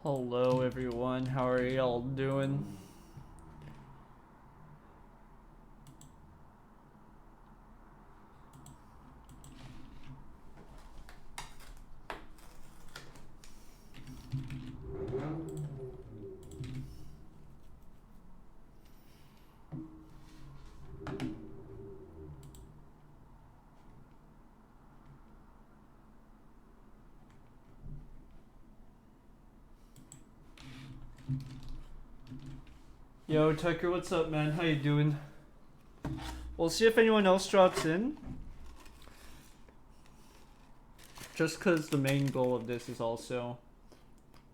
Hello everyone, how are y'all doing? Yo Tucker, what's up man? How you doing? We'll see if anyone else drops in. Just cause the main goal of this is also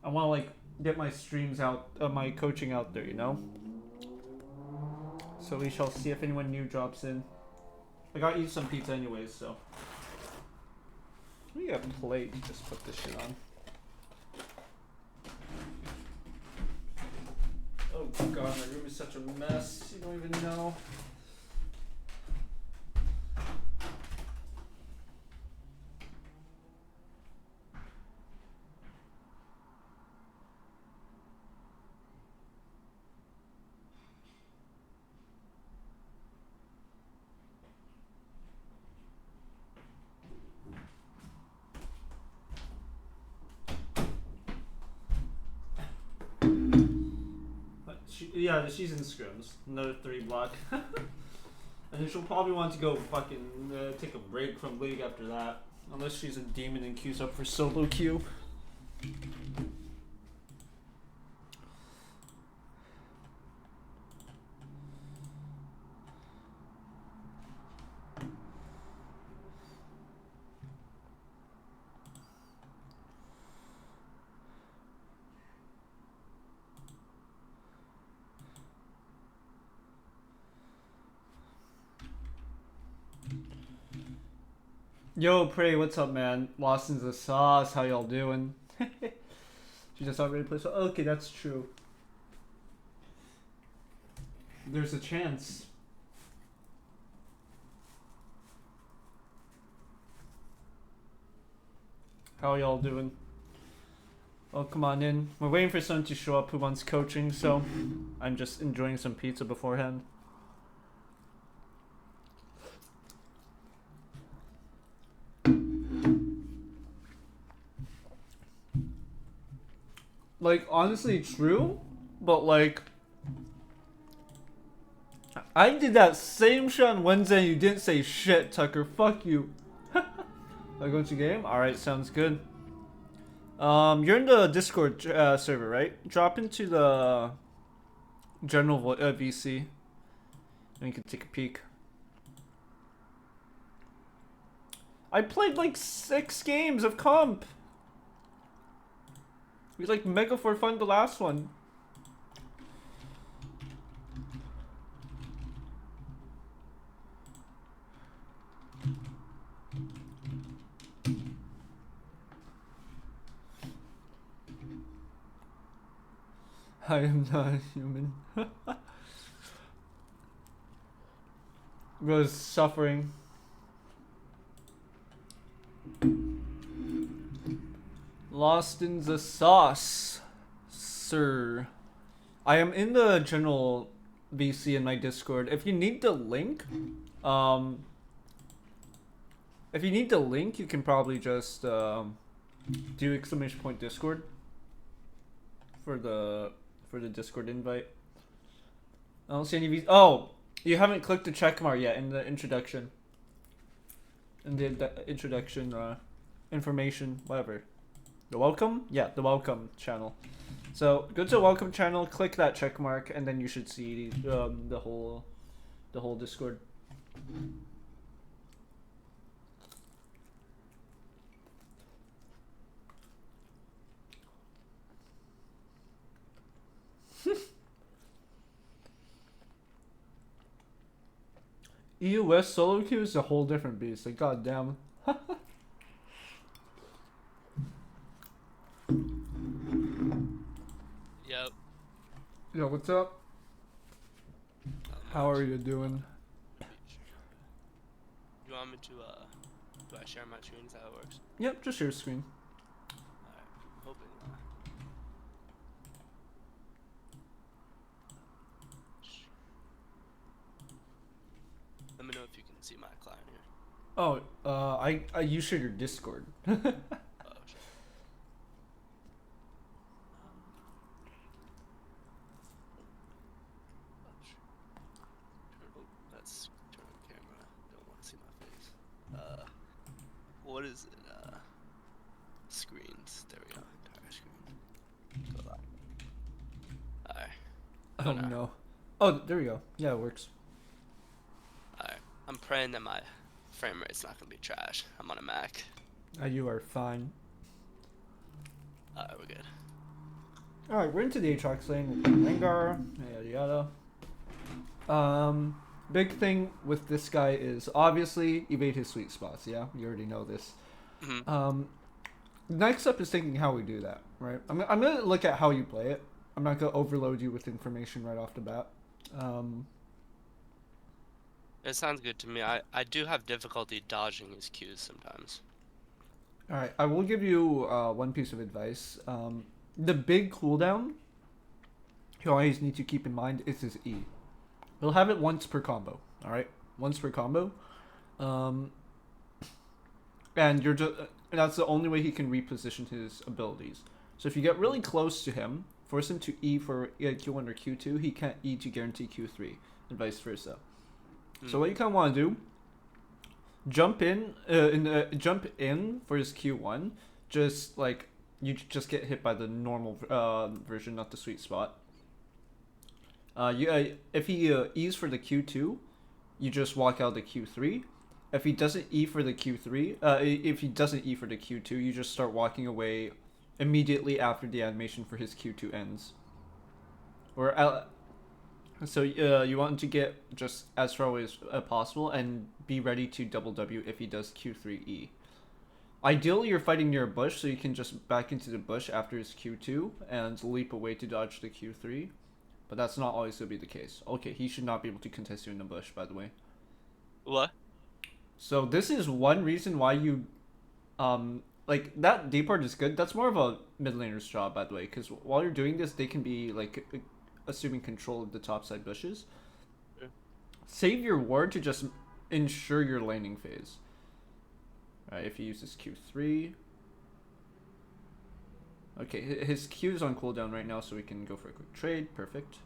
I wanna like get my streams out, my coaching out there, you know? So we shall see if anyone new drops in. I gotta eat some pizza anyways, so. We got a plate, just put this shit on. Oh god, my room is such a mess, you don't even know. Yeah, she's in scrims. Another 3 block. And then she'll probably want to go fucking take a break from League after that. Unless she's a demon and queues up for solo queue. Yo, Prey, what's up, man? Lawson's the sauce. How y'all doing? She just not ready to play. So okay, that's true. There's a chance. How y'all doing? Oh, come on in. We're waiting for someone to show up who wants coaching, so I'm just enjoying some pizza beforehand. Like, honestly, true, but like, I did that same shit on Wednesday and you didn't say shit, Tucker. Fuck you. I go to game? Alright, sounds good. You're in the Discord server, right? Drop into the general VC and you can take a peek. I played like 6 games of comp. We like mega for fun the last one. I am not human. Was suffering. Lost in the sauce, sir. I am in the general VC in my Discord. If you need the link, you can probably just do exclamation point Discord for the Discord invite. I don't see any VC. Oh, you haven't clicked the checkmark yet in the introduction. In the introduction information, whatever. The welcome? Yeah, the welcome channel. So go to the welcome channel, click that check mark, and then you should see the whole Discord. EU West solo queue is a whole different beast. Like, goddamn. Yep. Yo, what's up? How are you doing? You want me to, do I share my screen? Is that how it works? Yep, just share screen. Alright, I'm hoping, see my client here. Oh, I you shared your Discord. Oh, shit. Oh, shit. Let's turn on camera. Don't want to see my face. What is it? Screens. There we go. Entire screen. Go live. Alright. Oh No. no. Oh, there we go. Yeah, it works. Alright. I'm praying that my frame rate's not gonna be trash. I'm on a Mac. You are fine. Alright, we're good. All right, we're into the Aatrox lane with Rengar. Yada yada. Big thing with this guy is obviously evade his sweet spots. Yeah, you already know this. Mm-hmm. Next up is thinking how we do that, right? I'm gonna look at how you play it. I'm not gonna overload you with information right off the bat. It sounds good to me. I do have difficulty dodging his cues sometimes. All right, I will give you one piece of advice. The big cooldown you always need to keep in mind is his E. He'll have it once per combo. All right, once per combo, and you're just that's the only way he can reposition his abilities. So if you get really close to him, force him to E for Q1 or Q2, he can't E to guarantee Q3, and vice versa. So what you kind of want to do, jump jump in for his Q1, just like you just get hit by the normal version, not the sweet spot. If he E's for the Q2, you just walk out the Q3. If he doesn't E for the Q3, if he doesn't E for the Q2, you just start walking away immediately after the animation for his Q2 ends. So you want to get just as far away as possible and be ready to double W if he does Q3E. Ideally, you're fighting near a bush, so you can just back into the bush after his Q2 and leap away to dodge the Q3. But that's not always going to be the case. Okay, he should not be able to contest you in the bush, by the way. What? So this is one reason why you, like, that D part is good. That's more of a mid laner's job, by the way, because while you're doing this, they can be, like, assuming control of the topside bushes. Yeah. Save your ward to just ensure your laning phase. Alright, if he uses Q3. Okay, his Q is on cooldown right now, so we can go for a quick trade. Perfect.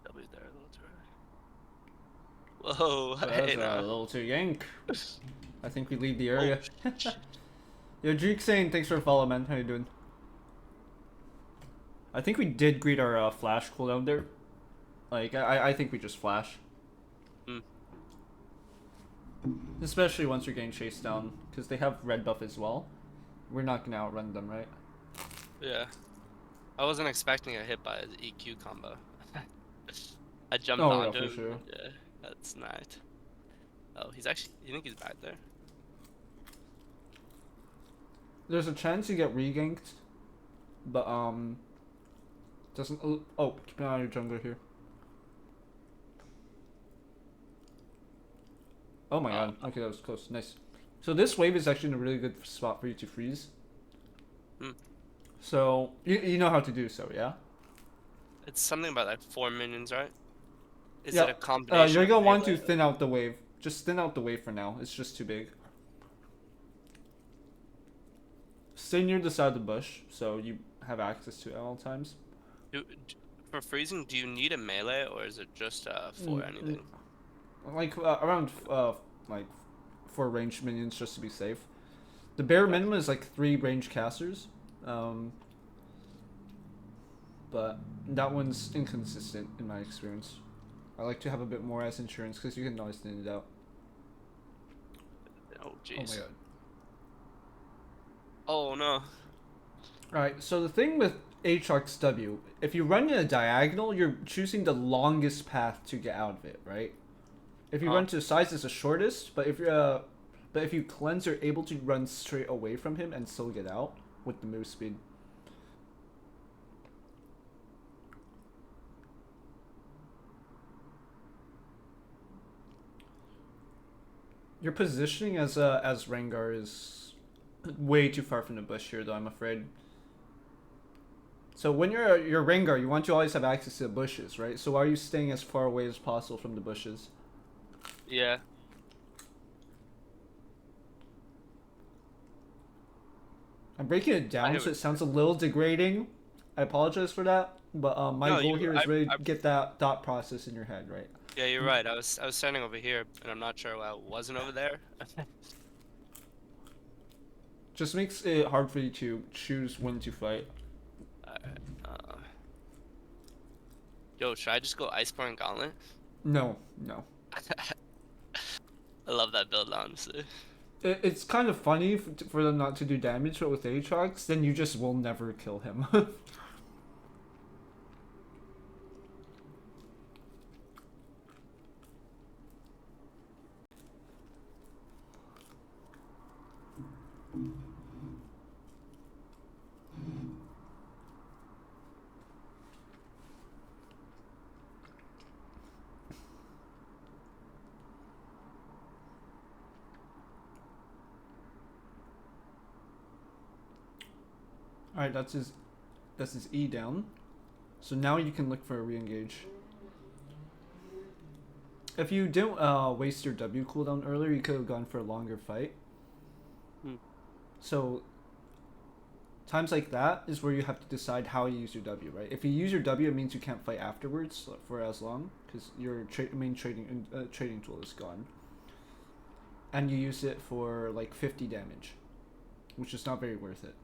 W's there a little too early. Whoa, That's hey, a no. little too yank. I think we leave the area. Oh, shit. Yo, Drake saying thanks for the follow, man. How you doing? I think we did greet our flash cooldown there. Like, I think we just flash. Mm. Especially once you're getting chased down, because they have red buff as well. We're not gonna outrun them, right? Yeah. I wasn't expecting a hit by his EQ combo. I jumped Oh, yeah, onto for him. sure. Yeah, that's nice. Oh, he's actually. You think he's back there? There's a chance you get reganked, but doesn't. Oh, keep an eye on your jungler here. Oh my god. Okay, that was close. Nice. So this wave is actually in a really good spot for you to freeze. Hmm. So you know how to do so, yeah? It's something about like 4 minions, right? Is Yeah. it a combination? You're of gonna want to melee? thin out the wave. Just thin out the wave for now. It's just too big. Stay near the side of the bush so you have access to it at all times. For freezing, do you need a melee or is it just for anything? Like around like 4 ranged minions just to be safe. The bare minimum is like 3 ranged casters. But that one's inconsistent in my experience. I like to have a bit more as insurance because you can always thin it out. Oh Oh jeez. my god. Oh no. Alright, so the thing with Aatrox W, if you run in a diagonal, you're choosing the longest path to get out of it, right? If you run to the sides, it's the shortest, but if you cleanse, you're able to run straight away from him and still get out with the move speed. Your positioning as Rengar is Way too far from the bush here, though, I'm afraid. So when you're Rengar, you want to always have access to the bushes, right? So why are you staying as far away as possible from the bushes? Yeah. I'm breaking it I down hear so what it sounds a little degrading. I apologize for that, but my No, goal here is really I get that thought process in your head, right? yeah, you're right. I was standing over here, and I'm not sure why I wasn't over there. Just makes it hard for you to choose when to fight. Alright. Yo, should I just go Iceborne Gauntlet? No, no. I love that build, honestly. It's kind of funny for them not to do damage, but with Aatrox, then you just will never kill him. Alright, that's his E down. So now you can look for a re-engage. If you didn't waste your W cooldown earlier, you could have gone for a longer fight. Hmm. So times like that is where you have to decide how you use your W, right? If you use your W, it means you can't fight afterwards for as long because your main trading tool is gone, and you use it for like 50 damage, which is not very worth it.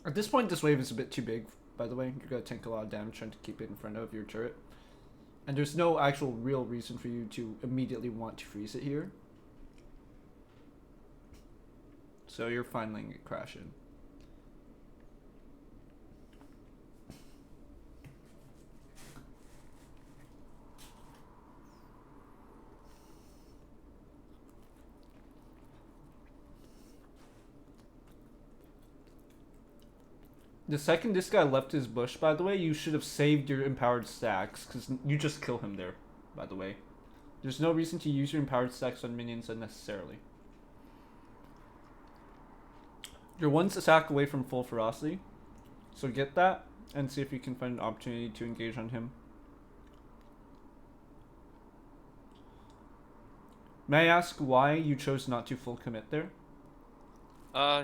At this point, this wave is a bit too big. By the way, you're gonna tank a lot of damage trying to keep it in front of your turret. And there's no actual real reason for you to immediately want to freeze it here. So you're fine letting it crash in. The second this guy left his bush, by the way, you should have saved your empowered stacks, because you just kill him there, by the way. There's no reason to use your empowered stacks on minions unnecessarily. You're one attack away from full ferocity, so get that, and see if you can find an opportunity to engage on him. May I ask why you chose not to full commit there?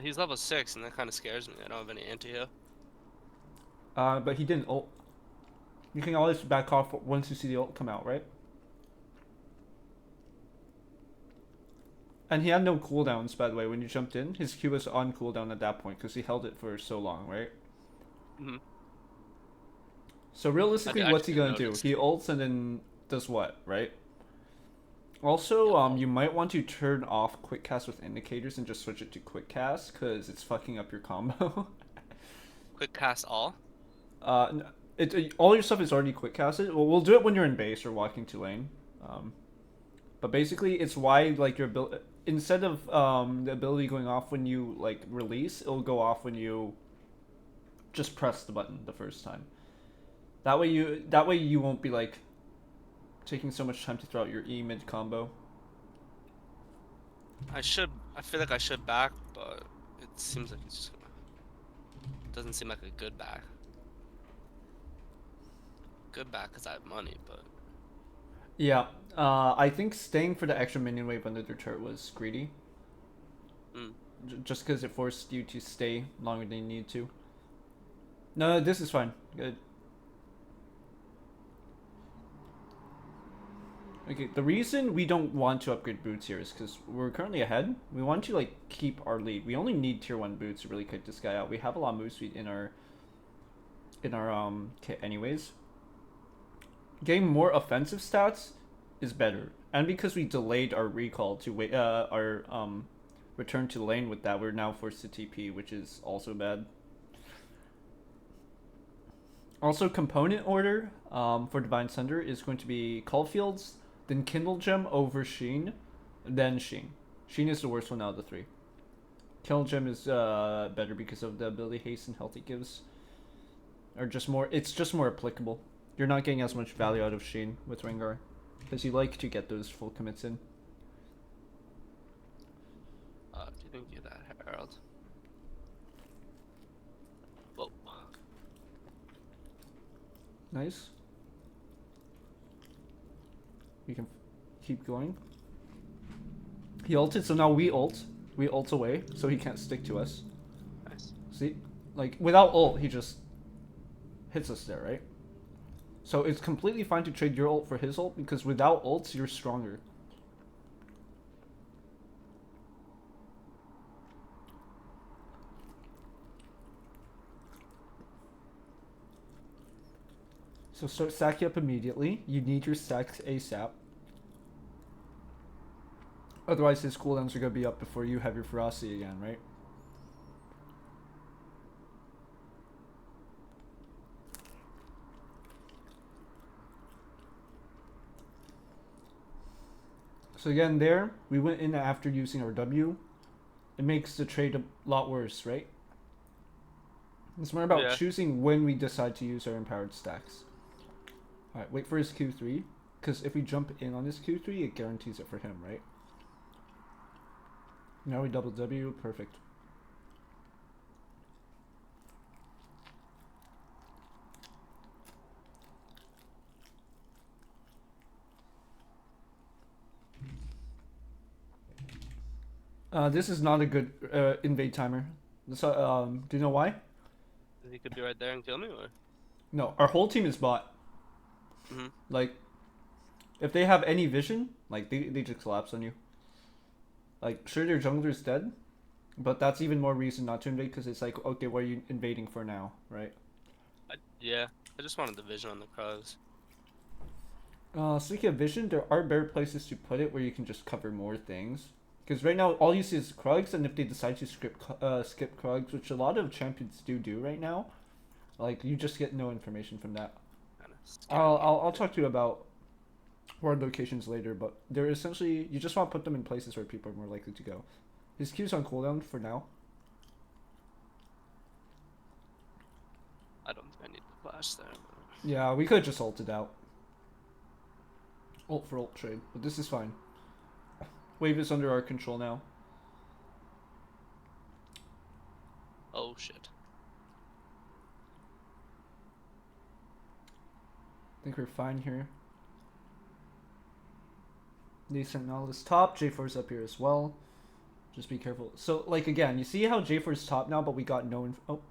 He's level 6, and that kind of scares me. I don't have any anti-heal. But he didn't ult. You can always back off once you see the ult come out, right? And he had no cooldowns, by the way, when you jumped in. His Q was on cooldown at that point, because he held it for so long, right? Mm-hmm. So realistically, what's he gonna do? Noticed. He ults and then does what, right? Also, Yeah. you might want to turn off quick cast with indicators and just switch it to quick cast, because it's fucking up your combo. Quick cast all? All your stuff is already quick casted. Well, we'll do it when you're in base or walking to lane. But basically, it's why like your ability, instead of the ability going off when you like release, it'll go off when you just press the button the first time. That way you won't be like taking so much time to throw out your E mid combo. I feel like I should back, but it seems like it's just doesn't seem like a good back. Good back because I have money, but Yeah, I think staying for the extra minion wave under their turret was greedy. Just because it forced you to stay longer than you need to. No, this is fine. Good. Okay, the reason we don't want to upgrade boots here is because we're currently ahead. We want to like keep our lead. We only need tier 1 boots to really kick this guy out. We have a lot of move speed in our kit anyways. Getting more offensive stats is better. And because we delayed our recall to wait our return to the lane with that, we're now forced to TP, which is also bad. Also, component order for Divine Thunder is going to be Caulfield's, then Kindle Gem over Sheen, then Sheen. Sheen is the worst one out of the three. Kindle Gem is better because of the ability haste and health it gives. Or just more, it's just more applicable. You're not getting as much value out of Sheen with Rengar, because you like to get those full commits in. dude, Thank you, that Herald. Whoa. Nice. We can keep going. He ulted, so now we ult. We ult away, so he can't stick to us. Nice. See? Like, without ult, he just hits us there, right? So it's completely fine to trade your ult for his ult, because without ults, you're stronger. So start stacking up immediately. You need your stacks ASAP. Otherwise, his cooldowns are going to be up before you have your ferocity again, right? So again, there, we went in after using our W. It makes the trade a lot worse, right? It's more about choosing when we decide to use our empowered stacks. Alright, wait for his Q3. Because if we jump in on his Q3, it guarantees it for him, right? Now we double W, perfect. This is not a good invade timer. So, do you know why? He could be right there and kill me, or? No, our whole team is bot. Like, if they have any vision, like, they just collapse on you. Like, sure, their jungler's dead, but that's even more reason not to invade, because it's like, okay, what are you invading for now, right? Yeah, I just wanted the vision on the Krugs. Speaking of vision, there are better places to put it where you can just cover more things. Because right now, all you see is Krugs, and if they decide to skip Krugs, which a lot of champions do right now, like, you just get no information from that. I'll talk to you about ward locations later, but they're essentially, you just want to put them in places where people are more likely to go. His Q's on cooldown for now. I don't think I need the flash there. But... Yeah, we could have just ulted out. Ult for ult trade, but this is fine. Wave is under our control now. Oh shit. I think we're fine here. Lee Sentinel is top. J4's up here as well. Just be careful. So, like, again, you see how J4's top now, but we got no info. Oh.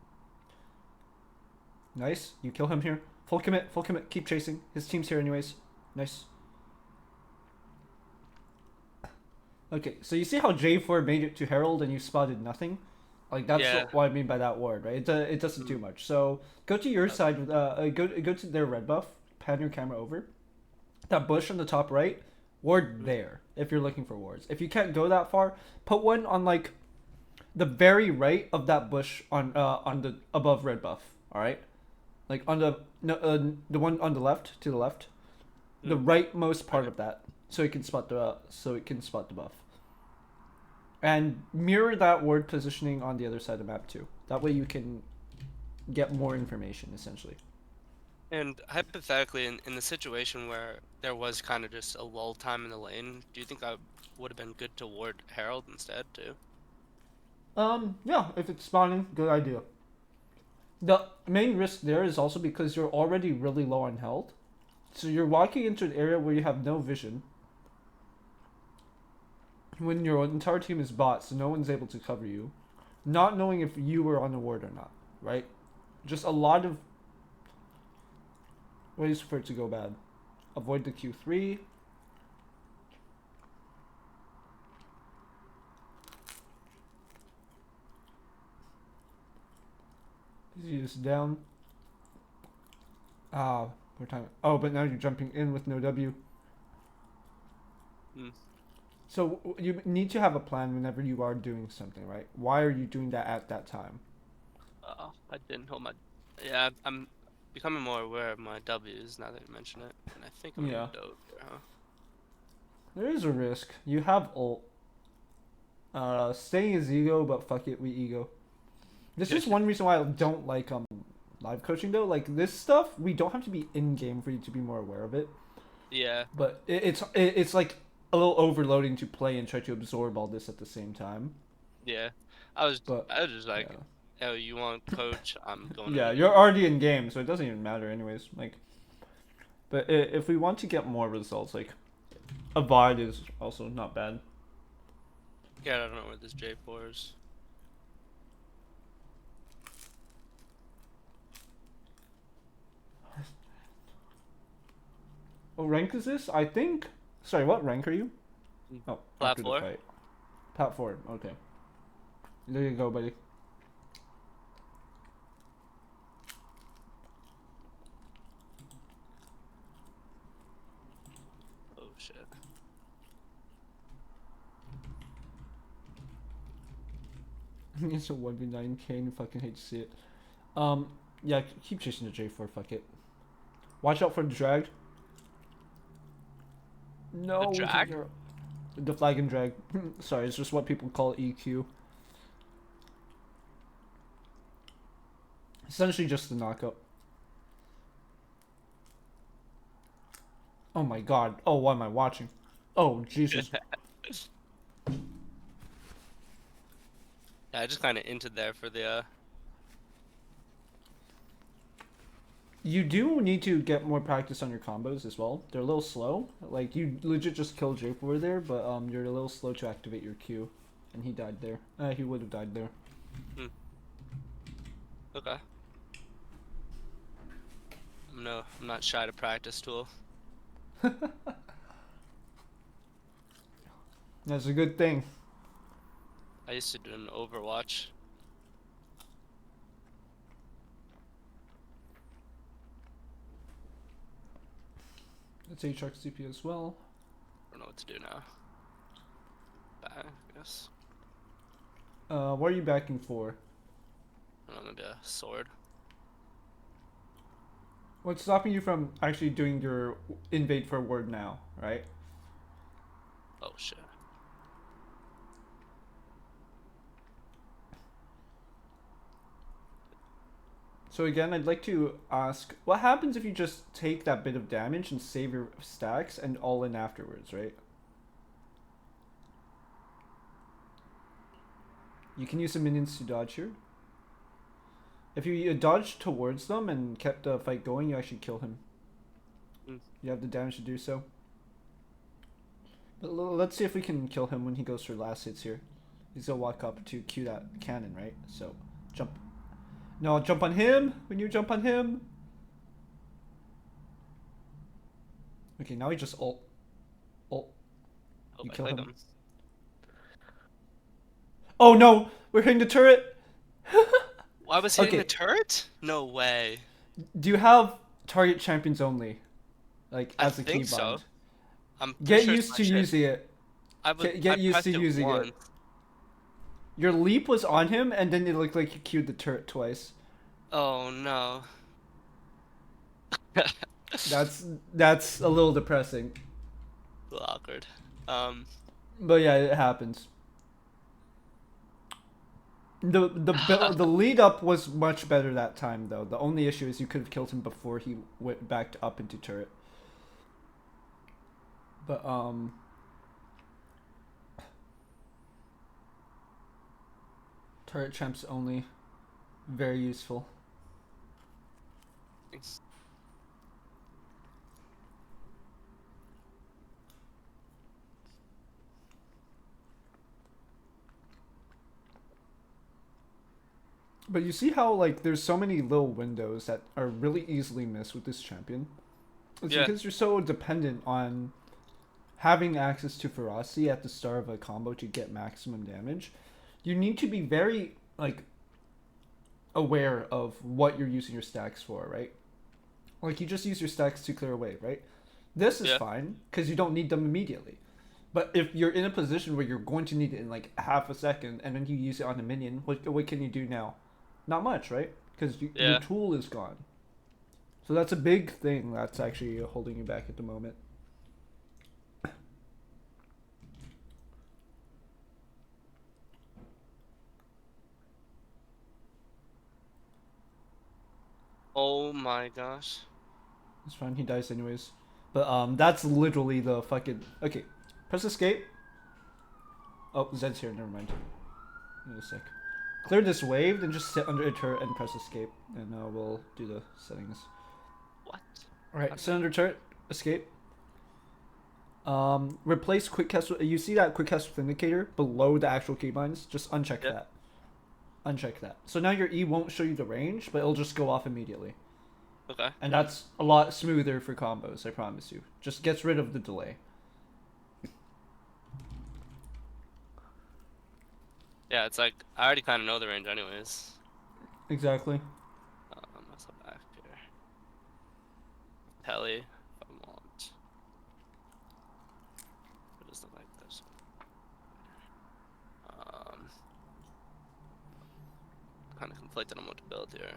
Nice. You kill him here. Full commit. Full commit. Keep chasing. His team's here anyways. Nice. Okay, so you see how J4 made it to Herald and you spotted nothing? Like, that's what I mean by that word, right? It doesn't do much. So, go to your side. Go to their red buff. Pan your camera over. That bush on the top right, ward there if you're looking for wards. If you can't go that far, put one on like the very right of that bush on the above red buff. All right, like on the one on the left, to the left, the rightmost part of that, so it can spot the buff. And mirror that ward positioning on the other side of the map too. That way you can get more information essentially. And hypothetically, in the situation where there was kind of just a lull time in the lane, do you think I would have been good to ward Herald instead too? Yeah, if it's spawning, good idea. The main risk there is also because you're already really low on health. So you're walking into an area where you have no vision. When your entire team is bot, so no one's able to cover you. Not knowing if you were on the ward or not, right? Just a lot of ways for it to go bad. Avoid the Q3. Use down. Poor time. Oh, but now you're jumping in with no W. So you need to have a plan whenever you are doing something, right? Why are you doing that at that time? I didn't hold my... Yeah, I'm becoming more aware of my W's now that you mention it. And I think I'm gonna dope here, huh? There is a risk. You have ult. Staying is ego, but fuck it, we ego. This is one reason why I don't like live coaching though. Like this stuff, we don't have to be in game for you to be more aware of it. Yeah. But it's like a little overloading to play and try to absorb all this at the same time. Yeah. But I was just like, yeah, oh, you want coach? I'm going to yeah, minion. you're already in game, so it doesn't even matter anyways. Like, but if we want to get more results, like a VOD is also not bad. Yeah, I don't know where this J4 is. What rank is this? I think. Sorry, what rank are you? Oh, Flat after the 4? fight. Pat 4. Okay. There you go, buddy. Oh shit. It's a 1v9 Kane. Fucking hate to see it. Yeah, keep chasing the J4. Fuck it. Watch out for the drag. The No, we can drag? hear the flag and drag. Sorry, it's just what people call EQ. Essentially, just the knockup. Oh my god. Oh, what am I watching? Oh, Jesus. Yeah, I just kind of entered there for the You do need to get more practice on your combos as well. They're a little slow. Like, you legit just killed J4 there, but you're a little slow to activate your Q. And he died there. He would have died there. hmm, okay. I'm not shy to practice tool. That's a good thing. I used to do an Overwatch. That's HRX CP as well. I don't know what to do now. Back, I guess. What are you backing for? I don't know, maybe a sword. What's stopping you from actually doing your invade for word now, right? Oh shit. So again, I'd like to ask, what happens if you just take that bit of damage and save your stacks and all in afterwards, right? You can use the minions to dodge here. If you dodged towards them and kept the fight going, you actually kill him. Mm. You have the damage to do so. But let's see if we can kill him when he goes for last hits here. He's gonna walk up to cue that cannon, right? So, jump. No, jump on him when you jump on him. Okay, now he just ult. Ult. Hope You I kill click him. him. Oh no! We're hitting the turret! I was hitting the Okay, turret? No way. do you have target champions only? Like, I as a think keybind? so. I'm pretty Get sure it's used my to shit. using it. I Get used to pressed it using once. it. Your leap was on him, and then it looked like you queued the turret twice. Oh no. That's that's a little depressing. A little awkward. Um, But yeah, it happens. The lead up was much better that time though. The only issue is you could have killed him before he went back up into turret. But turret champs only, very useful. thanks. But you see how like there's so many little windows that are really easily missed with this champion. It's Yeah, because you're so dependent on having access to ferocity at the start of a combo to get maximum damage. You need to be very like aware of what you're using your stacks for, right? Like you just use your stacks to clear away, right? This is yeah, fine because you don't need them immediately. But if you're in a position where you're going to need it in like half a second and then you use it on a minion, what can you do now? Not much, right? Because your yeah. tool is gone. So that's a big thing that's actually holding you back at the moment. Oh my gosh. It's fine, he dies anyways. But that's literally the fucking okay. Press escape. Oh, Zed's here, never mind. in a sec. Clear this wave, then just sit under a turret and press escape, and we'll do the settings. What? Alright, sit under turret, escape. Replace quick cast. You see that quick cast with indicator below the actual keybinds? Just uncheck that. Uncheck that. So now your E won't show you the range, but it'll just go off immediately. Okay. And that's a lot smoother for combos, I promise you. Just gets rid of the delay. Yeah, it's like I already kind of know the range, anyways. Exactly. What's up back here? Telly, if I want. It doesn't look like this. Kind of conflicted on what to build here.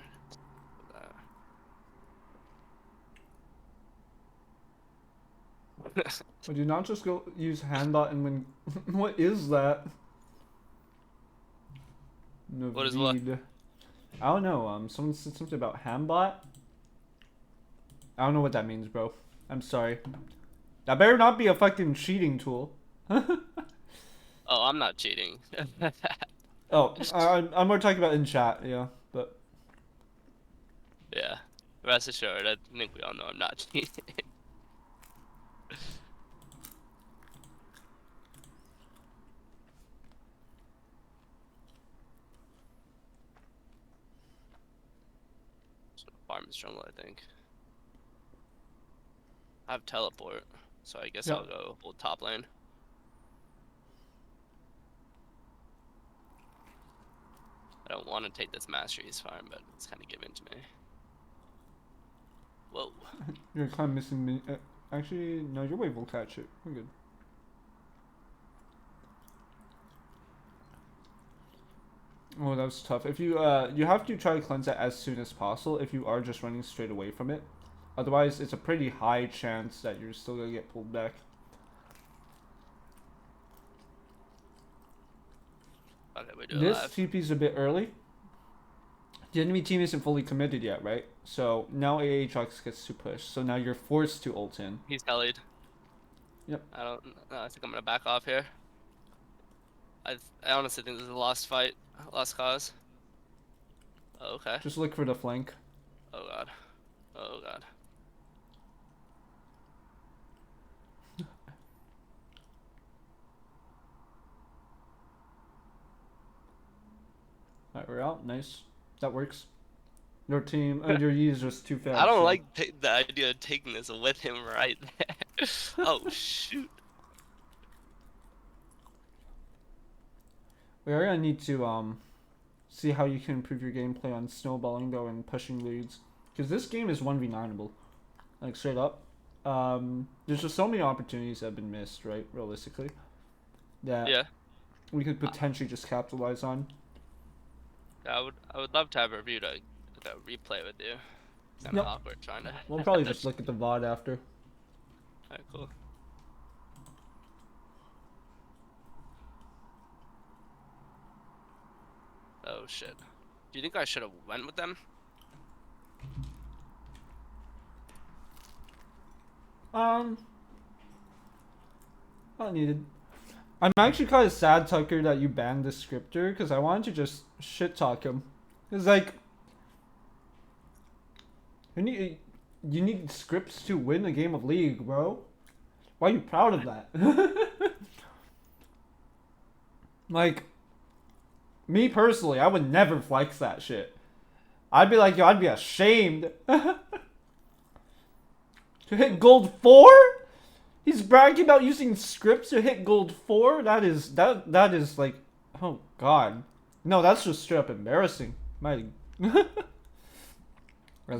Would you not just go use hand dot and when? What is that? What is what? I don't know. Someone said something about handbot. I don't know what that means, bro. I'm sorry. That better not be a fucking cheating tool. Oh, I'm not cheating. Oh, I'm more talking about in chat, yeah, but. Yeah, rest assured, I think we all know I'm not cheating. Farm's jungle, I think. I have teleport, so I guess I'll go hold top lane. I don't want to take this Mastery's farm, but it's kind of given to me. Whoa. You're kind of missing me. Actually, no, your wave will catch it. We're good. Oh, that was tough. If you you have to try to cleanse that as soon as possible if you are just running straight away from it. Otherwise, it's a pretty high chance that you're still gonna get pulled back. Okay, we do This live. TP's a bit early. The enemy team isn't fully committed yet, right? So now AHX gets to push. So now you're forced to ult in. He's tellied. Yep. I think I'm gonna back off here. I honestly think this is a lost fight, lost cause. Oh, okay. Just look for the flank. Oh god. Oh god. Alright, we're out. Nice. That works. Your team, your E is just too fast. I don't like the idea of taking this with him right there. Oh shoot. We are gonna need to see how you can improve your gameplay on snowballing though and pushing leads, because this game is 1v9able, like straight up. There's just so many opportunities that have been missed, right? Realistically, that we could potentially just capitalize on. Yeah, I would love to have a review to replay with you. It's kind of awkward trying to. We'll probably just look at the VOD after. Alright, cool. Oh shit. Do you think I should have went with them? Not needed. I'm actually kind of sad, Tucker, that you banned the scripter, because I wanted to just shit talk him. It's like, you need scripts to win a game of League, bro. Why are you proud of that? Like, me personally, I would never flex that shit. I'd be like, yo, I'd be ashamed. To hit gold 4? He's bragging about using scripts to hit gold 4? That is like, oh god. No, that's just straight up embarrassing. That's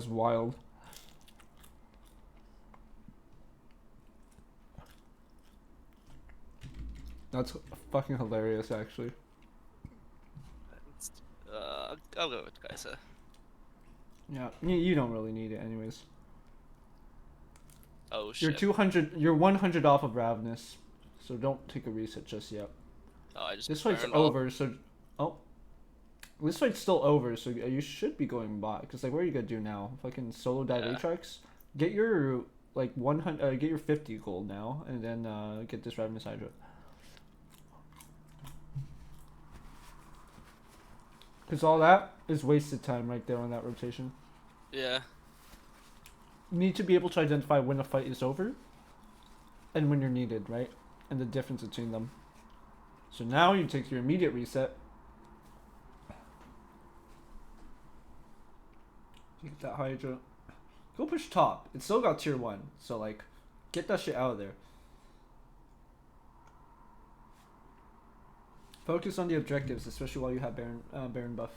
wild. That's fucking hilarious, actually. I'll go with Kaisa. Yeah, you don't really need it anyways. Oh shit. You're 200. You're 100 off of Ravenous, so don't take a reset just yet. Oh, I just. This fight's over, so this fight's still over, so you should be going bot. Cause like, what are you gonna do now? Fucking solo dive Aatrox? Get your like 100. Get your 50 gold now, and then get this Ravenous Hydra. Because all that is wasted time right there on that rotation. Yeah. You need to be able to identify when a fight is over and when you're needed, right? And the difference between them. So now you take your immediate reset. You get that Hydra. Go push top. It's still got tier 1. So, like, get that shit out of there. Focus on the objectives, especially while you have Baron buff.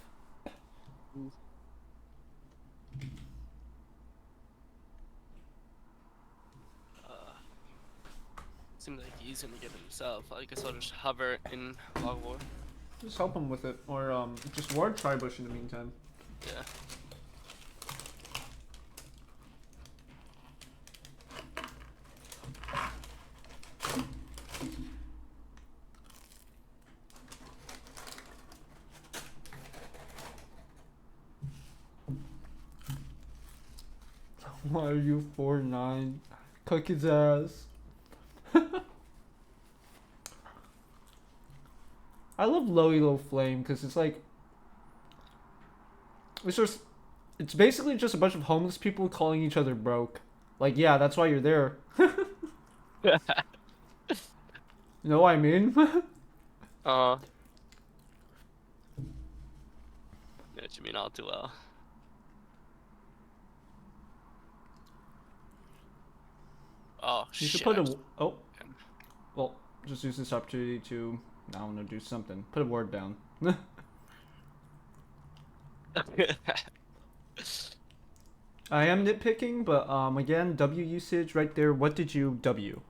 Seems like he's gonna get himself. I guess I'll just hover in Fog of War. Just help him with it. Or, just ward Tribush in the meantime. Yeah. Why are you 4-9? Cook his ass. I love Low Flame because it's like it's basically just a bunch of homeless people calling each other broke. Like, yeah, that's why you're there. You know what I mean? Yeah, you mean all too well. Oh You shit. should put a well, just use this opportunity to I don't know, do something. Put a ward down. I am nitpicking, but again, W usage right there. What did you W?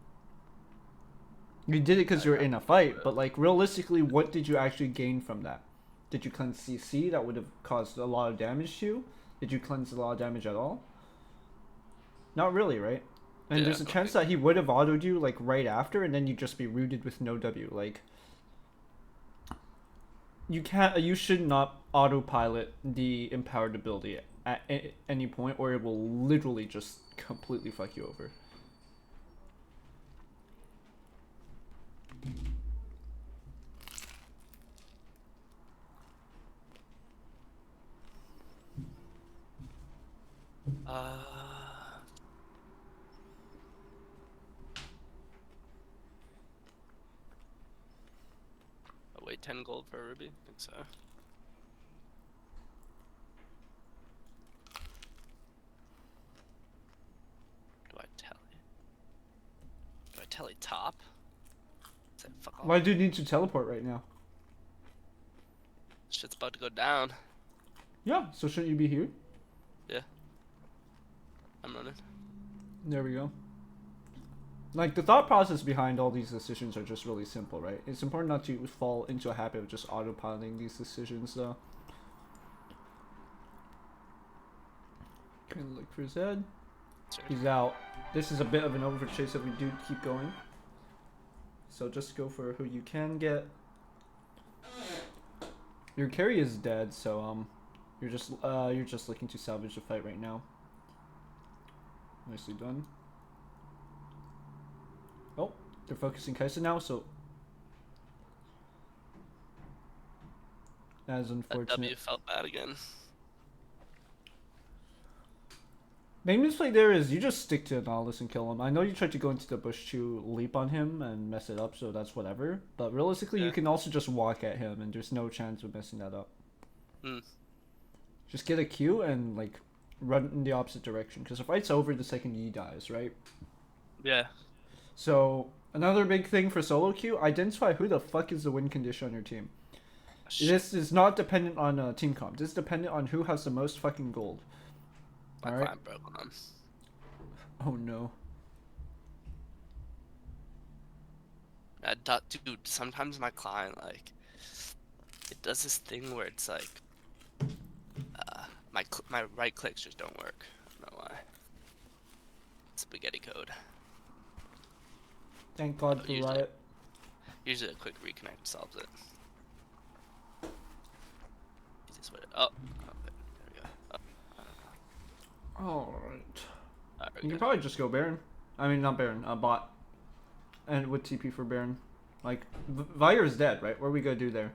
You did it because you were in a fight, but like realistically, what did you actually gain from that? Did you cleanse CC that would have caused a lot of damage to you? Did you cleanse a lot of damage at all? Not really, right? And Yeah, there's a chance that he would have autoed you like right after, and then you'd just be rooted with no W. Like, you should not autopilot the empowered ability at any point, or it will literally just completely fuck you over. Oh, wait, 10 gold for a ruby? I think so. Do I telly top? Say, fuck off. Why do you need to teleport right now? Shit's about to go down. Yeah, so shouldn't you be here? Yeah. I'm running. There we go. Like, the thought process behind all these decisions are just really simple, right? It's important not to fall into a habit of just autopiloting these decisions, though. Gonna look for Zed. Sure. He's out. This is a bit of an overchase if we do keep going. So just go for who you can get. Your carry is dead, so you're just looking to salvage the fight right now. Nicely done. Oh, they're focusing Kaisa now, so that is That unfortunate. W felt bad again. Main misplay there is you just stick to Nautilus and kill him. I know you tried to go into the bush to leap on him and mess it up, so that's whatever. But realistically, you can also just walk at him, and there's no chance of messing that up. Just get a Q and like run in the opposite direction, because the fight's over the second he dies, right? Yeah. So another big thing for solo queue: identify who the fuck is the win condition on your team. This is not dependent on team comp. This is dependent on who has the most fucking gold. My Alright. client broke on. Oh no. Dude, sometimes my client, like, it does this thing where it's like, my right clicks just don't work. I don't know why. Spaghetti code. Thank God for Riot. Usually a quick reconnect solves it. Easiest way to, oh, okay, there we go. Alright. You can probably just go Baron. I mean, not Baron, bot. And with TP for Baron. Like, Vire is dead, right? What are we gonna do there?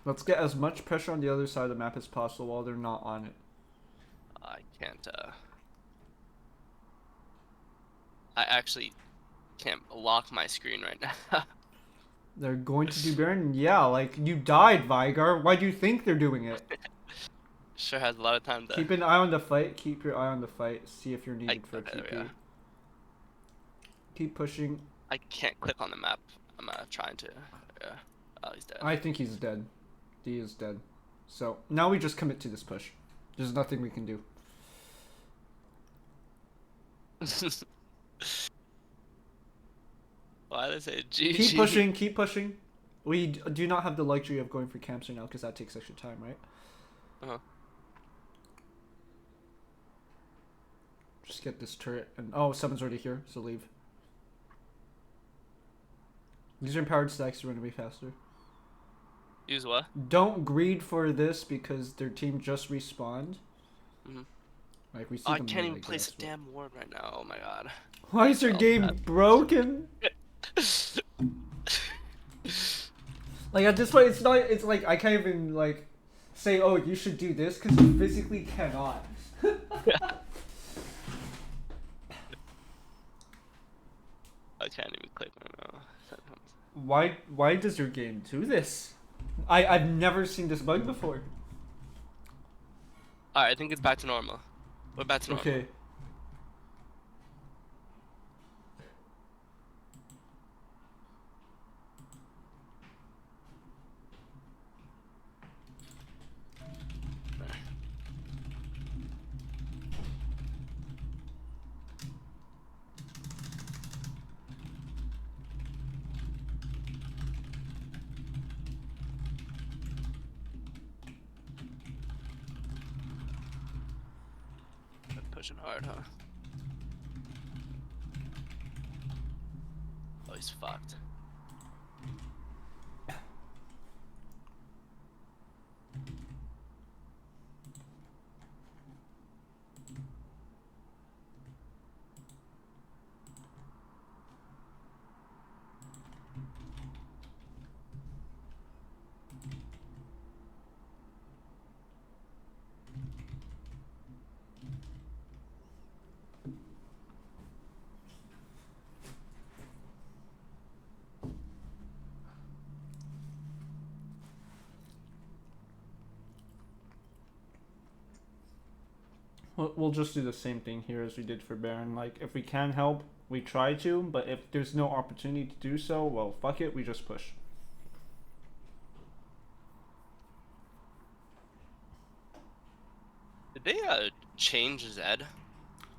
Let's get as much pressure on the other side of the map as possible while they're not on it. I can't, I actually can't lock my screen right now. They're going to do Baron? Yeah, like, you died, Vigar. Why do you think they're doing it? Sure has a lot of time to... Keep an eye on the fight. Keep your eye on the fight. See if you're needed for a okay, TP. yeah. Keep pushing. I can't click on the map. I'm trying to. Yeah. Oh, he's dead. I think he's dead. He is dead. So, now we just commit to this push. There's nothing we can do. Why did I say GG? Keep pushing, keep pushing. We do not have the luxury of going for camps right now because that takes extra time, right? Uh-huh. Just get this turret and oh, someone's already here, so leave. These are empowered stacks to run away faster. Use what? Don't greed for this because their team just respawned. Mm-hmm. Like we see I them can't in, even I place guess, a damn ward right now. Oh my god. Why is your game broken? Like at this point, it's not. It's like I can't even like say, "Oh, you should do this," because you physically cannot. I can't even click right now. Why does your game do this? I've never seen this bug before. Alright, I think it's back to normal. We're back to normal. Okay. Pushing hard, huh? Oh, he's fucked. We'll just do the same thing here as we did for Baron. Like, if we can help, we try to, but if there's no opportunity to do so, well, fuck it, we just push. Did they change Zed?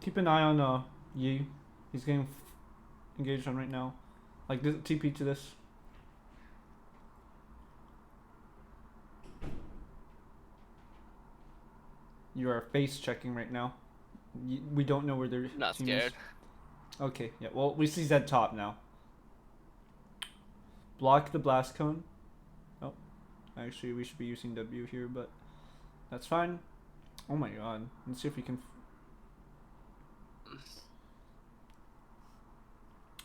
Keep an eye on Yi. He's getting engaged on right now. Like, this, TP to this. You are face checking right now. We don't know where their Not team scared. is. Okay, yeah. Well, we see Zed top now. Block the blast cone. Oh, actually, we should be using W here, but that's fine. Oh my god. Let's see if we can.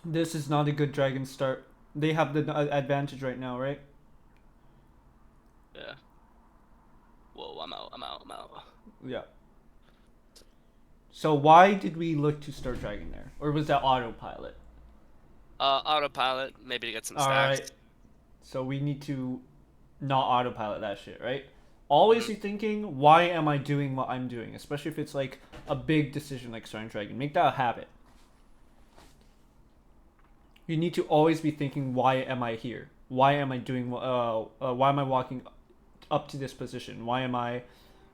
This is not a good dragon start. They have the advantage right now, right? Yeah. Whoa, I'm out. Yeah. So why did we look to start dragon there? Or was that autopilot? Autopilot, maybe to get some stacks. Alright. So we need to not autopilot that shit, right? Always be thinking, why am I doing what I'm doing? Especially if it's like a big decision like starting dragon. Make that a habit. You need to always be thinking, why am I here? Why am I doing, why am I walking up to this position? Why am I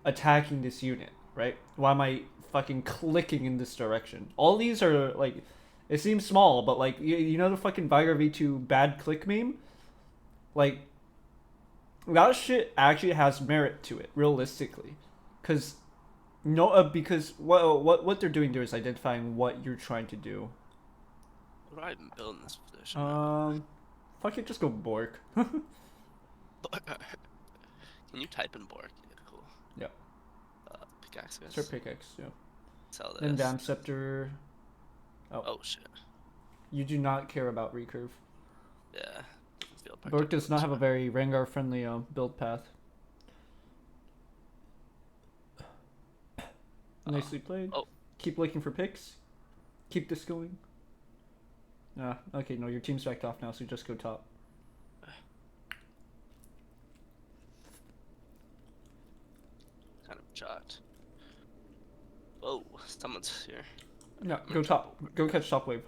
attacking this unit, right? Why am I fucking clicking in this direction? All these are like, it seems small, but like, you know the fucking Vigar V2 bad click meme? Like, that shit actually has merit to it, realistically. Because what they're doing there is identifying what you're trying to do. What do I even build in this position? Fuck it, just go Bork. Can you type in Bork? Yeah, cool. Yeah. Pickaxe, guys. Start pickaxe, yeah. Sell this. Then Dam Scepter. Oh shit. You do not care about recurve. Yeah. feel Bork does not have a particularly very Rengar friendly build path. Nicely played. Oh, Keep looking for picks. Keep this going. Ah, okay, no, your team's backed off now, so just go top. kind of shot. Whoa, someone's here. Yeah, I'm in go top. trouble. Go catch top wave.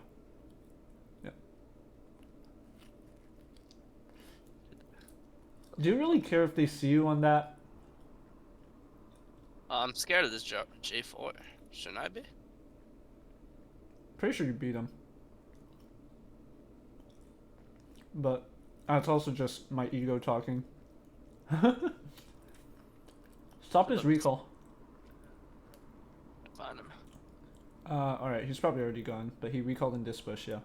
Yeah. Do you really care if they see you on that? I'm scared of this J4. Shouldn't I be? Pretty sure you beat him. But it's also just my ego talking. Stop his recall. Find him. Alright, he's probably already gone, but he recalled in this bush, yeah.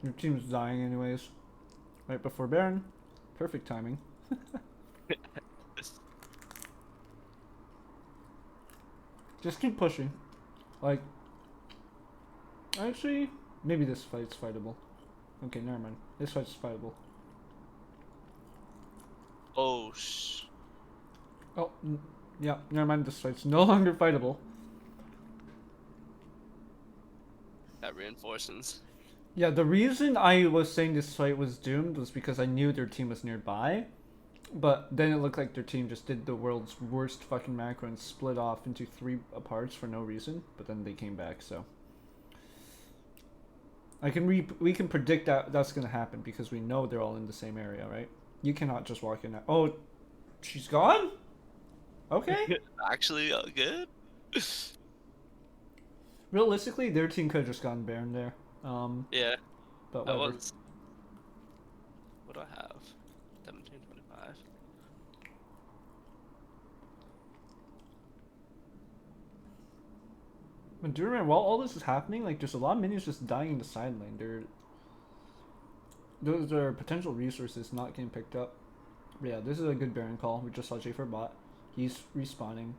Your team's dying anyways. Right before Baron. Perfect timing. Just keep pushing. Like, actually, maybe this fight's fightable. Okay, never mind. This fight's fightable. Oh, Oh, yeah, never mind. This fight's no longer fightable. that reinforces. Yeah, the reason I was saying this fight was doomed was because I knew their team was nearby. But then it looked like their team just did the world's worst fucking macro and split off into 3 parts for no reason. But then they came back, so we can predict that that's gonna happen because we know they're all in the same area, right? You cannot just walk in. Oh, she's gone. Okay. Actually, good. Realistically, their team could have just gotten Baron there. Yeah, But that whatever. was. What do I have? 1725. But do you remember, while all this is happening, like there's a lot of minions just dying in the side lane. Those are potential resources not getting picked up. But yeah, this is a good Baron call. We just saw J4 bot. He's respawning.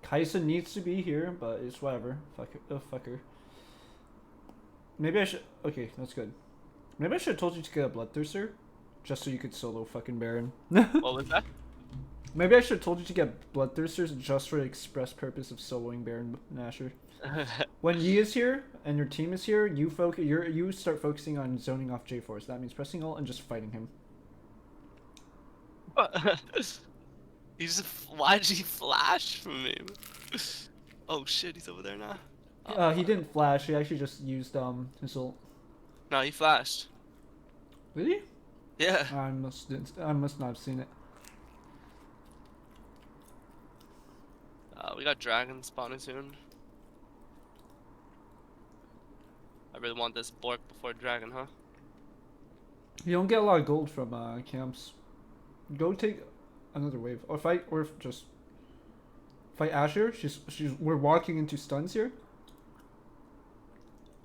Kaisa needs to be here, but it's whatever. Fuck it. Oh, fuck her. Maybe I should. Okay, that's good. Maybe I should have told you to get a Bloodthirster, just so you could solo fucking Baron. What was that? Maybe I should have told you to get Bloodthirsters just for the express purpose of soloing Baron Nashor. When Yi is here and your team is here, you start focusing on zoning off J4. So that means pressing ult and just fighting him. Why'd he flash from me? Oh shit, he's over there now. He didn't flash. He actually just used his ult. No, he flashed. Really? Yeah. I must not have seen it. We got dragon spawning soon. I really want this Bork before dragon, huh? You don't get a lot of gold from camps. Go take another wave, or just fight Asher. We're walking into stuns here.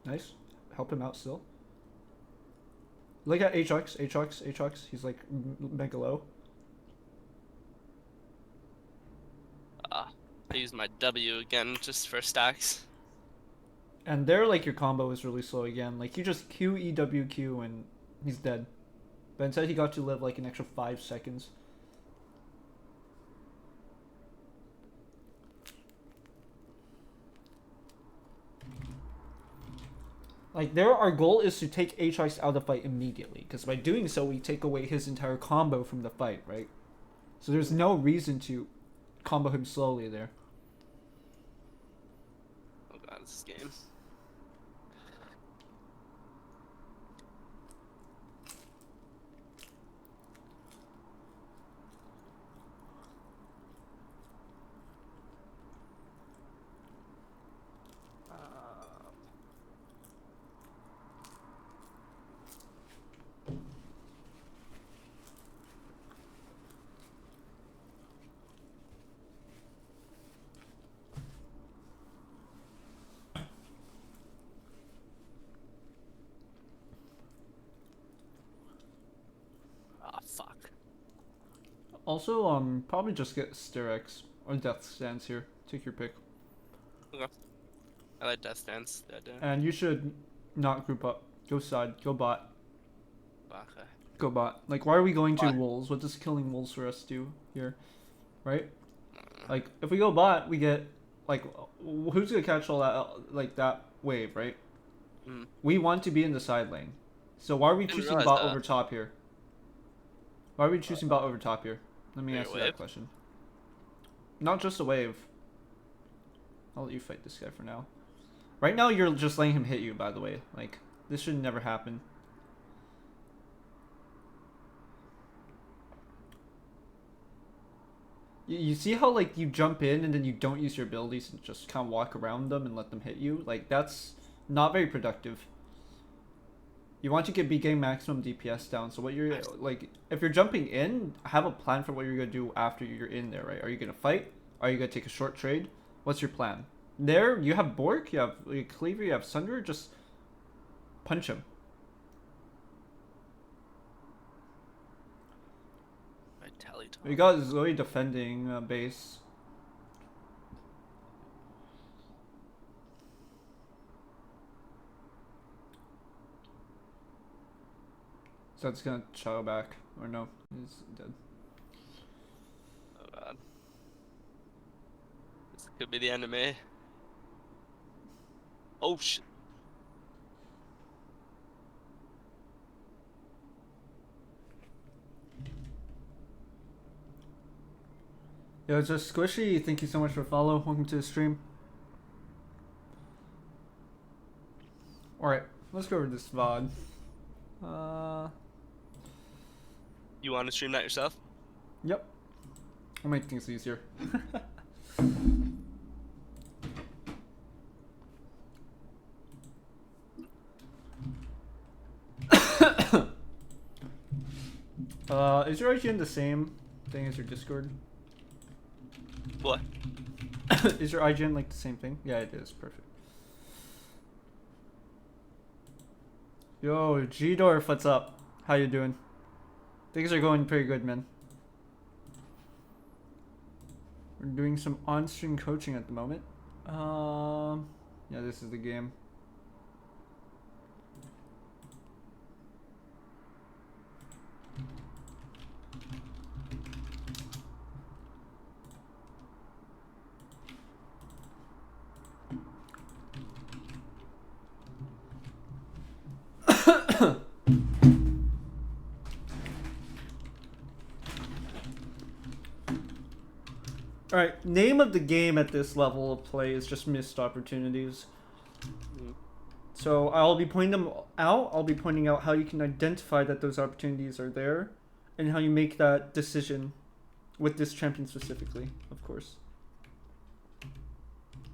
Nice, help him out still. Look at Aatrox. He's like mega low. I used my W again just for stacks. And there, like, your combo is really slow again. Like, you just Q, E, W, Q, and he's dead. But instead he got to live, like, an extra 5 seconds. Like, there, our goal is to take Aatrox out of the fight immediately. Because by doing so, we take away his entire combo from the fight, right? So there's no reason to combo him slowly there. Oh god, this game. Fuck. Also, probably just get Styrex or Death Stance here. Take your pick. Okay. I like Death Stance that day. And you should not group up. Go side. Go bot. Okay. Go bot. Like, why are we going to Bot. wolves? What does killing wolves for us do here? Right? Mm. Like, if we go bot, we get, like, who's gonna catch all that, like, that wave, right? Mm. We want to be in the side lane. So why are we Didn't choosing realize bot that. over top here? Why are we choosing bot over top here? Let me Wait, ask you wave? that question. Not just a wave. I'll let you fight this guy for now. Right now, you're just letting him hit you, by the way. Like, this should never happen. You see how, like, you jump in and then you don't use your abilities and just kind of walk around them and let them hit you? Like, that's not very productive. You want to be getting maximum DPS down. So what you're, like, if you're jumping in, have a plan for what you're going to do after you're in there, right? Are you going to fight? Are you going to take a short trade? What's your plan? There, you have Bork, you have Cleaver, you have Sunder, just punch him. Vitality. You got Zoe defending base. So it's gonna chow back. Or no, he's dead. Oh god. This could be the enemy. Oh shit. Yo, just Squishy, thank you so much for follow. Welcome to the stream. Alright, let's go over this VOD. You want to stream that yourself? Yep. I'll make things easier. Is your IGN the same thing as your Discord? What? Is your IGN like the same thing? Yeah, it is. Perfect. Yo, G-Dorf, what's up? How you doing? Things are going pretty good, man. We're doing some on-stream coaching at the moment. Yeah, this is the game. Alright, name of the game at this level of play is just missed opportunities. So I'll be pointing them out. I'll be pointing out how you can identify that those opportunities are there and how you make that decision with this champion specifically, of course.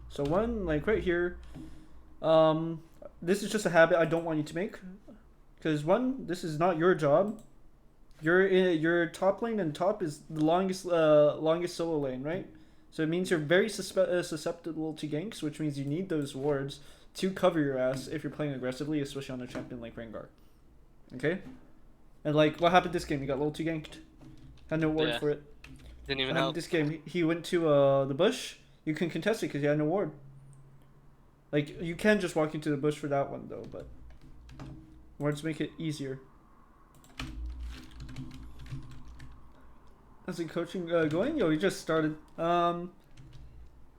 So one, like right here, this is just a habit I don't want you to make. Because one, this is not your job. Your top lane and top is the longest solo lane, right? So it means you're very susceptible to ganks, which means you need those wards to cover your ass if you're playing aggressively, especially on a champion like Rengar. Okay? And like, what happened this game? He got a little too ganked. Had no ward for it. Didn't even What happened help. this game? He went to the bush. You can contest it because he had no ward. Like, you can just walk into the bush for that one though, but wards make it easier. How's the coaching going? Yo, we just started. But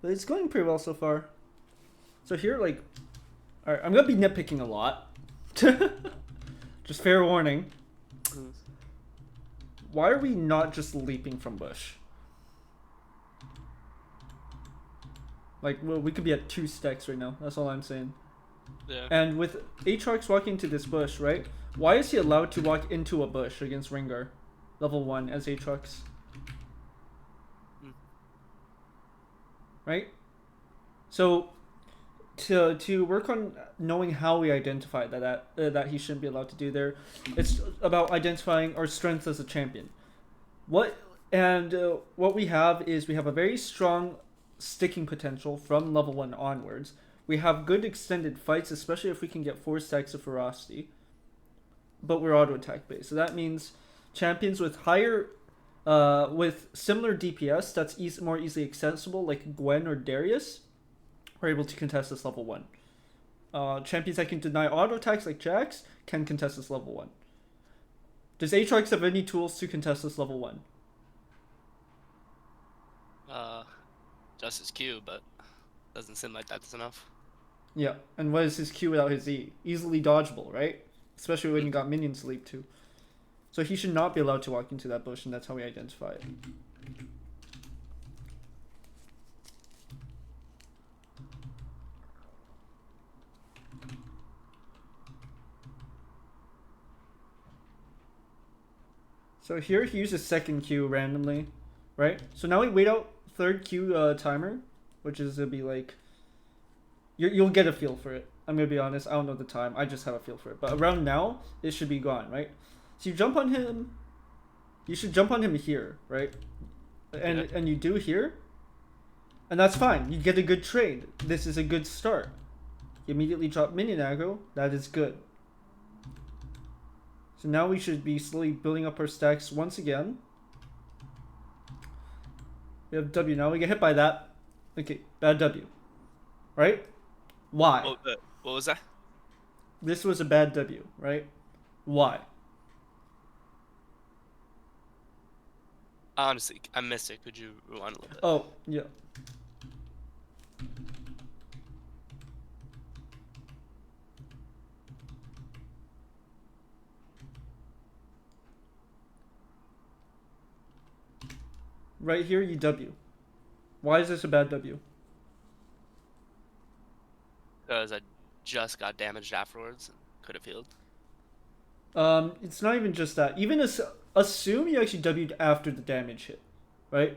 it's going pretty well so far. So here, like, alright, I'm gonna be nitpicking a lot. Just fair warning. Why are we not just leaping from bush? Like, well, we could be at 2 stacks right now. That's all I'm saying. Yeah. And with Aatrox walking into this bush, right? Why is he allowed to walk into a bush against Rengar? Level 1 as Aatrox. Right? So to work on knowing how we identify that he shouldn't be allowed to do there, it's about identifying our strength as a champion. What we have is we have a very strong sticking potential from level 1 onwards. We have good extended fights, especially if we can get 4 stacks of ferocity. But we're auto attack based, so that means champions with higher with similar DPS that's more easily accessible, like Gwen or Darius, are able to contest this level 1. Champions that can deny auto attacks, like Jax, can contest this level 1. Does Aatrox have any tools to contest this level 1? Just his Q, but doesn't seem like that's enough. Yeah, and what is his Q without his E? Easily dodgeable, right? Especially when you got minions to leap to. So he should not be allowed to walk into that bush, and that's how we identify it. So here he uses second Q randomly, right? So now we wait out third Q timer, which is gonna be like, you'll get a feel for it. I'm gonna be honest, I don't know the time, I just have a feel for it. But around now, it should be gone, right? So you jump on him, you should jump on him here, right? And you do here, and that's fine. You get a good trade. This is a good start. You immediately drop minion aggro, that is good. So now we should be slowly building up our stacks once again. We have W now. We get hit by that. Okay, bad W. Right? Why? What was that? This was a bad W, right? Why? Honestly, I missed it. Could you rewind a little bit? Oh, yeah. Right here, you W. Why is this a bad W? Because I just got damaged afterwards and could have healed. It's not even just that. Even assume you actually W'd after the damage hit, right?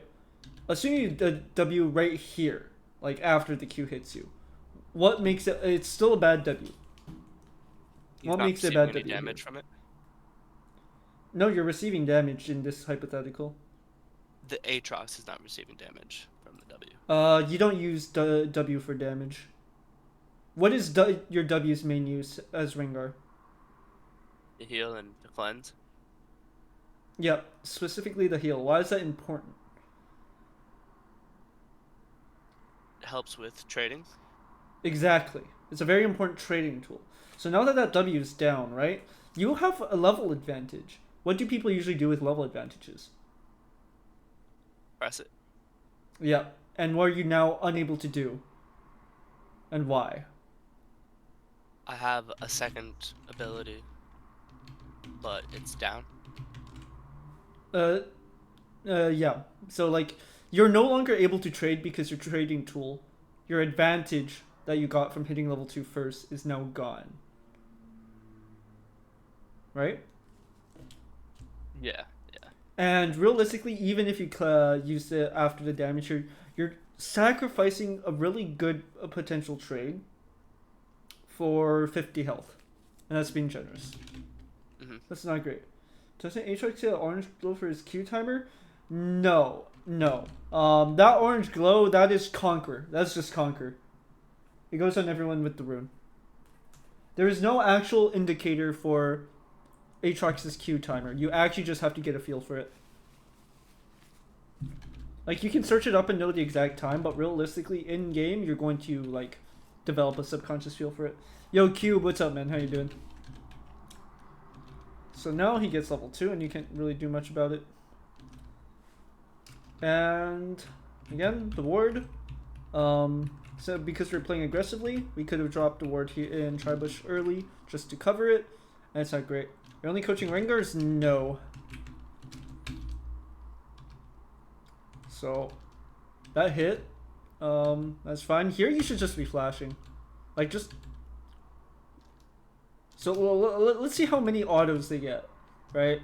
Assume you W right here, like after the Q hits you. What makes it? It's still a bad W. What makes it a bad W? Damage from it? No, you're receiving damage in this hypothetical. The Aatrox is not receiving damage from the W. You don't use W for damage. What is your W's main use as Rengar? The heal and the cleanse. Yeah, specifically the heal. Why is that important? It helps with trading. Exactly. It's a very important trading tool. So now that that W is down, right? You have a level advantage. What do people usually do with level advantages? Press it. Yeah. And what are you now unable to do? And why? I have a second ability, but it's down. Yeah. So like, you're no longer able to trade because your trading tool, your advantage that you got from hitting level 2 first is now gone. Right? Yeah. And realistically, even if you use it after the damage, you're sacrificing a really good potential trade for 50 health. And that's being generous. That's not great. Doesn't Aatrox get an orange glow for his Q timer? No. That orange glow, that is Conquer. That's just Conquer. It goes on everyone with the rune. There is no actual indicator for Aatrox's Q timer. You actually just have to get a feel for it. Like, you can search it up and know the exact time, but realistically, in game, you're going to like develop a subconscious feel for it. Yo, Cube, what's up, man? How you doing? So now he gets level 2, and you can't really do much about it. And again, the ward. So because we're playing aggressively, we could have dropped the ward here in Tribush early just to cover it, and it's not great. You're only coaching Rengars? No. So that hit. That's fine. Here you should just be flashing. Like, just... So let's see how many autos they get, right?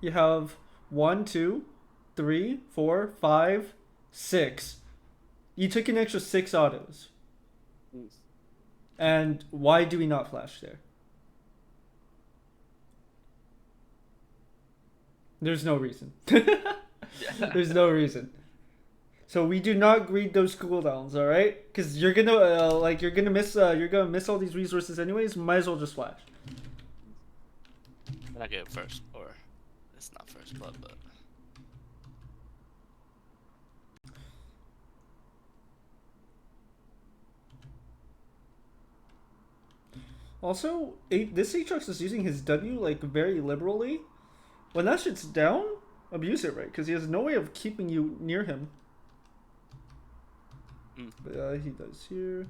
You have 1, 2, 3, 4, 5, 6. You took an extra 6 autos. And why do we not flash there? There's no reason. There's no reason. So we do not greed those cooldowns, all right? Because you're gonna you're gonna miss all these resources anyways. Might as well just flash. And I get it first, or it's not first blood, but Also, this Aatrox is using his W like very liberally. When that shit's down, abuse it, right? Because he has no way of keeping you near him. But he does here.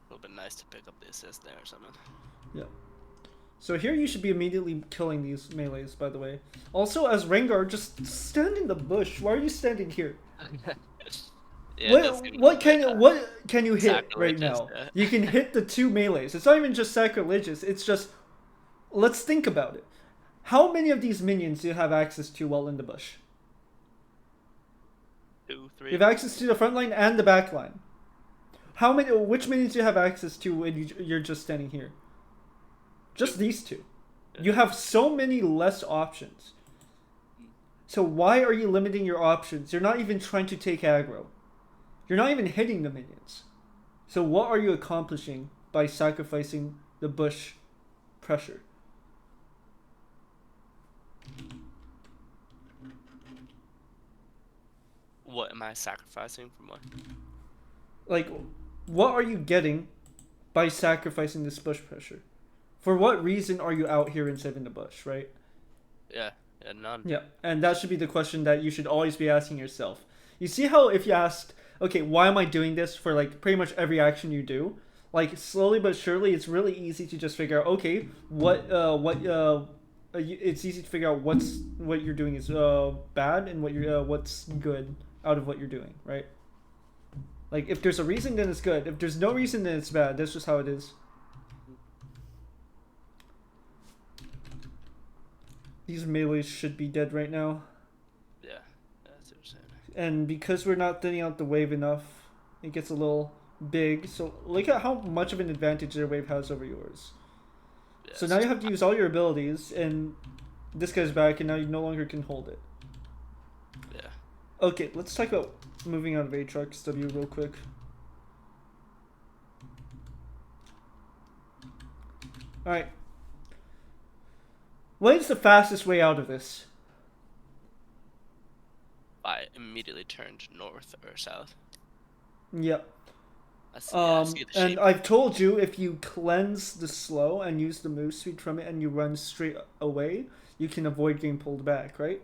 Would have been nice to pick up the assist there or something. Yeah. So here you should be immediately killing these melees, by the way. Also, as Rengar, just stand in the bush. Why are you standing here? Yeah, what can you hit right now? Yeah. You can hit the 2 melees. It's not even just sacrilegious. It's just, let's think about it. How many of these minions do you have access to while in the bush? 2, 3. You have access to the front line and the back line. How many? Which minions do you have access to when you're just standing here? Just these 2. You have so many less options. So why are you limiting your options? You're not even trying to take aggro. You're not even hitting the minions. So what are you accomplishing by sacrificing the bush pressure? What am I sacrificing from what? Like, what are you getting by sacrificing this bush pressure? For what reason are you out here instead in the bush, right? Yeah, none. Yeah, and that should be the question that you should always be asking yourself. You see how if you asked, okay, why am I doing this for like pretty much every action you do? Like slowly but surely, it's really easy to just figure out, okay, it's easy to figure out what you're doing is bad and what's good out of what you're doing, right? Like if there's a reason, then it's good. If there's no reason, then it's bad. That's just how it is. These melees should be dead right now. Yeah, that's what I'm saying. And because we're not thinning out the wave enough, it gets a little big. So look at how much of an advantage their wave has over yours. Yeah, so now you have to use all your abilities, and this guy's back, and now you no longer can hold it. Yeah. Okay, let's talk about moving out of Aatrox W real quick. Alright. What is the fastest way out of this? I immediately turned north or south. Yep. I see the shape. And I've told you, if you cleanse the slow and use the move speed from it and you run straight away, you can avoid getting pulled back, right?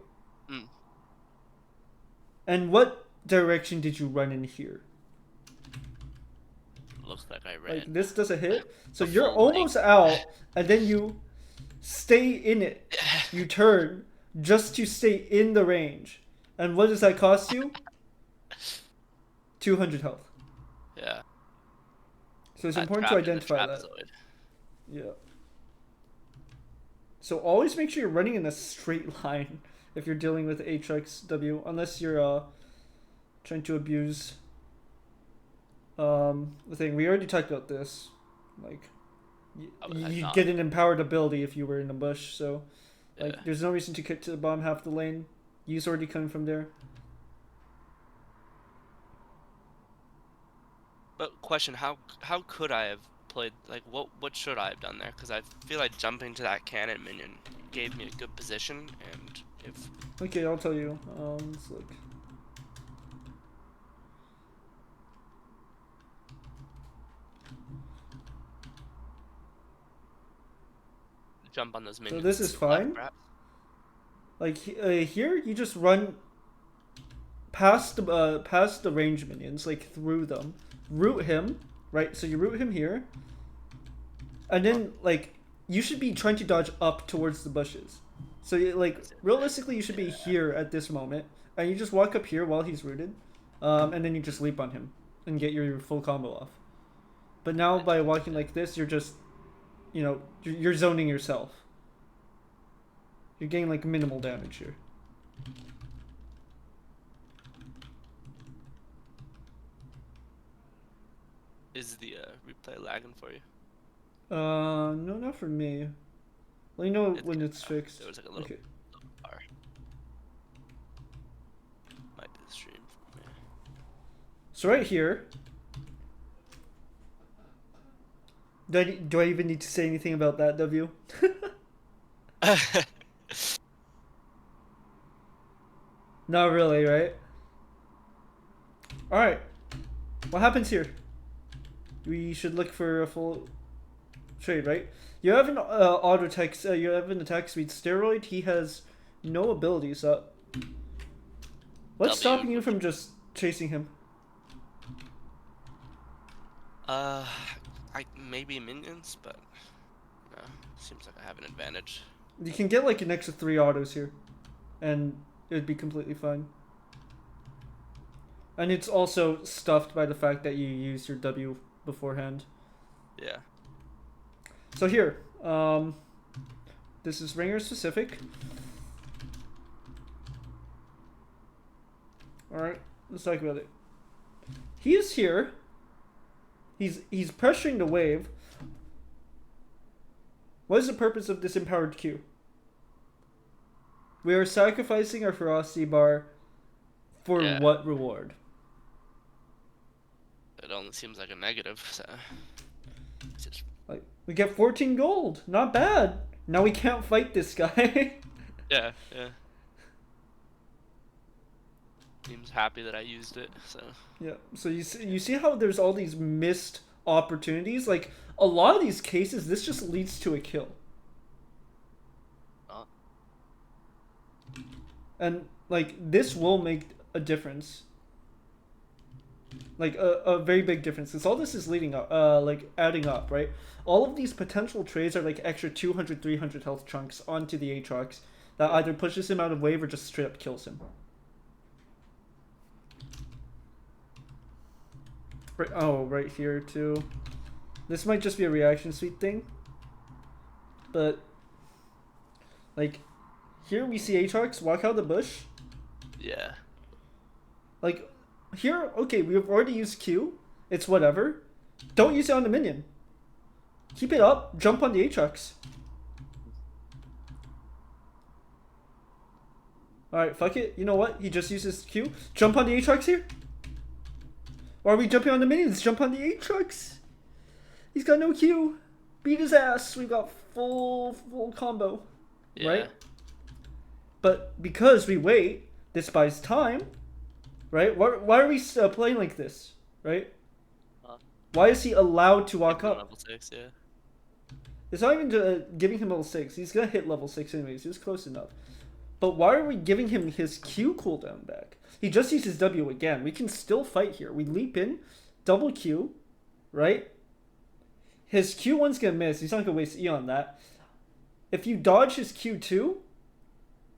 And what direction did you run in here? Looks like I ran. Like this does a hit, so you're almost out, and then you stay in it. You turn just to stay in the range. And what does that cost you? 200 health. Yeah. So it's important to identify that. Yeah. So always make sure you're running in a straight line if you're dealing with Aatrox W, unless you're trying to abuse the thing. We already talked about this. Like, you get an empowered ability if you were in a bush, so like there's no reason to kick to the bottom half of the lane. You's already coming from there. But question, how could I have played, like, what should I have done there? Because I feel like jumping to that cannon minion gave me a good position, and if... Okay, I'll tell you. Let's look. Jump on those minions. So this is fine. Like here, you just run past the range minions, like through them. Root him, right? So you root him here, and then like you should be trying to dodge up towards the bushes. So like realistically, you should be here at this moment, and you just walk up here while he's rooted, and then you just leap on him and get your full combo off. But now by walking like this, you're just, you know, you're zoning yourself. You're getting like minimal damage here. Is the replay lagging for you? No, not for me. Let me know when it's fixed. There was like a little, okay. Little bar. Might be the stream for me. So right here. Do I even need to say anything about that, W? Not really, right? Alright. What happens here? we should look for a full trade, right? You have an auto text. You have an attack speed steroid. He has no abilities up. What's W. stopping you from just chasing him? I maybe minions, but no, seems like I have an advantage. You can get like an extra 3 autos here, and it'd be completely fine. And it's also stuffed by the fact that you used your W beforehand. Yeah. So here, this is Rengar specific. Alright, let's talk about it. He is here. He's pressuring the wave. What is the purpose of this empowered Q? We are sacrificing our ferocity bar for what reward? It only seems like a negative, so just... Like, we get 14 gold. Not bad. Now we can't fight this guy. yeah. Seems happy that I used it, so... Yeah, so you see how there's all these missed opportunities? Like, a lot of these cases, this just leads to a kill. And, like, this will make a difference. Like, a very big difference. Because all this is leading up, like, adding up, right? All of these potential trades are, like, extra 200, 300 health chunks onto the Aatrox that either pushes him out of wave or just straight up kills him. Right, oh, right here, too. This might just be a reaction suite thing. But, like, here we see Aatrox walk out of the bush. Yeah. Like, here, okay, we've already used Q. It's whatever. Don't use it on the minion. Keep it up. Jump on the Aatrox. Alright, fuck it. You know what? He just uses Q. Jump on the Aatrox here. Or are we jumping on the minions? Jump on the Aatrox. He's got no Q. Beat his ass. We got full combo. Yeah. Right? But because we wait, this buys time. Right? Why are we playing like this? Right? Why is he allowed to walk up? Level 6, yeah. It's not even giving him level 6. He's gonna hit level 6 anyways. He was close enough. But why are we giving him his Q cooldown back? He just used his W again. We can still fight here. We leap in, double Q, right? His Q1's gonna miss. He's not gonna waste E on that. If you dodge his Q2,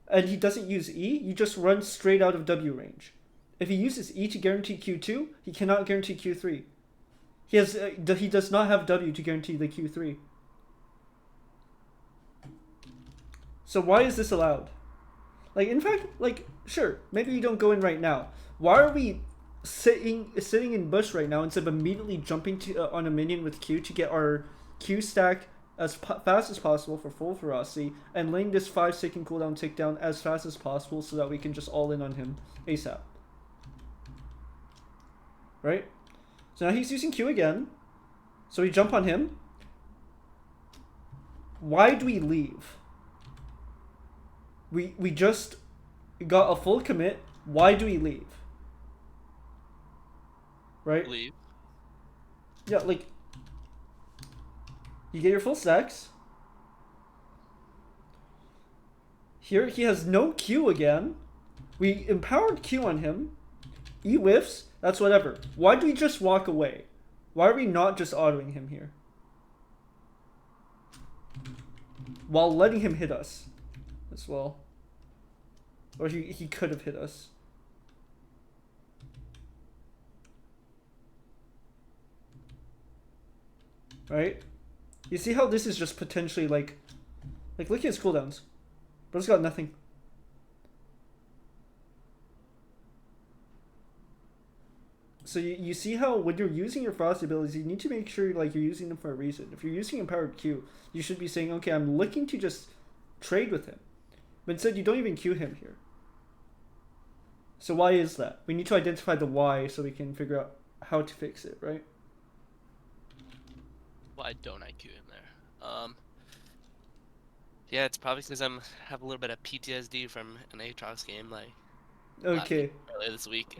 and he doesn't use E, you just run straight out of W range. If he uses E to guarantee Q2, he cannot guarantee Q3. He does not have W to guarantee the Q3. So why is this allowed? Like, in fact, like, sure, maybe we don't go in right now. Why are we sitting in bush right now instead of immediately jumping to on a minion with Q to get our Q stack as fast as possible for full ferocity and laying this 5-second cooldown takedown as fast as possible so that we can just all in on him ASAP. Right? So now he's using Q again. So we jump on him. Why do we leave? We just got a full commit. Why do we leave? Right? Leave. Yeah, like, you get your full stacks. Here he has no Q again. We empowered Q on him. E whiffs. That's whatever. Why do we just walk away? Why are we not just autoing him here? While letting him hit us as well. Or he could have hit us. Right? You see how this is just potentially like look at his cooldowns. Bro's got nothing. So you see how when you're using your frost abilities, you need to make sure like you're using them for a reason. If you're using empowered Q, you should be saying, okay, I'm looking to just trade with him. But instead you don't even Q him here. So why is that? We need to identify the why so we can figure out how to fix it, right? Why don't I Q him there? Yeah, it's probably because I have a little bit of PTSD from an Aatrox game, like Okay. earlier this week.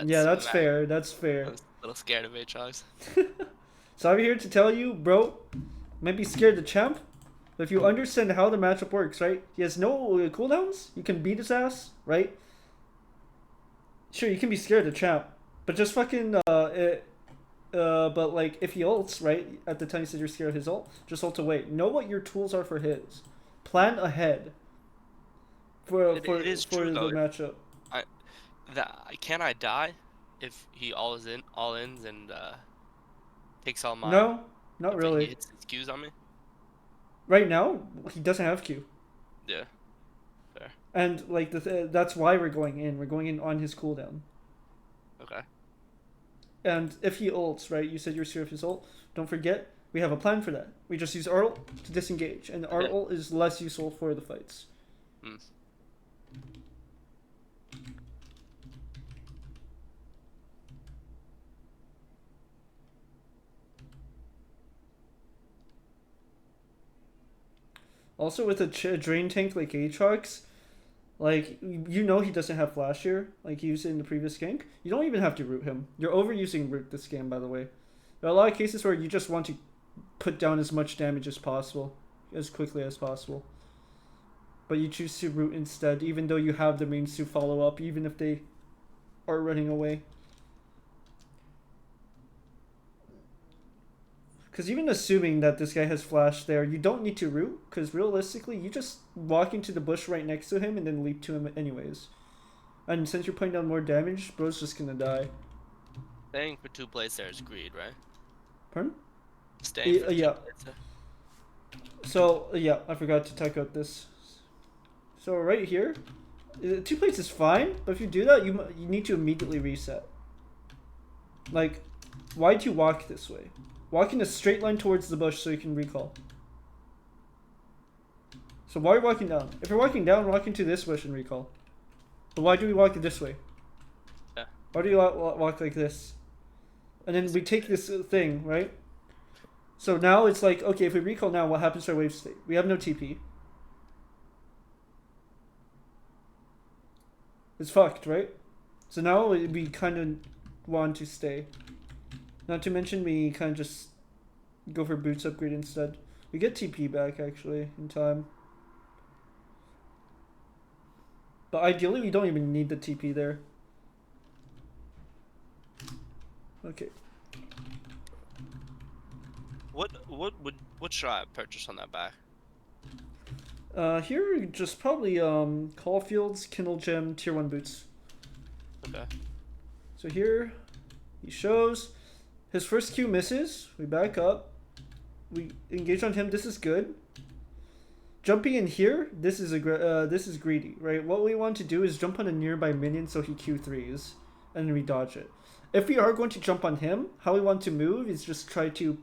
Yeah, that's fair. That's fair. I was a little scared of Aatrox. So I'm here to tell you, bro, might be scared of the champ, but if you understand how the matchup works, right? He has no cooldowns. You can beat his ass, right? Sure, you can be scared of the champ, but just fucking but like if he ults, right? At the time you said you're scared of his ult, just ult away. Know what your tools are for his. Plan ahead. It is For true the though. matchup. Can I die if he all ins and takes all my No, not if he really. hits his Qs on me? Right now, he doesn't have Q, Yeah, fair. and like that's why we're going in. We're going in on his cooldown. Okay. And if he ults, right? You said you're scared of his ult. Don't forget, we have a plan for that. We just use our ult to disengage, and our ult is less useful for the fights. Hmm. Also, with a drain tank like Aatrox, like you know he doesn't have flash here, like he used it in the previous gank. You don't even have to root him. You're overusing root this game, by the way. There are a lot of cases where you just want to put down as much damage as possible, as quickly as possible. But you choose to root instead, even though you have the means to follow up, even if they are running away. Because even assuming that this guy has flash there, you don't need to root, because realistically, you just walk into the bush right next to him and then leap to him anyways. And since you're putting down more damage, bro's just gonna die. Staying for 2 plays there is greed, right? Pardon? Staying for 2 Yeah. plays there. So, yeah, I forgot to talk about this. So right here, 2 plates is fine, but if you do that, you need to immediately reset. Like, why do you walk this way? Walk in a straight line towards the bush so you can recall. So why are you walking down? If you're walking down, walk into this bush and recall. But why do we walk this way? Yeah. Why do you walk like this? And then we take this thing, right? So now it's like, okay, if we recall now, what happens to our wave state? We have no TP. It's fucked, right? So now we kind of want to stay. Not to mention we kind of just go for boots upgrade instead. We get TP back actually in time. But ideally we don't even need the TP there. Okay. What should I purchase on that back? Here just probably Caulfield's Kindle Gem tier 1 boots. Okay. So here he shows his first Q misses. We back up. We engage on him. This is good. Jumping in here, this is greedy, right? What we want to do is jump on a nearby minion so he Q3s, and then we dodge it. If we are going to jump on him, how we want to move is just try to,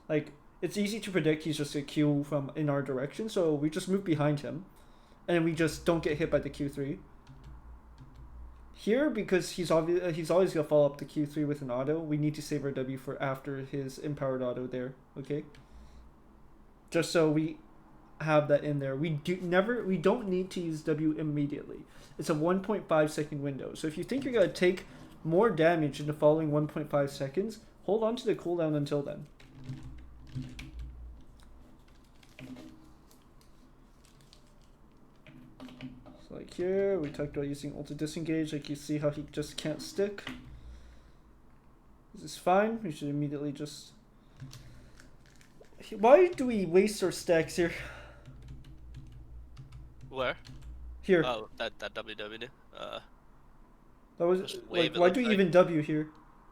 like, it's easy to predict he's just a Q from in our direction, so we just move behind him, and we just don't get hit by the Q3. Here, because he's always gonna follow up the Q3 with an auto, we need to save our W for after his empowered auto there, okay? Just so we have that in there. We don't need to use W immediately. It's a 1.5 second window. So if you think you're gonna take more damage in the following 1.5 seconds, hold on to the cooldown until then. So like here, we talked about using ult to disengage. Like you see how he just can't stick. This is fine. We should immediately just... Why do we waste our stacks here? Where? Here. Oh, that WW. That was like, why do we even W here?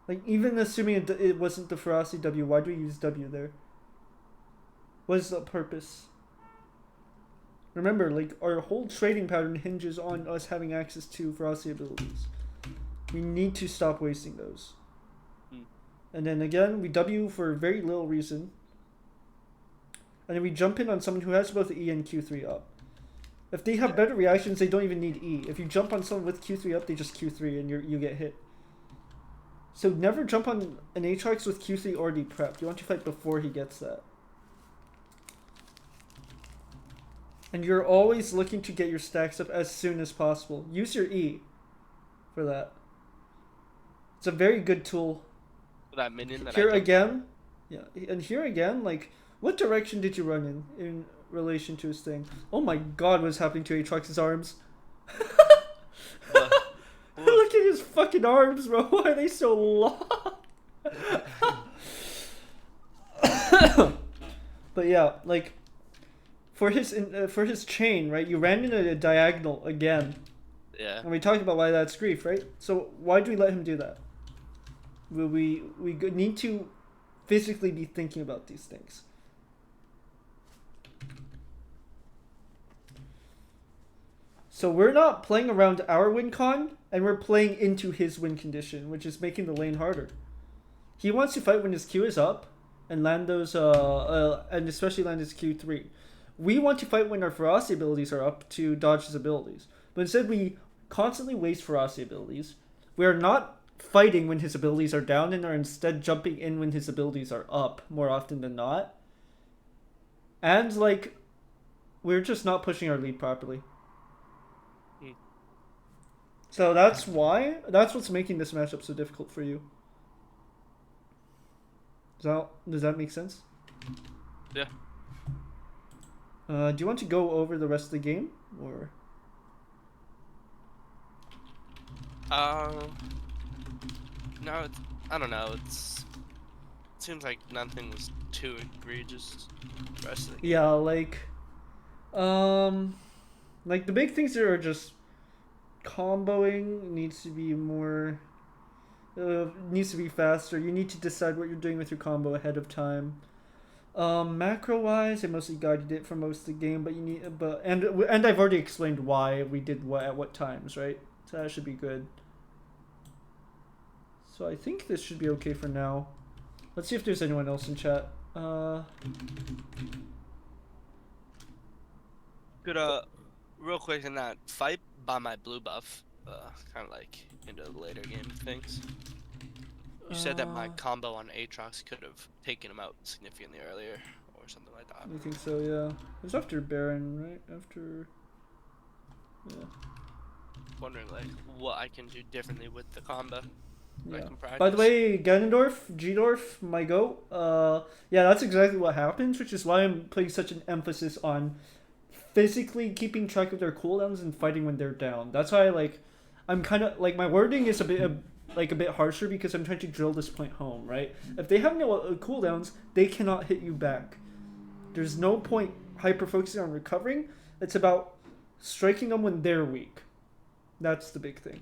Like, even assuming it wasn't the ferocity W, why do we use W there? What is the purpose? Remember, like, our whole trading pattern hinges on us having access to ferocity abilities. We need to stop wasting those. And then again, we W for very little reason. And then we jump in on someone who has both E and Q3 up. If they have better reactions, they don't even need E. If you jump on someone with Q3 up, they just Q3 and you get hit. So never jump on an Aatrox with Q3 already prepped. You want to fight before he gets that. And you're always looking to get your stacks up as soon as possible. Use your E for that. It's a very good tool. That minion that here again, Yeah, and here again, like, what direction did you run in relation to his thing? Oh my god, what's happening to Aatrox's arms? What? What? Look at his fucking arms, bro. Why are they so long? But yeah, like, for his chain, right? You ran into a diagonal again, Yeah. and we talked about why that's grief, right? So why do we let him do that? We need to physically be thinking about these things. So we're not playing around our win con, and we're playing into his win condition, which is making the lane harder. He wants to fight when his Q is up, and land those, and especially land his Q3. We want to fight when our ferocity abilities are up to dodge his abilities. But instead we constantly waste ferocity abilities. We are not fighting when his abilities are down and are instead jumping in when his abilities are up more often than not. And like, we're just not pushing our lead properly. So that's what's making this matchup so difficult for you. Does that make sense? Yeah. Do you want to go over the rest of the game, or? No, I don't know. It seems like nothing was too egregious the rest of the game. Yeah, like the big things there are just comboing needs to be more, needs to be faster. You need to decide what you're doing with your combo ahead of time. Macro wise, I mostly guided it for most of the game, but and I've already explained why we did what at what times, right? So that should be good. So I think this should be okay for now. Let's see if there's anyone else in chat. Could real quick in that fight by my blue buff, kind of like into the later game things. You said that my combo on Aatrox could have taken him out significantly earlier, or something like that. I think so, yeah. It was after Baron, right? After... Yeah. Wondering, like, what I can do differently with the combo. Yeah. By the way, Ganondorf, G-Dorf, my goat, yeah, that's exactly what happens, which is why I'm putting such an emphasis on physically keeping track of their cooldowns and fighting when they're down. That's why, like, I'm kind of, like, my wording is a bit harsher because I'm trying to drill this point home, right? If they have no cooldowns, they cannot hit you back. There's no point hyper-focusing on recovering. It's about striking them when they're weak. That's the big thing.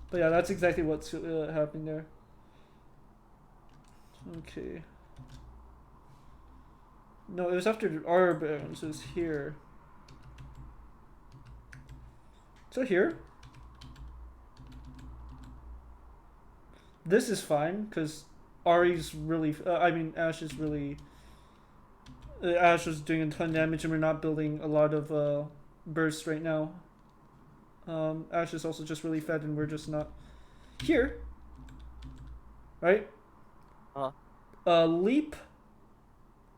But yeah, that's exactly what's happening there. Okay. No, it was after our bounds. It was here. So here. This is fine, because Ari's really... Ashe is really... Ashe was doing a ton of damage, and we're not building a lot of bursts right now. Ashe is also just really fed, and we're just not... Here. Right? Leap...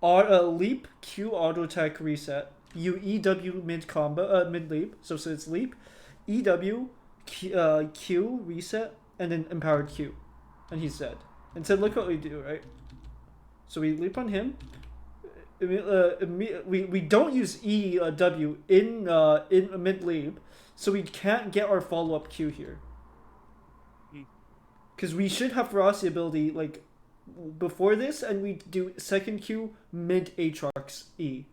leap, Q, auto attack, reset. You EW mid combo, mid leap. So it's leap, EW, Q, reset, and then empowered Q. And he's dead. And so look what we do, right? So we leap on him. We don't use EW in mid leap, so we can't get our follow up Q here. Because we should have ferocity ability like before this, and we do second Q mid Aatrox E.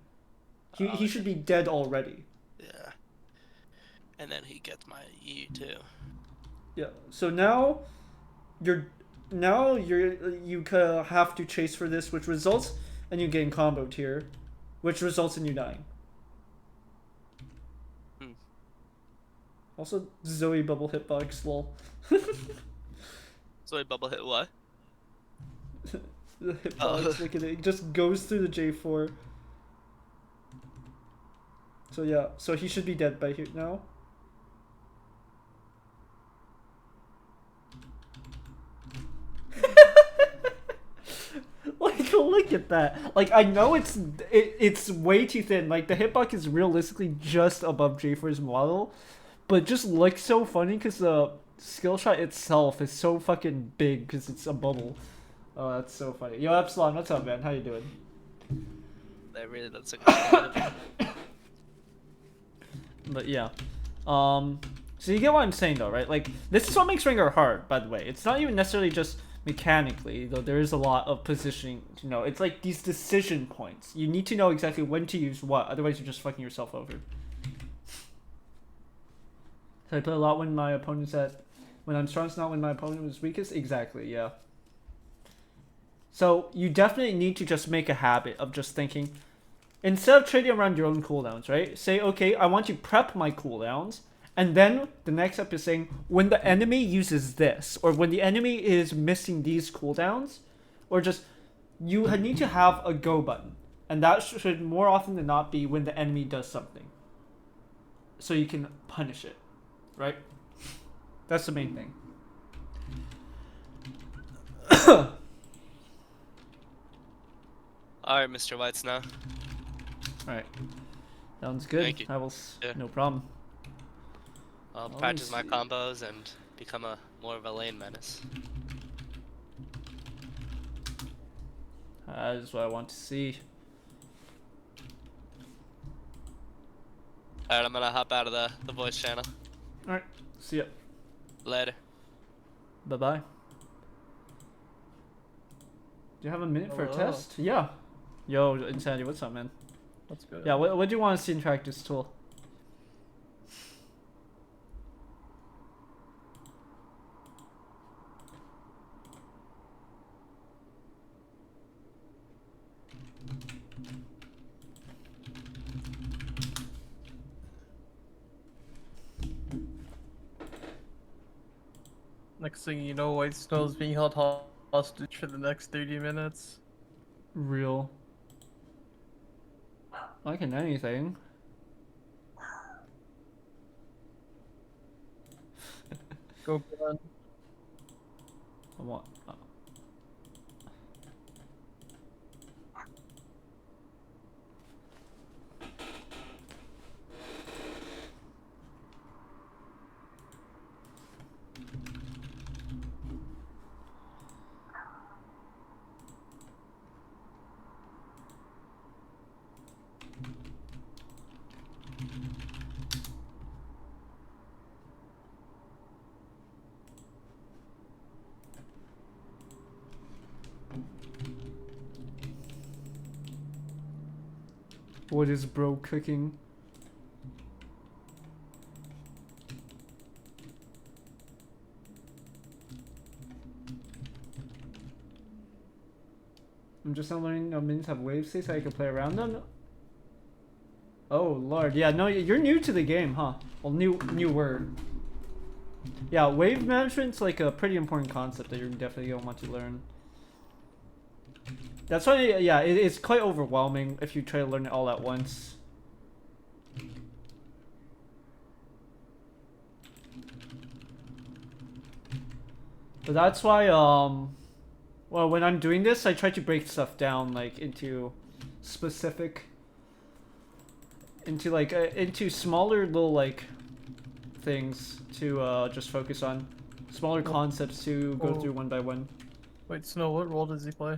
He should be dead already. Yeah. And then he gets my E too. Yeah. So now you have to chase for this, which results in you getting comboed here, which results in you dying. Also, Zoe bubble hitbox, lol. Zoe bubble hit what? The hitbox, look at it. It just goes through the J4. So yeah, so he should be dead by here now. Like, look at that. Like, I know it's way too thin. Like, the hitbox is realistically just above J4's model, but it just looks so funny because the skill shot itself is so fucking big because it's a bubble. Oh, that's so funny. Yo, Epsilon, what's up, man? How you doing? That really looks like. But yeah. So you get what I'm saying though, right? Like, this is what makes Rengar hard, by the way. It's not even necessarily just mechanically, though there is a lot of positioning to know. It's like these decision points. You need to know exactly when to use what, otherwise you're just fucking yourself over. So I play a lot when my opponent's when I'm strongest, not when my opponent was weakest? Exactly, yeah. So you definitely need to just make a habit of just thinking, instead of trading around your own cooldowns, right? Say, okay, I want to prep my cooldowns, and then the next step is saying, when the enemy uses this, or when the enemy is missing these cooldowns, or just, you need to have a go button. And that should more often than not be when the enemy does something. So you can punish it, right? That's the main thing. Alright, Mr. Whites now. Alright. Sounds good. Thank you. I will. Yeah. No problem. I'll Let me practice my see. combos and become more of a lane menace. That is what I want to see. Alright, I'm gonna hop out of the voice channel. Alright. See ya. Later. Bye bye. Do you have a minute for a Hello. test? Yeah. Yo, Insanity, what's up, man? That's good. Yeah, what do you want to see in practice tool? Next thing you know, White Snow's being held hostage for the next 30 minutes. Real. Like in anything. Go on. I want. What is bro cooking? I'm just not learning minions have wave states so I can play around them. Oh lord, yeah, no, you're new to the game, huh? Well, newer. Yeah, wave management's like a pretty important concept that you're definitely gonna want to learn. That's why, yeah, it's quite overwhelming if you try to learn it all at once. But that's why, well, when I'm doing this, I try to break stuff down, like, into specific, into smaller little, like, things to, just focus on. Smaller concepts to go through one by one. Wait, Snow, what role does he play?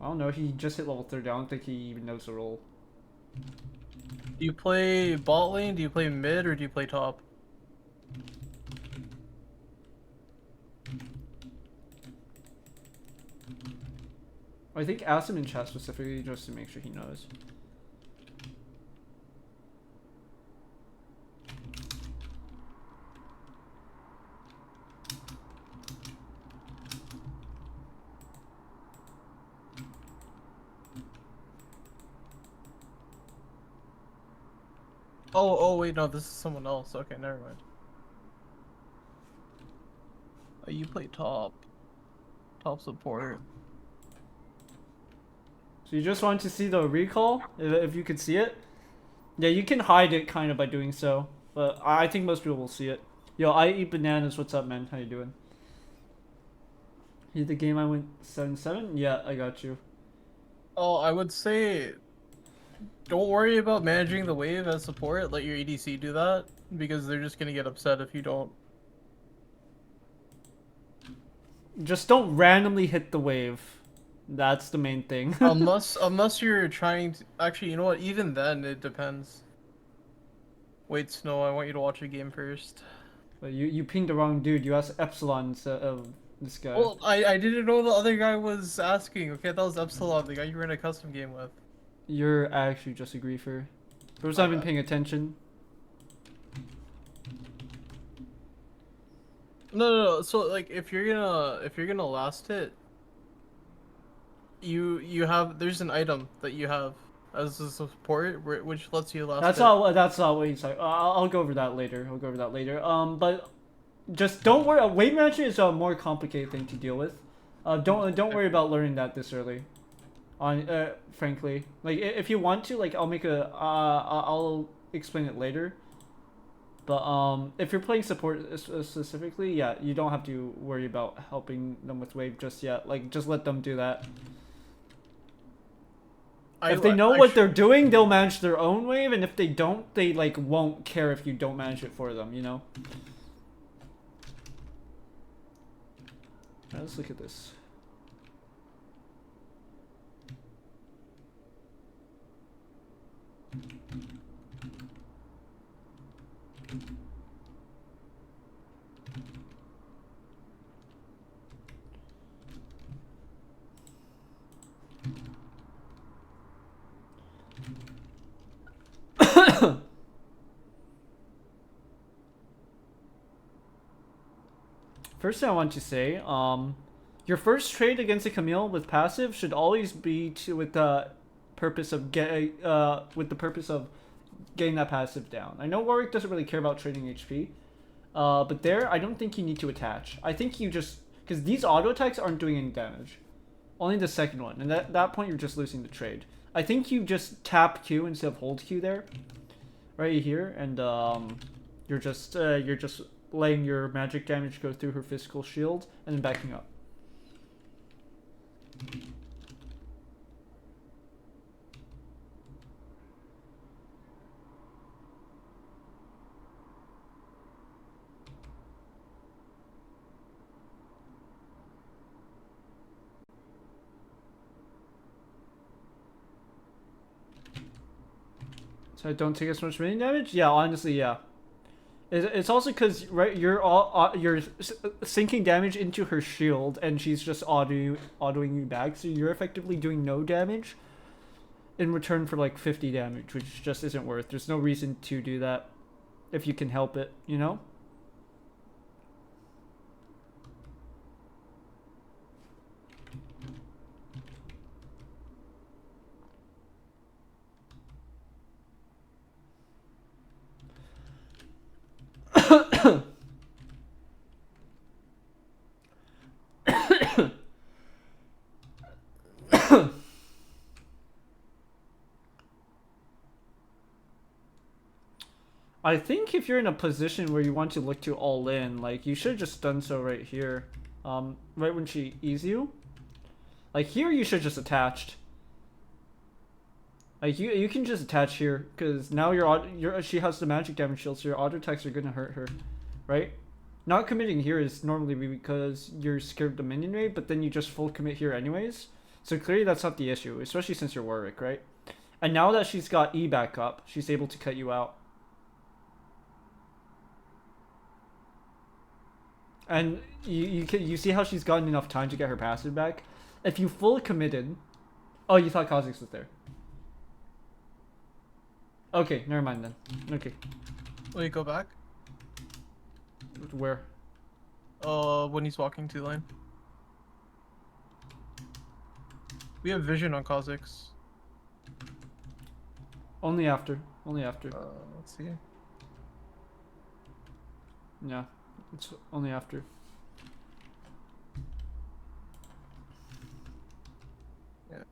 I don't know, he just hit level 30, I don't think he even knows the role. Do you play bot lane, do you play mid, or do you play top? I think ask him in chat specifically just to make sure he knows. Oh, wait, no, this is someone else. Okay, never mind. Oh, you play top. Top support. So you just want to see the recall, if you could see it? Yeah, you can hide it kind of by doing so, but I think most people will see it. Yo, I eat bananas, what's up, man? How you doing? You the game I went 7-7? Yeah, I got you. Oh, I would say don't worry about managing the wave as support. Let your EDC do that, because they're just gonna get upset if you don't. just don't randomly hit the wave. That's the main thing. Unless you're trying to actually, you know what? Even then, it depends. Wait, Snow, I want you to watch a game first. But you pinged the wrong dude. You asked Epsilon instead of this guy. Well, I didn't know the other guy was asking. Okay, that was Epsilon, the guy you were in a custom game with. You're actually just a griefer. Bro's My not even bad. paying attention. No. So like, if you're gonna last hit, you have there's an item that you have as a support which lets you last That's hit. not. That's not what he's like. I'll go over that later. I'll go over that later. But just don't worry. Wave management is a more complicated thing to deal with. Don't worry about learning that this early. Frankly, like if you want to, like I'll make a I'll explain it later. But if you're playing support specifically, yeah, you don't have to worry about helping them with wave just yet. Like just let them do that. If they know what they're doing, they'll manage their own wave, and if they don't, they like won't care if you don't manage it for them, you know? Alright, let's look at this. First thing I want to say, your first trade against a Camille with passive should always be with the purpose of getting that passive down. I know Warwick doesn't really care about trading HP, but there I don't think you need to attach. I think you just because these auto attacks aren't doing any damage, only the second one, and at that point you're just losing the trade. I think you just tap Q instead of hold Q there, right here, and you're just letting your magic damage go through her physical shield and then backing up. So I don't take as much minion damage? Yeah, honestly, yeah. It's also because right you're sinking damage into her shield and she's just autoing you back, so you're effectively doing no damage in return for like 50 damage, which just isn't worth. There's no reason to do that if you can help it, you know? I think if you're in a position where you want to look to all in, like you should have just done so right here. Right when she E's you. Like here you should just attached. Like you can just attach here because now she has the magic damage shield, so your auto attacks are gonna hurt her, right? Not committing here is normally because you're scared of the minion raid, but then you just full commit here anyways. So clearly that's not the issue, especially since you're Warwick, right? And now that she's got E back up, she's able to cut you out. And you see how she's gotten enough time to get her passive back? If you fully committed... Oh, you thought Kha'Zix was there. Okay, never mind then. Okay. Will you go back? Where? When he's walking to lane. We have vision on Kha'Zix. Only after. Only after. Let's see. Yeah. It's only after. Yeah.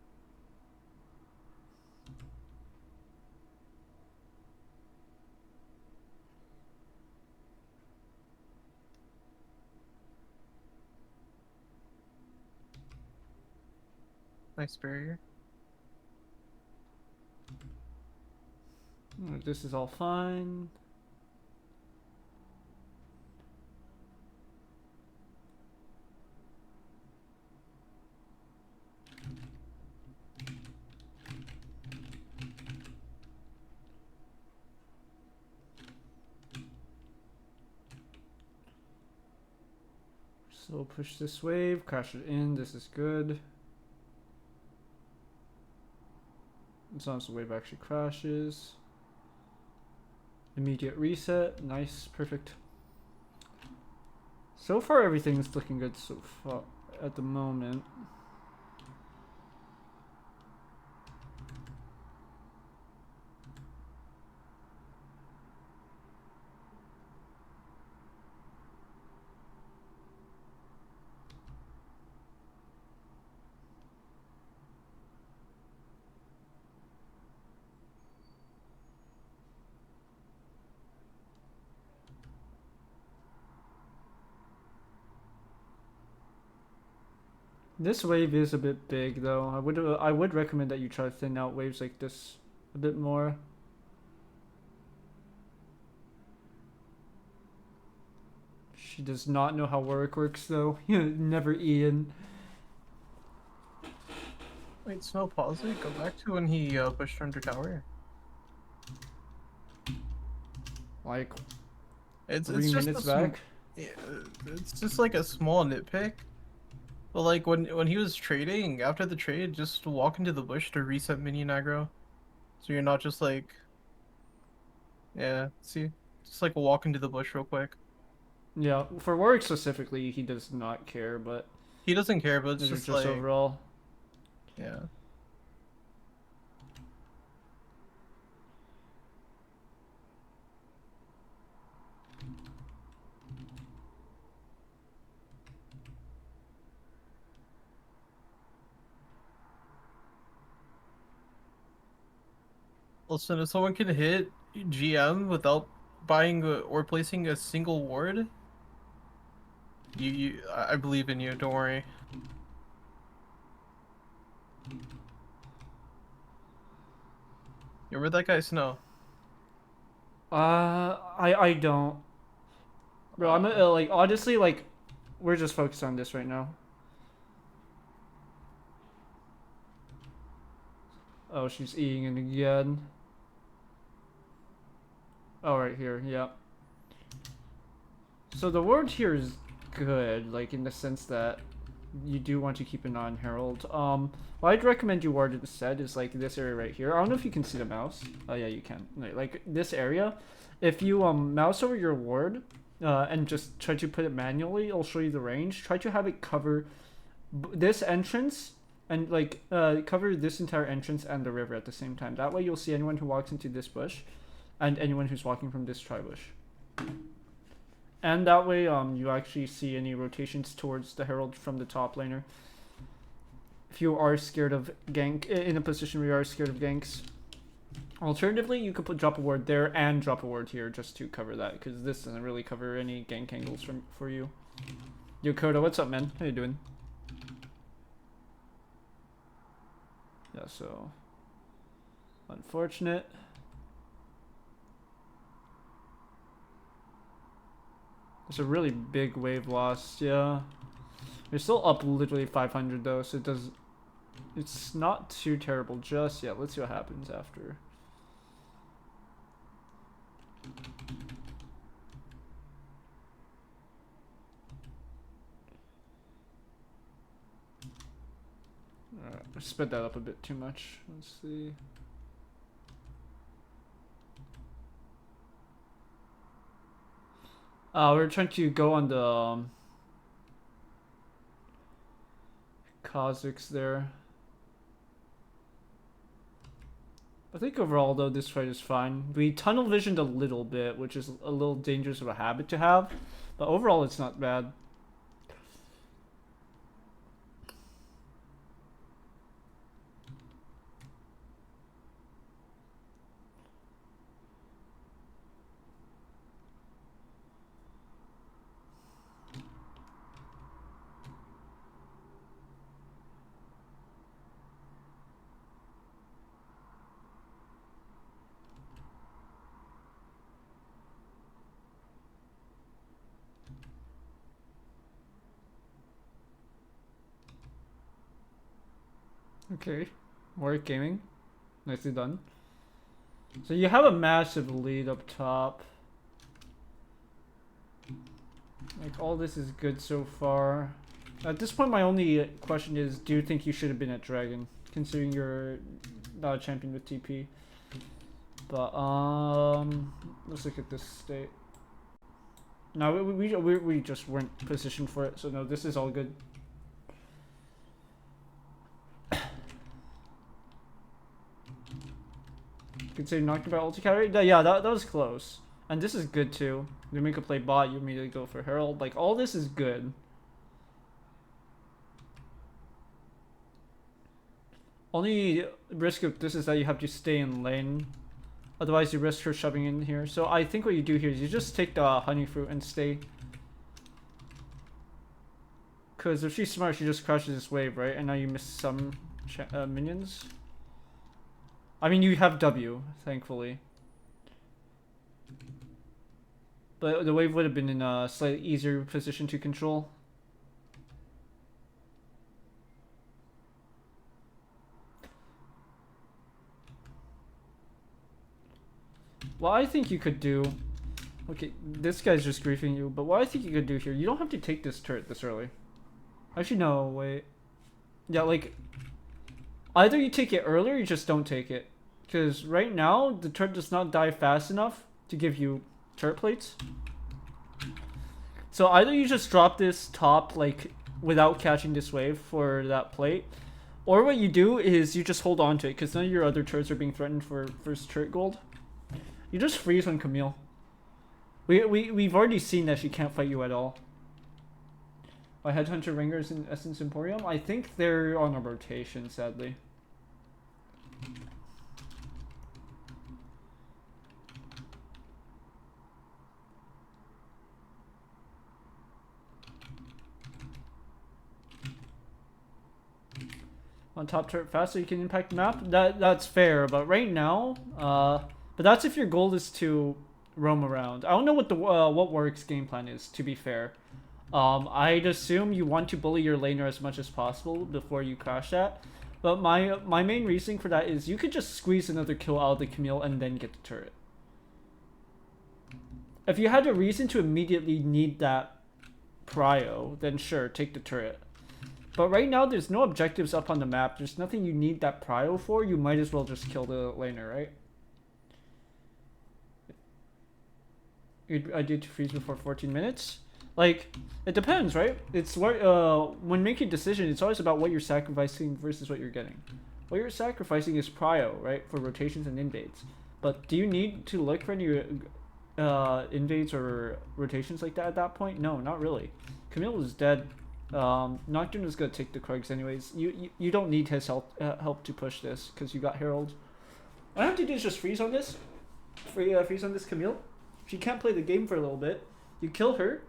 Nice barrier. This is all fine. So push this wave, crash it in. This is good. As long as the wave actually crashes. Immediate reset. Nice, perfect. So far, everything's looking good so far at the moment. This wave is a bit big, though. I would recommend that you try to thin out waves like this a bit more. She does not know how Warwick works, though. Never Ian. Wait, Snow, pause it. Go back to when he pushed under tower. Like It's 3 just minutes a back. Yeah, it's just like a small nitpick. But like when he was trading, after the trade, just walk into the bush to reset minion aggro. So you're not just like, yeah, see? Just like walk into the bush real quick. Yeah, for Warwick specifically, he does not care, but He doesn't care, but it's this is just just like, overall. yeah. Listen, if someone can hit GM without buying or placing a single ward, I believe in you. Don't worry. You remember that guy, Snow? I don't. Bro, I'm like honestly like, we're just focused on this right now. Oh, she's eating it again. Oh, right here, yeah. So the word here is good, like in the sense that you do want to keep an eye on Herald. What I'd recommend you ward instead is like this area right here. I don't know if you can see the mouse. Oh yeah, you can. Like this area. If you mouse over your ward and just try to put it manually, it'll show you the range. Try to have it cover this entrance and like cover this entire entrance and the river at the same time. That way you'll see anyone who walks into this bush and anyone who's walking from this tri-bush. And that way you actually see any rotations towards the Herald from the top laner. If you are scared of gank, in a position where you are scared of ganks. Alternatively, you could drop a ward there and drop a ward here just to cover that, because this doesn't really cover any gank angles for you. Yo, Koda, what's up, man? How you doing? Yeah, so unfortunate. There's a really big wave loss, yeah. We're still up literally 500 though, so it's not too terrible just yet. Let's see what happens after. Alright, I sped that up a bit too much. Let's see. We're trying to go on the Kazakhs there. I think overall though this fight is fine. We tunnel visioned a little bit, which is a little dangerous of a habit to have, but overall it's not bad. Okay, Warwick Gaming, nicely done. So you have a massive lead up top. Like, all this is good so far. At this point, my only question is, do you think you should have been at Dragon, considering you're not a champion with TP? But, let's look at this state. No, we just weren't positioned for it, so no, this is all good. Considering knocked about ulti carry? Yeah, that was close. And this is good too. You make a play bot, you immediately go for Herald. Like, all this is good. Only risk of this is that you have to stay in lane. Otherwise, you risk her shoving in here. So I think what you do here is you just take the honey fruit and stay. Because if she's smart, she just crushes this wave, right? And now you miss some minions. I mean, you have W, thankfully. But the wave would have been in a slightly easier position to control. What I think you could do... Okay, this guy's just griefing you, but what I think you could do here... You don't have to take this turret this early. Actually, no, wait. Yeah, like... Either you take it earlier or you just don't take it. Because right now, the turret does not die fast enough to give you turret plates. So either you just drop this top, like, without catching this wave for that plate. Or what you do is you just hold on to it, because none of your other turrets are being threatened for first turret gold. You just freeze on Camille. We've already seen that she can't fight you at all. My Headhunter Rengar's in Essence Emporium? I think they're on a rotation, sadly. On top turret fast so you can impact the map? That's fair, but right now, but that's if your goal is to roam around. I don't know what the what Warwick's game plan is, to be fair. I'd assume you want to bully your laner as much as possible before you crash that. But my main reasoning for that is you could just squeeze another kill out of the Camille and then get the turret. If you had a reason to immediately need that prio, then sure, take the turret. But right now, there's no objectives up on the map. There's nothing you need that prio for. You might as well just kill the laner, right? I did to freeze before 14 minutes. Like, it depends, right? It's what when making a decision, it's always about what you're sacrificing versus what you're getting. What you're sacrificing is prio, right, for rotations and invades. But do you need to look for any invades or rotations like that at that point? No, not really. Camille is dead. Nocturne is gonna take the Krugs anyways. You don't need his help to push this because you got Herald. All I have to do is just freeze on this, freeze on this Camille. She can't play the game for a little bit. You kill her,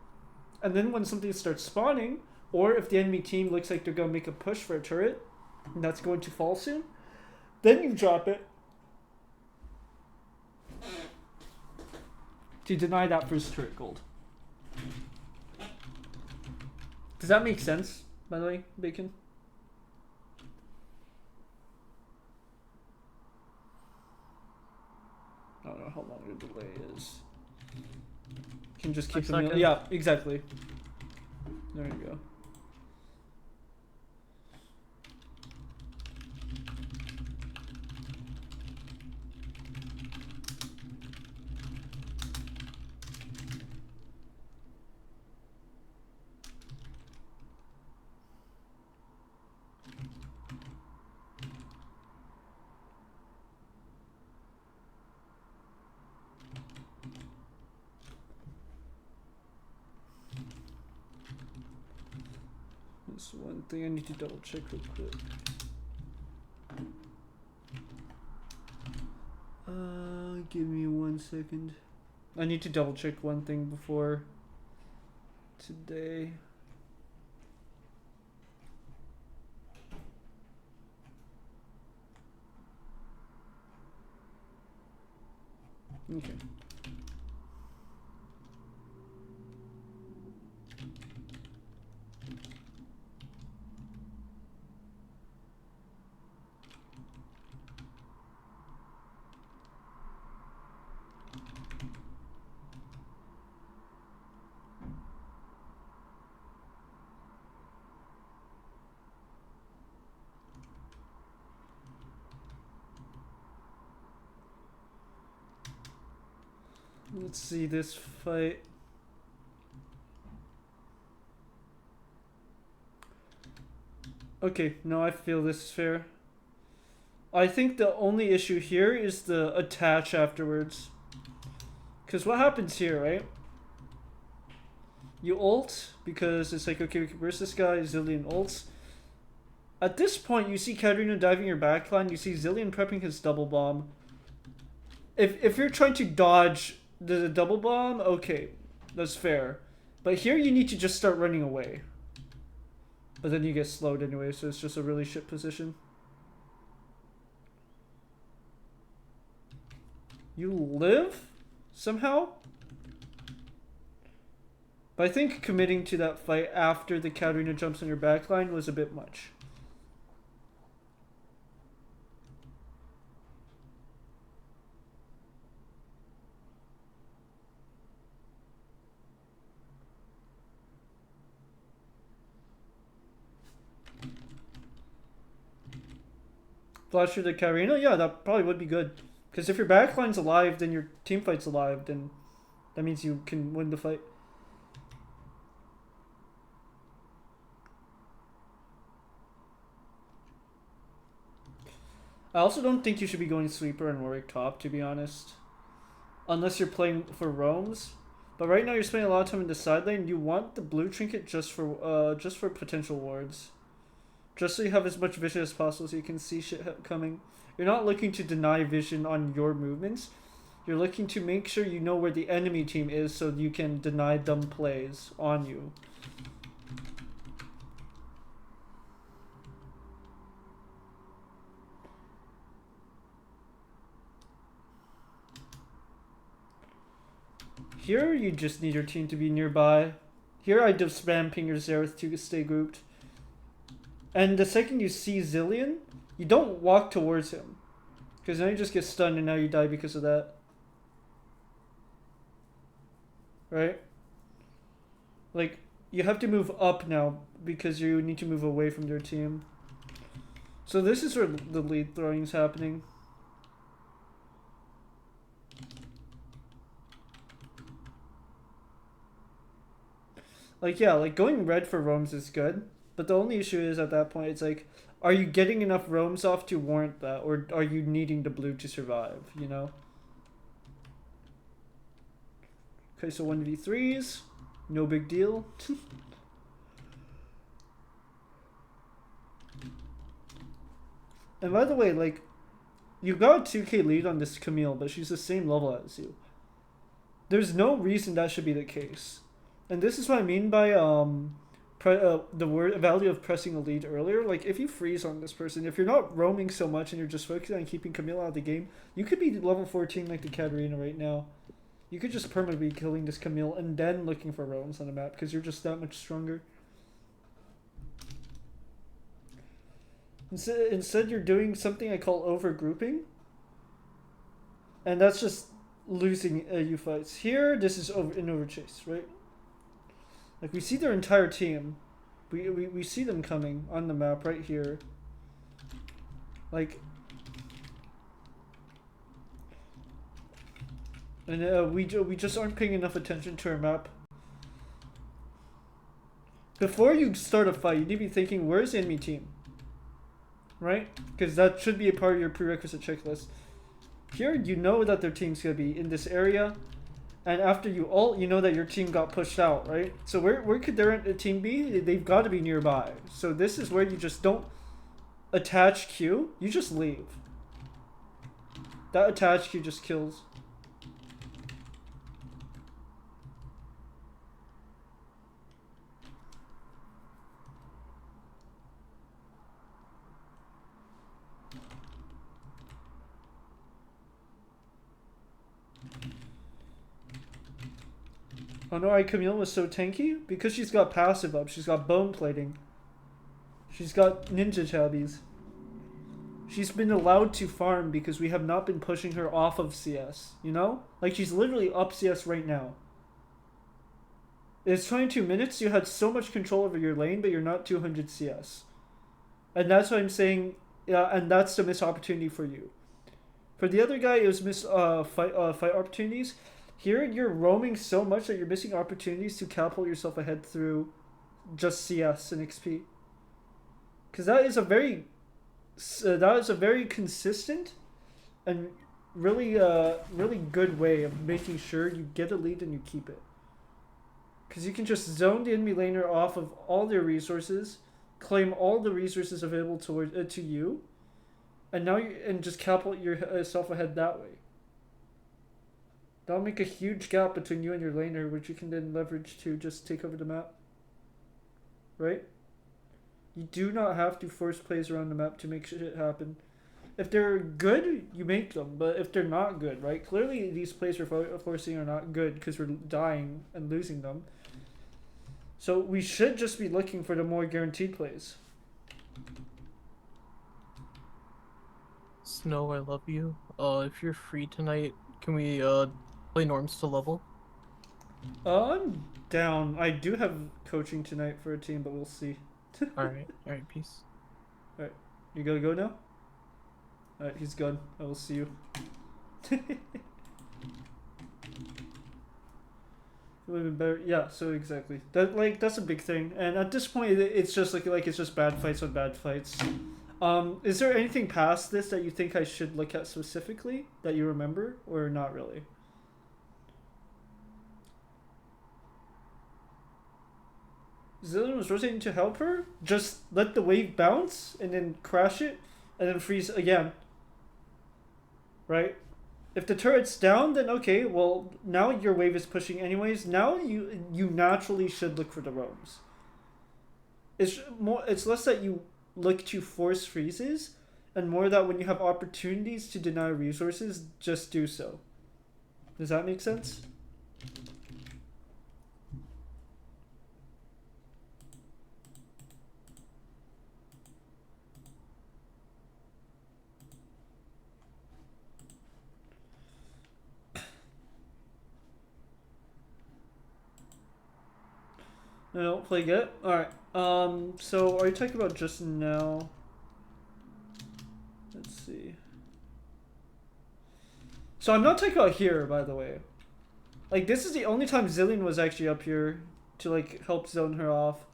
and then when something starts spawning, or if the enemy team looks like they're gonna make a push for a turret, and that's going to fall soon, then you drop it to deny that first turret gold. Does that make sense, by the way, Bacon? I don't know how long the delay is. You can just keep the meal. Yeah, exactly. There you go. That's one thing I need to double check real quick. Give me 1 second. I need to double check one thing before today. Okay. Let's see this fight. Okay, no, I feel this is fair. I think the only issue here is the attach afterwards. Because what happens here, right? You ult, because it's like, okay, we can burst this guy, Zillion ults. At this point, you see Katarina diving your backline, you see Zillion prepping his double bomb. If you're trying to dodge the double bomb, okay, that's fair. But here you need to just start running away. But then you get slowed anyway, so it's just a really shit position. You live? Somehow? But I think committing to that fight after the Katarina jumps on your backline was a bit much. Flash through the Katarina? Yeah, that probably would be good. Because if your backline's alive, then your team fight's alive, then that means you can win the fight. I also don't think you should be going Sweeper and Warwick top, to be honest. Unless you're playing for roams. But right now you're spending a lot of time in the side lane. You want the blue trinket just for potential wards. Just so you have as much vision as possible so you can see shit coming. You're not looking to deny vision on your movements. You're looking to make sure you know where the enemy team is so you can deny dumb plays on you. Here you just need your team to be nearby. Here I just spam ping your Xerath to stay grouped. And the second you see Zillion, you don't walk towards him. Because now you just get stunned and now you die because of that. Right? Like, you have to move up now because you need to move away from their team. So this is where the lead throwing is happening. Like, yeah, like going red for roams is good. But the only issue is at that point, it's like, are you getting enough roams off to warrant that? Or are you needing the blue to survive, you know? Okay, so 1v3s. No big deal. And by the way, like, you got a 2k lead on this Camille, but she's the same level as you. There's no reason that should be the case. And this is what I mean by the value of pressing a lead earlier. Like, if you freeze on this person, if you're not roaming so much and you're just focusing on keeping Camille out of the game, you could be level 14 like the Katarina right now. You could just permanently be killing this Camille and then looking for roams on the map because you're just that much stronger. Instead you're doing something I call overgrouping. And that's just losing AU fights. Here, this is an overchase, right? Like, we see their entire team. We see them coming on the map right here. Like, and we just aren't paying enough attention to our map. Before you start a fight, you need to be thinking, where's the enemy team? Right? Because that should be a part of your prerequisite checklist. Here, you know that their team's gonna be in this area. And after you ult, you know that your team got pushed out, right? So where could their team be? They've got to be nearby. So this is where you just don't attach Q. You just leave. That attach Q just kills. Oh no, why Camille was so tanky? Because she's got passive up. She's got bone plating. She's got ninja tabbies. She's been allowed to farm because we have not been pushing her off of CS. You know? Like, she's literally up CS right now. It's 22 minutes. You had so much control over your lane, but you're not 200 CS. And that's what I'm saying. Yeah, and that's the missed opportunity for you. For the other guy, it was fight opportunities. Here, you're roaming so much that you're missing opportunities to catapult yourself ahead through just CS and XP. Because that is a very consistent and really good way of making sure you get a lead and you keep it. Because you can just zone the enemy laner off of all their resources, claim all the resources available to you, and now and just catapult yourself ahead that way. That'll make a huge gap between you and your laner, which you can then leverage to just take over the map. Right? You do not have to force plays around the map to make shit happen. If they're good, you make them. But if they're not good, right? Clearly these plays we're forcing are not good because we're dying and losing them. So we should just be looking for the more guaranteed plays. Snow, I love you. If you're free tonight, can we play norms to level? I'm down. I do have coaching tonight for a team, but we'll see. Alright, peace. Alright, you gotta go now? Alright, he's gone. I will see you. It would have been better. Yeah, so exactly. That's a big thing. And at this point, it's just like it's just bad fights on bad fights. Is there anything past this that you think I should look at specifically that you remember, or not really? Zillion was rotating to help her. Just let the wave bounce and then crash it, and then freeze again. Right? If the turret's down, then okay. Well, now your wave is pushing anyways. Now you naturally should look for the roams. It's less that you look to force freezes, and more that when you have opportunities to deny resources, just do so. Does that make sense? No, play good. Alright. So are you talking about just now? Let's see. So I'm not talking about here, by the way. Like, this is the only time Zillion was actually up here to like help zone her off.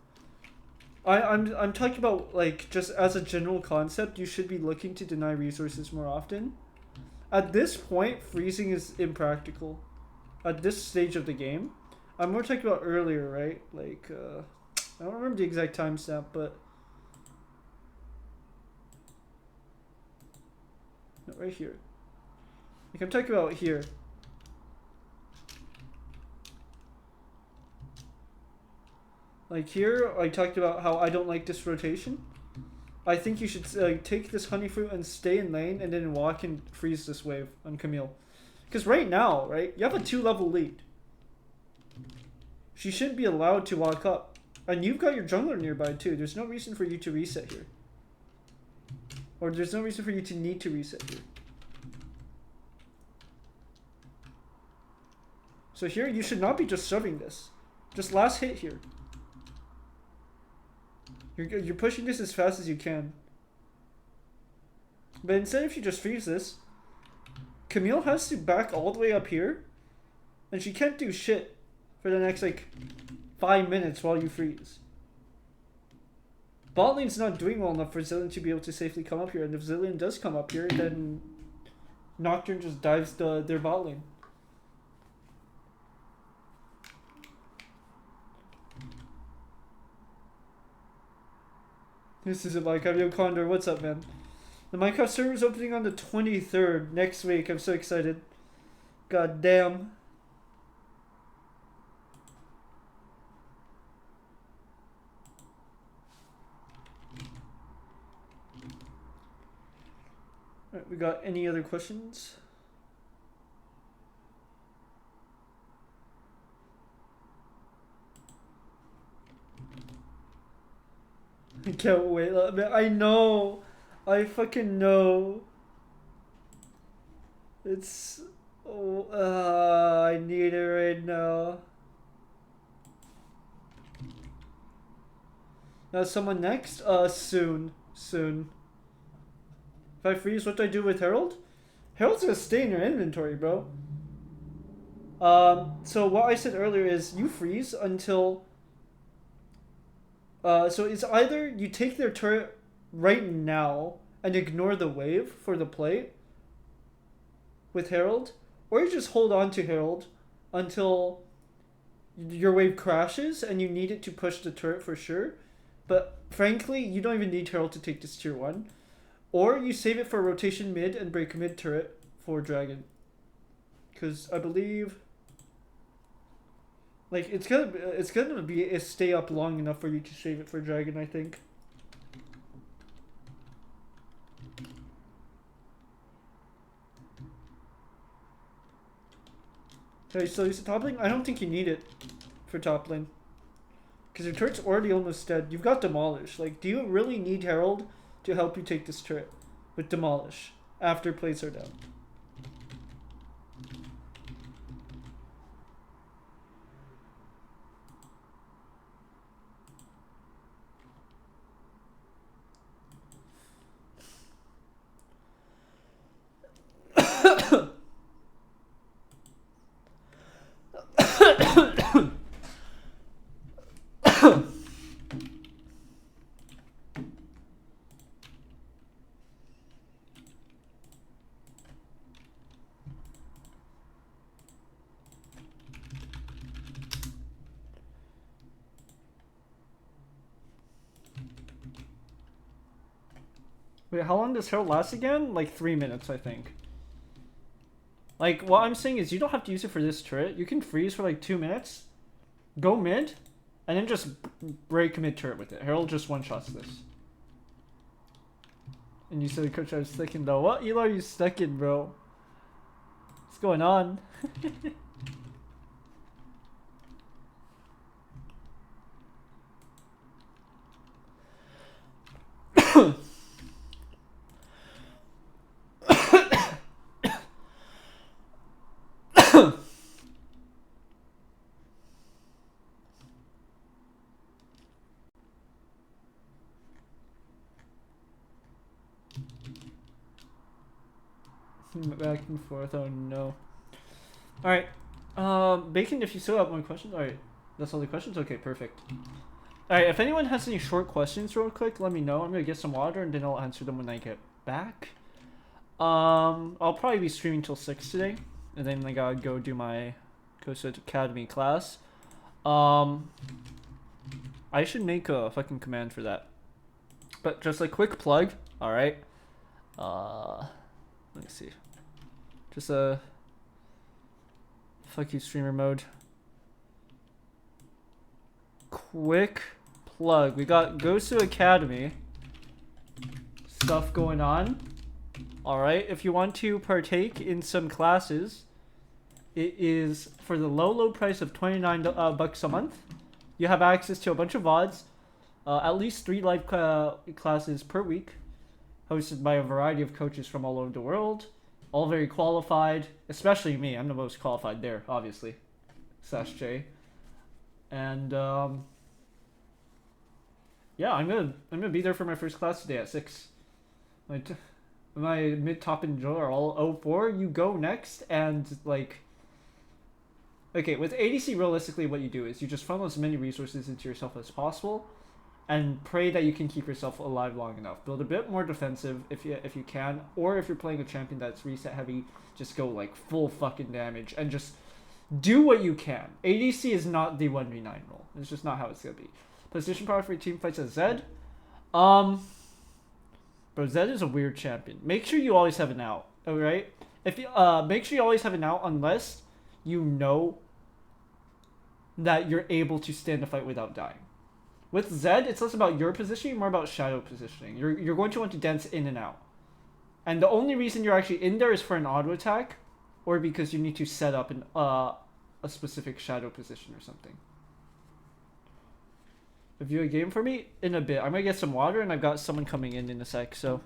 I'm talking about like just as a general concept, you should be looking to deny resources more often. At this point, freezing is impractical. At this stage of the game. I'm more talking about earlier, right? Like, I don't remember the exact timestamp, but... No, right here. Like, I'm talking about here. Like here, I talked about how I don't like this rotation. I think you should take this honey fruit and stay in lane and then walk and freeze this wave on Camille. Because right now, right, you have a 2-level lead. She should be allowed to walk up. And you've got your jungler nearby too. There's no reason for you to reset here. Or there's no reason for you to need to reset here. So here, you should not be just shoving this. Just last hit here. You're pushing this as fast as you can. But instead, if you just freeze this, Camille has to back all the way up here. And she can't do shit for the next, like, 5 minutes while you freeze. Bot lane's not doing well enough for Zillion to be able to safely come up here. And if Zillion does come up here, then Nocturne just dives their bot lane. This is a Minecraft. Yo, Condor, what's up, man? The Minecraft server is opening on the 23rd next week. I'm so excited. God damn. Alright, we got any other questions? I can't wait. I know. I fucking know. It's... Oh, I need it right now. Now, someone next? Soon. Soon. If I freeze, what do I do with Herald? Herald's gonna stay in your inventory, bro. So what I said earlier is you freeze until. So it's either you take their turret right now and ignore the wave for the play with Herald, or you just hold on to Herald until your wave crashes and you need it to push the turret for sure. But frankly, you don't even need Herald to take this tier 1. Or you save it for rotation mid and break mid turret for Dragon. Because I believe... Like, it's gonna be a stay up long enough for you to save it for Dragon, I think. Okay, so is it top lane? I don't think you need it for top lane. Because your turret's already almost dead. You've got Demolish. Like, do you really need Herald to help you take this turret with Demolish after plates are down? Wait, how long does Herald last again? Like 3 minutes, I think. Like, what I'm saying is you don't have to use it for this turret. You can freeze for like 2 minutes, go mid, and then just break mid turret with it. Herald just one-shots this. And you said, Coach, I was stuck in though. What elo are you stuck in, bro? What's going on? Back and forth, oh no. Alright. Bacon, if you still have more questions. Alright. That's all the questions? Okay, perfect. Alright, if anyone has any short questions real quick, let me know. I'm gonna get some water and then I'll answer them when I get back. I'll probably be streaming till 6 today. And then I gotta go do my Coast Academy class. I should make a fucking command for that. But just a quick plug, alright? Let me see. Just a fuck you streamer mode. Quick plug. We got Gosu Academy stuff going on. Alright, if you want to partake in some classes, it is for the low price of 29 bucks a month. You have access to a bunch of VODs, at least 3 live classes per week, hosted by a variety of coaches from all over the world, all very qualified, especially me. I'm the most qualified there, obviously. /J. And yeah, I'm gonna be there for my first class today at 6. My mid, top, and Joe are all 04. You go next, and like, okay, with ADC, realistically, what you do is you just funnel as many resources into yourself as possible, and pray that you can keep yourself alive long enough. Build a bit more defensive if you can, or if you're playing a champion that's reset heavy, just go like full fucking damage and just do what you can. ADC is not the 1v9 role. It's just not how it's gonna be. Position power for your team fights as Zed. Bro, Zed is a weird champion. Make sure you always have an out, alright? If you make sure you always have an out unless you know that you're able to stand a fight without dying. With Zed, it's less about your positioning, more about shadow positioning. You're going to want to dance in and out. And the only reason you're actually in there is for an auto attack, or because you need to set up a specific shadow position or something. Review a game for me? In a bit. I'm gonna get some water and I've got someone coming in a sec, so...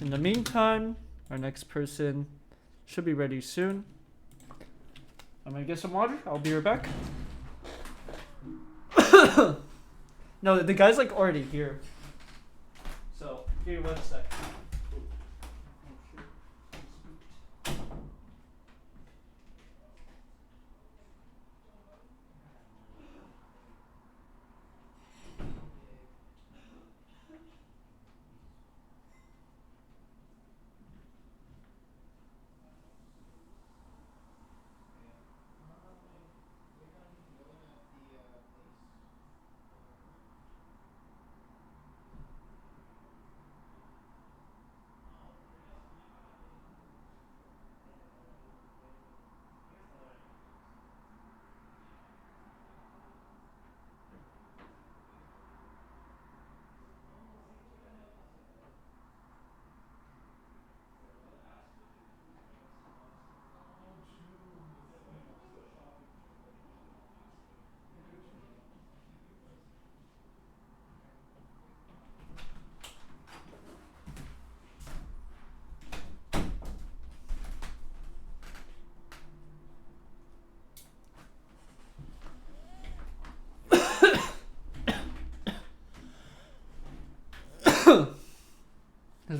In the meantime, our next person should be ready soon. I'm gonna get some water. I'll be right back. No, the guy's like already here. So, give me 1 sec.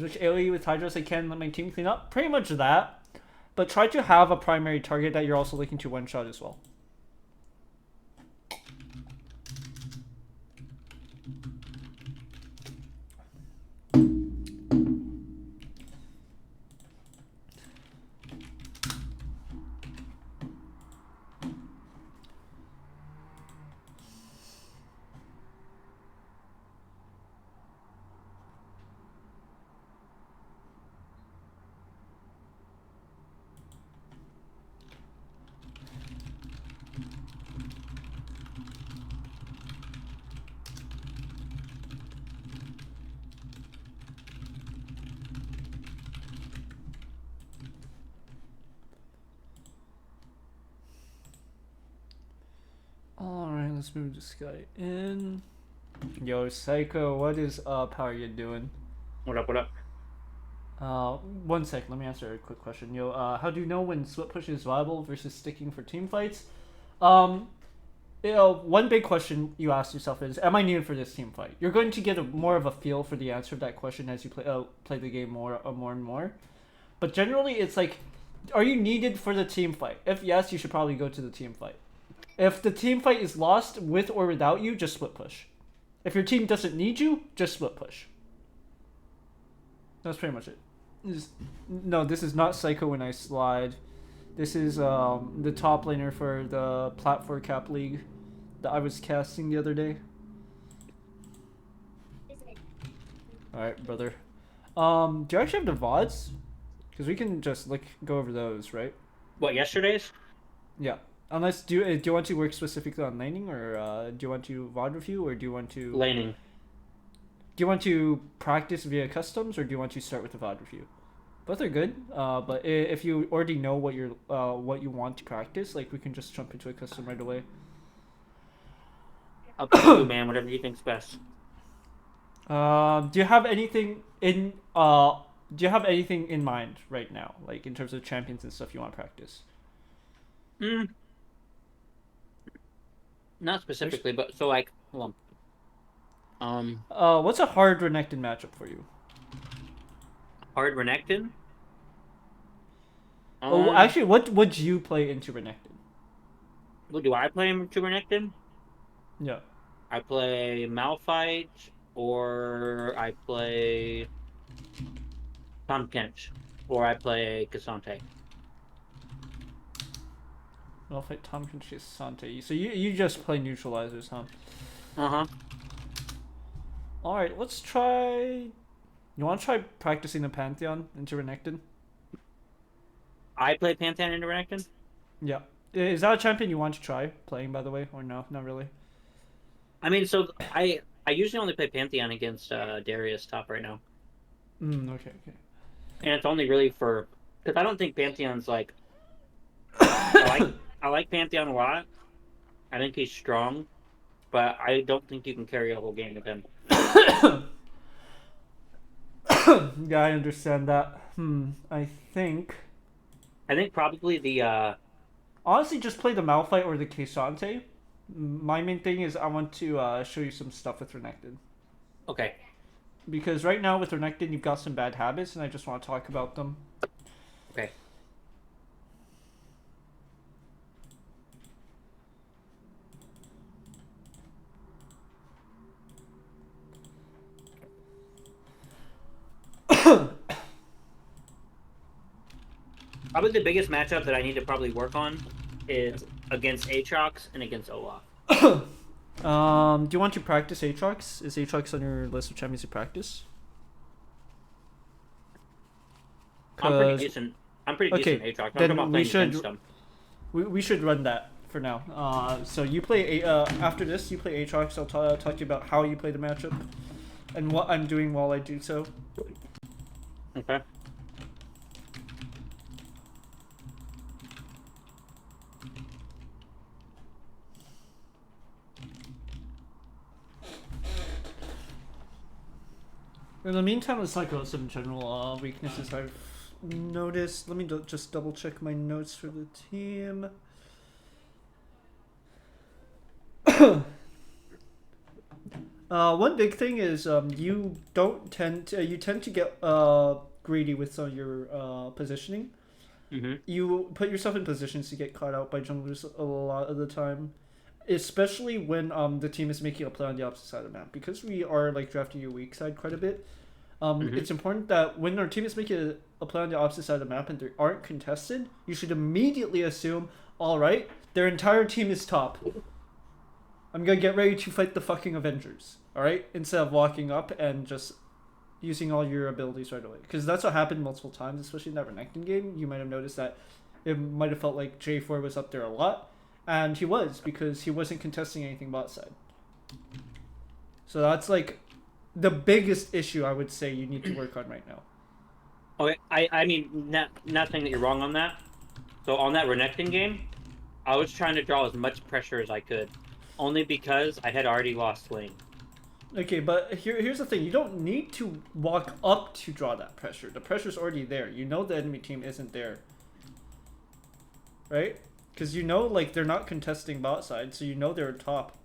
Which AoE with Hydros I can let my team clean up? Pretty much that. But try to have a primary target that you're also looking to one-shot as well. Alright, let's move this guy in. Yo, Psycho, what is up? How are you doing? What up, what up? 1 sec, let me answer a quick question. Yo, how do you know when split push is viable versus sticking for team fights? One big question you ask yourself is, am I needed for this team fight? You're going to get more of a feel for the answer of that question as you play the game more and more. But generally, it's like, are you needed for the team fight? If yes, you should probably go to the team fight. If the team fight is lost with or without you, just split push. If your team doesn't need you, just split push. That's pretty much it. No, this is not Psycho when I slide. This is the top laner for the Platform Cap League that I was casting the other day. Alright, brother. Do you actually have the VODs? Because we can just go over those, right? What, yesterday's? Yeah. Unless, do you want to work specifically on laning, or do you want to VOD review, or do you want to... Laning. Do you want to practice via customs, or do you want to start with the VOD review? Both are good, but if you already know what you want to practice, we can just jump into a custom right away. Up to you, man. Whatever you think's best. Do you have anything in mind right now, in terms of champions and stuff you want to practice? Not specifically, but so hold on. What's a hard Renekton matchup for you? Hard Renekton? Oh, actually, what would you play into Renekton? What do I play into Renekton? Yeah. I play Malphite, or I play Tom Kench, or I play Cassante. Malphite, Tom Kench, Sante. So you just play neutralizers, huh? Uh-huh. Alright, let's try... You want to try practicing the Pantheon into Renekton? I play Pantheon into Renekton? Yeah. Is that a champion you want to try playing, by the way? Or no? Not really? I mean, so I usually only play Pantheon against Darius top right now. Okay. And it's only really for... Because I don't think Pantheon's I like Pantheon a lot. I think he's strong. But I don't think you can carry a whole game with him. Yeah, I understand that. I think probably the... Honestly, just play the Malphite or the Cassante. My main thing is I want to show you some stuff with Renekton. Okay. Because right now with Renekton, you've got some bad habits, and I just want to talk about them. Okay. Probably the biggest matchup that I need to probably work on is against Aatrox and against Olaf. Do you want to practice Aatrox? Is Aatrox on your list of champions to practice? I'm pretty decent. I'm pretty decent at Aatrox. I'm talking about playing against him. We should run that for now. So you play after this. You play Aatrox. I'll talk to you about how you play the matchup and what I'm doing while I do so. Okay. In the meantime, let's talk about some general weaknesses I've noticed. Let me just double check my notes for the team. One big thing is you tend to get greedy with some of your positioning. Mm-hmm. You put yourself in positions to get caught out by junglers a lot of the time, especially when the team is making a play on the opposite side of the map. Because we are like drafting your weak side quite a bit, it's important that when our team is making a play on the opposite side of the map and they aren't contested, you should immediately assume, all right, their entire team is top. I'm gonna get ready to fight the fucking Avengers, all right? Instead of walking up and just using all your abilities right away. Because that's what happened multiple times, especially in that Renekton game. You might have noticed that it might have felt like J4 was up there a lot. And he was, because he wasn't contesting anything bot side. So that's like the biggest issue I would say you need to work on right now. Okay, I mean, not saying that you're wrong on that. So on that Renekton game, I was trying to draw as much pressure as I could. Only because I had already lost lane. Okay, but here's the thing. You don't need to walk up to draw that pressure. The pressure's already there. You know the enemy team isn't there. Right? Because you know, like, they're not contesting bot side, so you know they're top.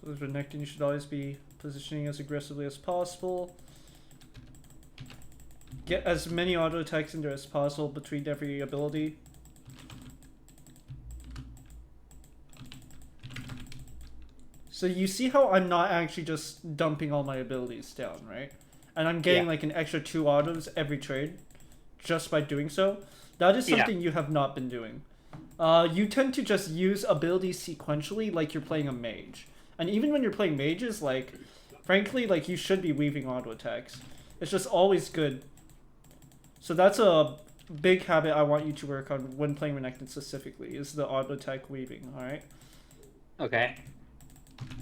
So with Renekton, you should always be positioning as aggressively as possible. Get as many auto attacks in there as possible between every ability. So you see how I'm not actually just dumping all my abilities down, right? And I'm getting like an extra 2 autos every trade just by doing so. That is something you have not been doing. You tend to just use abilities sequentially like you're playing a mage. And even when you're playing mages, like, frankly, like, you should be weaving auto attacks. It's just always good. So that's a big habit I want you to work on when playing Renekton specifically, is the auto attack weaving, alright? Okay.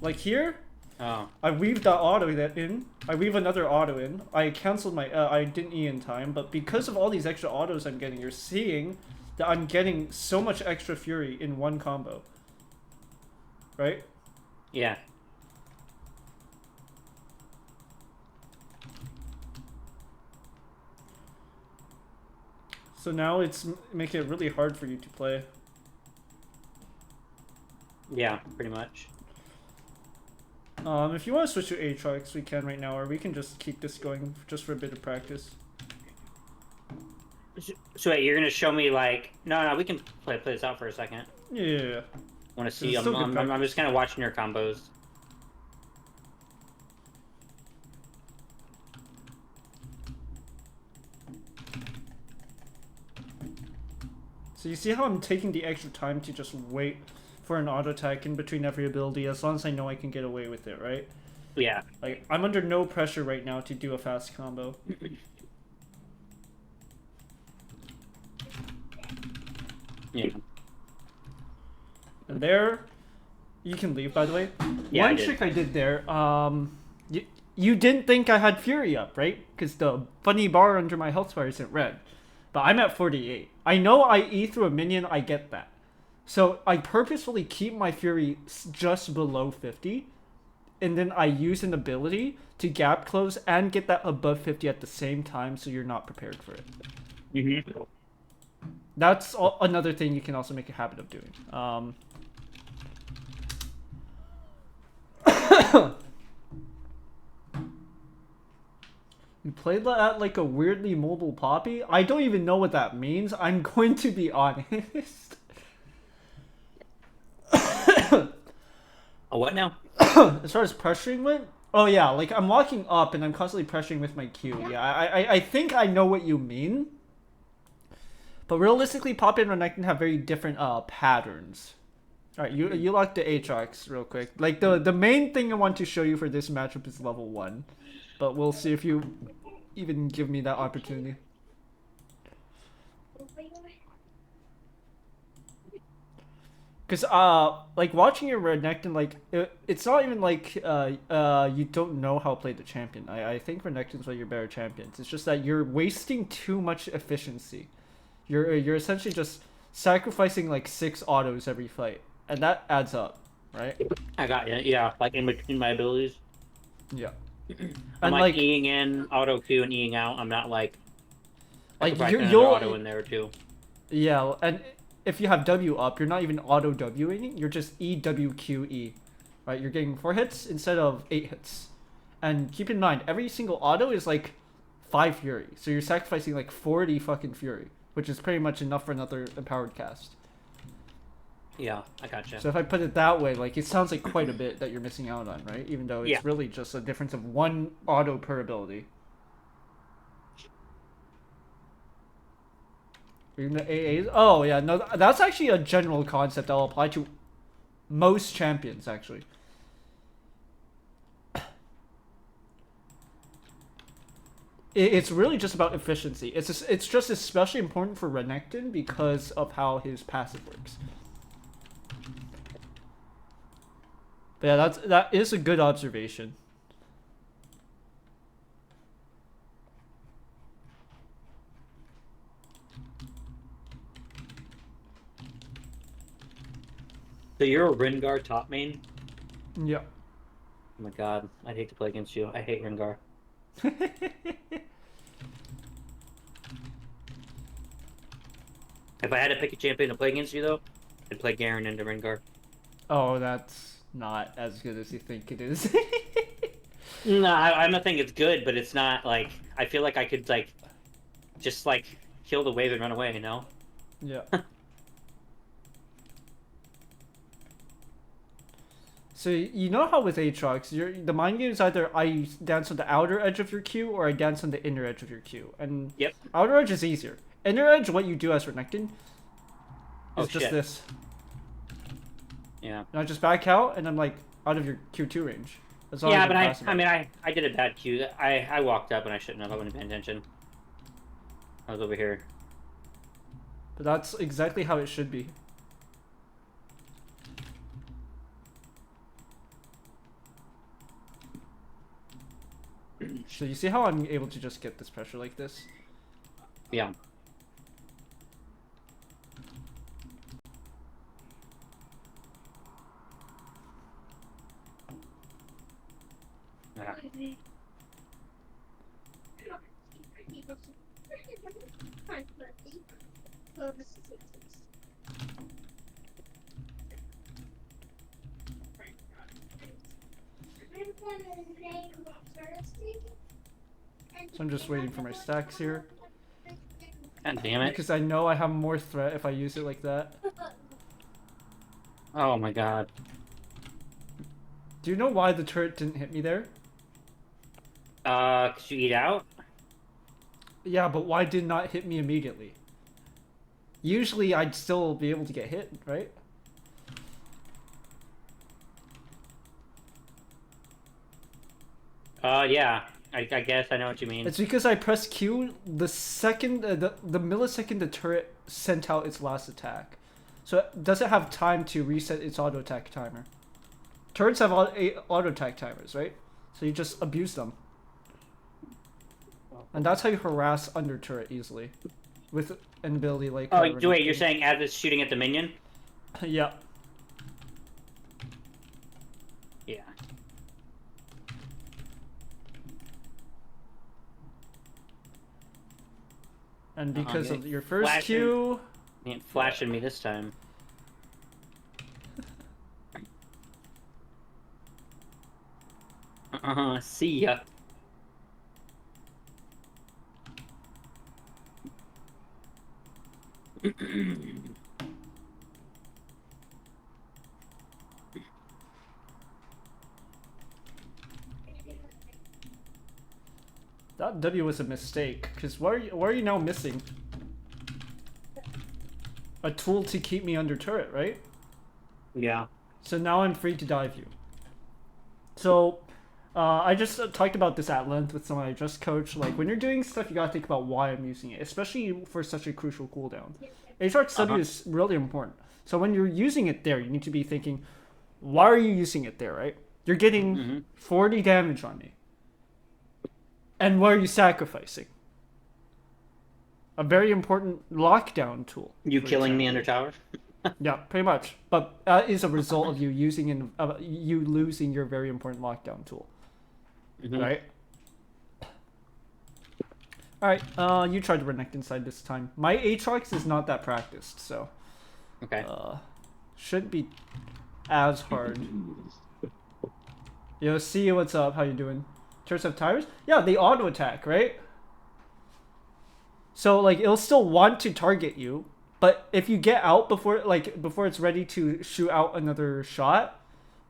Like here, oh. I weaved that auto in, I weave another auto in, I cancelled my, I didn't E in time, but because of all these extra autos I'm getting, you're seeing that I'm getting so much extra fury in one combo. Right? Yeah. So now it's making it really hard for you to play. Yeah, pretty much. If you want to switch to Aatrox, we can right now, or we can just keep this going just for a bit of practice. So wait, you're gonna show me like? No, we can play this out for a second. Yeah. Want to see? I'm just kind of watching your combos. So you see how I'm taking the extra time to just wait for an auto attack in between every ability, as long as I know I can get away with it, right? Yeah. Like, I'm under no pressure right now to do a fast combo. Yeah. And there, you can leave, by the way. Yeah, One trick I did there, you didn't think I had Fury up, right? Because the funny bar under my health bar isn't red. But I'm at 48. I know I E through a minion, I get that. So I purposefully keep my Fury just below 50 and then I use an ability to gap close and get that above 50 at the same time, so you're not prepared for it. Mm-hmm. That's another thing you can also make a habit of doing. You played that like a weirdly mobile poppy? I don't even know what that means. I'm going to be honest. What now? As far as pressuring went? Oh yeah, like I'm walking up and I'm constantly pressuring with my Q. Yeah, I think I know what you mean. But realistically, Poppy and Renekton have very different patterns. Alright, you lock the Aatrox real quick. Like the main thing I want to show you for this matchup is level 1. But we'll see if you even give me that opportunity. Because, like, watching your Renekton, like, it's not even like, you don't know how to play the champion. I think Renekton's one of your better champions. It's just that you're wasting too much efficiency. You're essentially just sacrificing, like, 6 autos every fight. And that adds up, right? I got you. Yeah, like in between my abilities. Yeah. I'm And, like Eing in, auto Q, and Eing out. I'm not like... you'll auto in there too. Yeah, and if you have W up, you're not even auto Wing, you're just EWQE, right? You're getting 4 hits instead of 8 hits. And keep in mind, every single auto is like 5 Fury, so you're sacrificing like 40 fucking Fury, which is pretty much enough for another empowered cast. Yeah, I gotcha. So if I put it that way, like, it sounds like quite a bit that you're missing out on, right? Even though it's really just a difference of 1 auto per ability. Even the AAs? Oh, yeah, no, that's actually a general concept that'll apply to most champions, actually. It's really just about efficiency. It's just especially important for Renekton because of how his passive works. But yeah, that is a good observation. So you're a Rengar top main? Yeah. Oh my god, I'd hate to play against you. I hate Rengar. If I had to pick a champion to play against you, though, I'd play Garen into Rengar. Oh, that's not as good as you think it is. No, I'm not saying it's good, but it's not, like... I feel like I could, like... Just, like, kill the wave and run away, you know? Yeah. So you know how with Aatrox, the mind game is either I dance on the outer edge of your Q or I dance on the inner edge of your Q. And outer edge is easier. Inner edge, what you do as Renekton, is just this. Yeah. And I just back out and I'm like out of your Q2 range. That's all. Yeah, but I did a bad Q. I walked up and I shouldn't have. I wasn't paying attention. I was over here. But that's exactly how it should be. So you see how I'm able to just get this pressure like this? Yeah. So I'm just waiting for my stacks here. God damn it. Because I know I have more threat if I use it like that. Oh my god. Do you know why the turret didn't hit me there? 'Cause you eat out? Yeah, but why did not hit me immediately? Usually I'd still be able to get hit, right? Yeah. I guess I know what you mean. It's because I pressed Q the second, the millisecond the turret sent out its last attack. So it doesn't have time to reset its auto attack timer. Turrets have auto attack timers, right? So you just abuse them. And that's how you harass under turret easily. With an ability like... Oh, wait, you're saying as it's shooting at the minion? Yeah. Yeah. And because you of ain't your first flashing. Q, You ain't flashing me this time. See ya. that W was a mistake. Because why are you now missing? A tool to keep me under turret, right? Yeah. So now I'm free to dive you. So, I just talked about this at length with someone I just coached. Like, when you're doing stuff, you gotta think about why I'm using it, especially for such a crucial cooldown. Aatrox W is really important. So when you're using it there, you need to be thinking, why are you using it there, right? You're getting 40 damage on me. And what are you sacrificing? A very important lockdown tool. You for killing me example. under tower? Yeah, pretty much. But that is a result of you using you losing your very important lockdown tool, right? All right, you tried to Renekton inside this time. My Aatrox is not that practiced, so Okay. shouldn't be as hard. Yo, see what's up? How you doing? Turrets have tires? Yeah, they auto attack, right? So like it'll still want to target you, but if you get out before it's ready to shoot out another shot,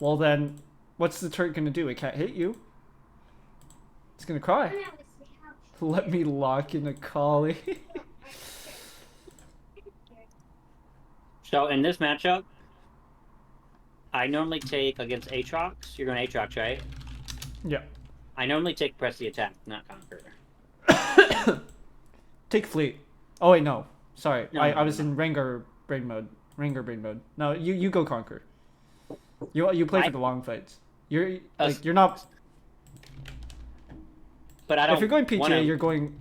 well then, what's the turret gonna do? It can't hit you. It's gonna cry. Let me lock in a collie. So in this matchup, I normally take against Aatrox. You're going Aatrox, right? Yeah. I normally take press the attack, not conquer. Take fleet. Oh wait, no. Sorry, No, I was no. in Rengar brain mode. Rengar brain mode. No, you go conquer. You play for the long fights. You're like you're not. But I don't. If you're going PTA, wanna... you're going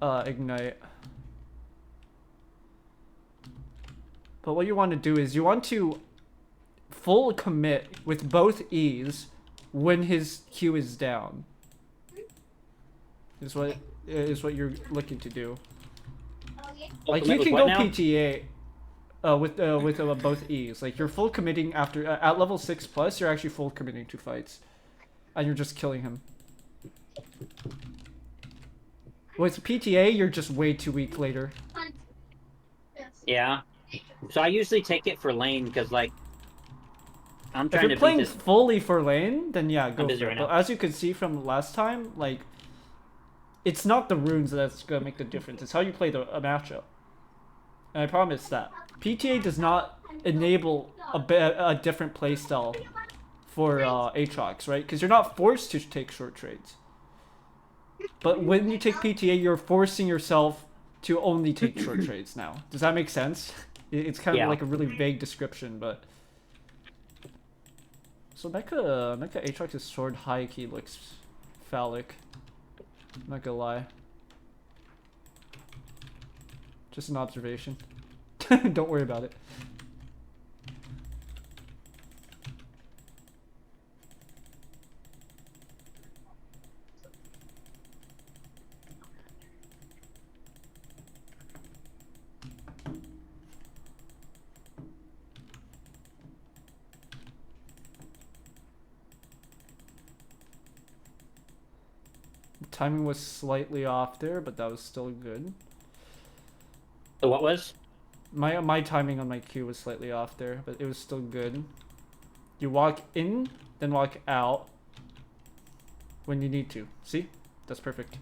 ignite. But what you want to do is you want to full commit with both E's when his Q is down. Is what you're looking to do. Like you can go PTA with both E's. Like you're full committing after at level 6+, you're actually full committing to fights, and you're just killing him. With PTA, you're just way too weak later. Yeah. So I usually take it for lane because like I'm trying if you're to playing beat this. fully for lane, then yeah, go for it. Right but as you can see from last time, like it's not the runes that's gonna make the difference. It's how you play a matchup. And I promise that PTA does not enable a different playstyle for Aatrox, right? Because you're not forced to take short trades. But when you take PTA, you're forcing yourself to only take short trades now. Does that make sense? It's kind of like a really vague description, but... So Mecha Aatrox's sword high key looks phallic. I'm not gonna lie. Just an observation. Don't worry about it. Timing was slightly off there, but that was still good. So what was? My timing on my Q was slightly off there, but it was still good. You walk in, then walk out when you need to. See? That's perfect.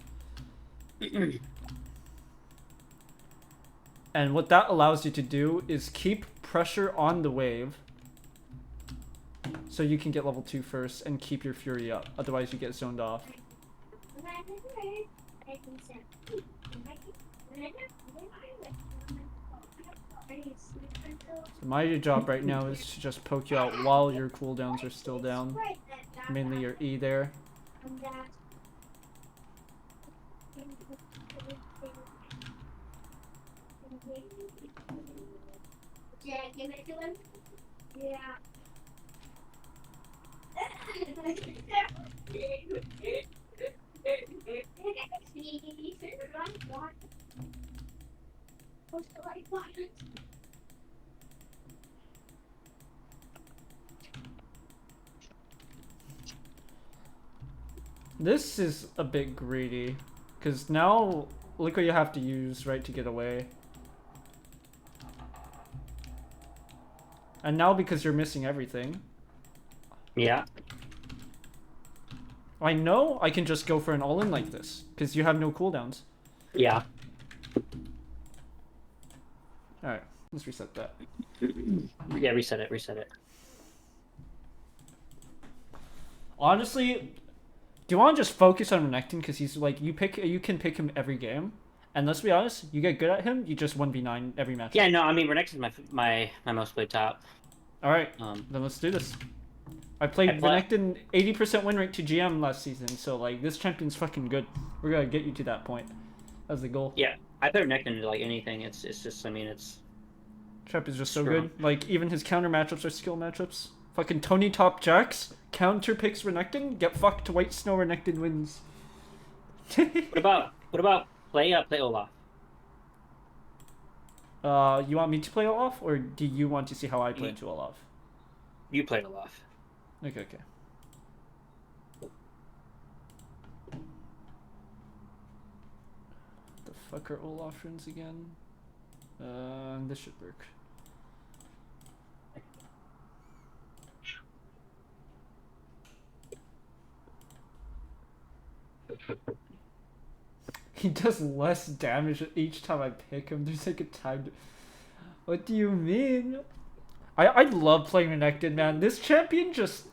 And what that allows you to do is keep pressure on the wave so you can get level 2 first and keep your fury up. Otherwise you get zoned off. So my job right now is to just poke you out while your cooldowns are still down. Mainly your E there. Yeah, give it to him. Yeah. This is a bit greedy, because now look what you have to use, right, to get away. And now because you're missing everything, Yeah. I know I can just go for an all-in like this, because you have no cooldowns. Yeah. Alright, let's reset that. Yeah, reset it, reset it. Honestly, do you want to just focus on Renekton, because he's like, you can pick him every game. And let's be honest, you get good at him, you just 1v9 every match. Yeah, no, I mean, Renekton's my most played top. Alright, then let's do this. I played Renekton 80% win rate to GM last season, so like, this champion's fucking good. We're gonna get you to that point. That's the goal. Yeah, I play Renekton into like anything. It's just, I mean, it's... Champ is just so strong. good. Like, even his counter matchups are skill matchups. Fucking Tony Top Jacks, counter picks Renekton, get fucked, White Snow Renekton wins. What about play Olaf? You want me to play Olaf, or do you want to see how I play into Olaf? You played Olaf. Okay, okay. The fuck are Olaf runes again? This should work. He does less damage each time I pick him. There's like a time. What do you mean? I love playing Renekton, man. This champion just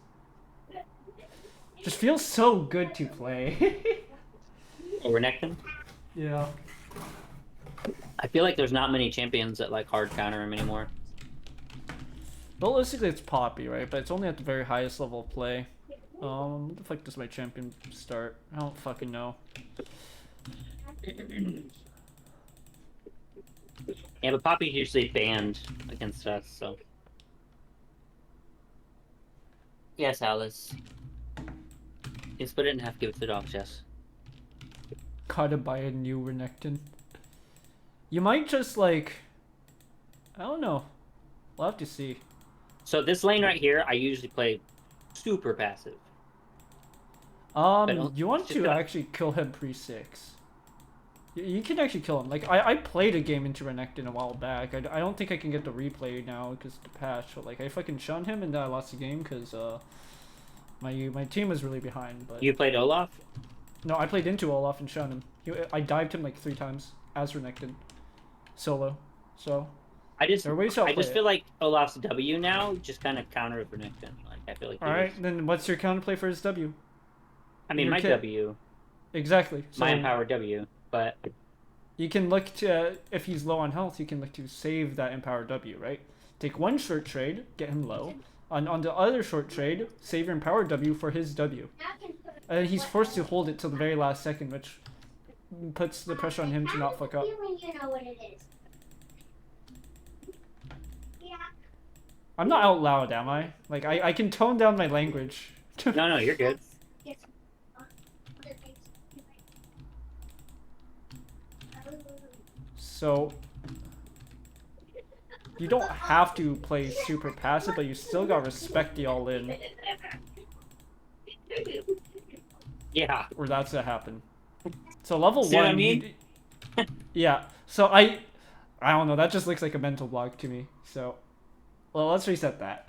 feels so good to play. Oh, Renekton? Yeah. I feel like there's not many champions that like hard counter him anymore. Realistically, it's Poppy, right? But it's only at the very highest level of play. What the fuck does my champion start? I don't fucking know. Yeah, but Poppy's usually banned against us, so... Yes, Alice. You split it in half, give it to the dogs, yes. Gotta buy a new Renekton. You might just like... I don't know. We'll have to see. So this lane right here, I usually play super passive. You want to actually kill him pre-6. You can actually kill him. Like, I played a game into Renekton a while back. I don't think I can get the replay now because the patch. But, like, I fucking shunned him and then I lost the game because, my team was really behind. But You played Olaf? no, I played into Olaf and shunned him. I dived him, like, 3 times as Renekton. Solo. So... I just play feel like Olaf's W now just kind of counters Renekton. Like, I feel like... Alright, then what's your counterplay for his W? I mean, your my kit. W. Exactly. So My empowered W, but... you can look to, if he's low on health, you can look to save that empowered W, right? Take one short trade, get him low. On the other short trade, save your empowered W for his W. And he's forced to hold it till the very last second, which puts the pressure on him to not fuck up. You know what it is. Yeah. I'm not out loud, am I? Like, I can tone down my language. No, you're good. Yes. Other things. So, you don't have to play super passive, but you still gotta respect the all-in, Yeah. or that's gonna happen. So level See 1, what I mean? yeah. So I don't know. That just looks like a mental block to me. So, well, let's reset that.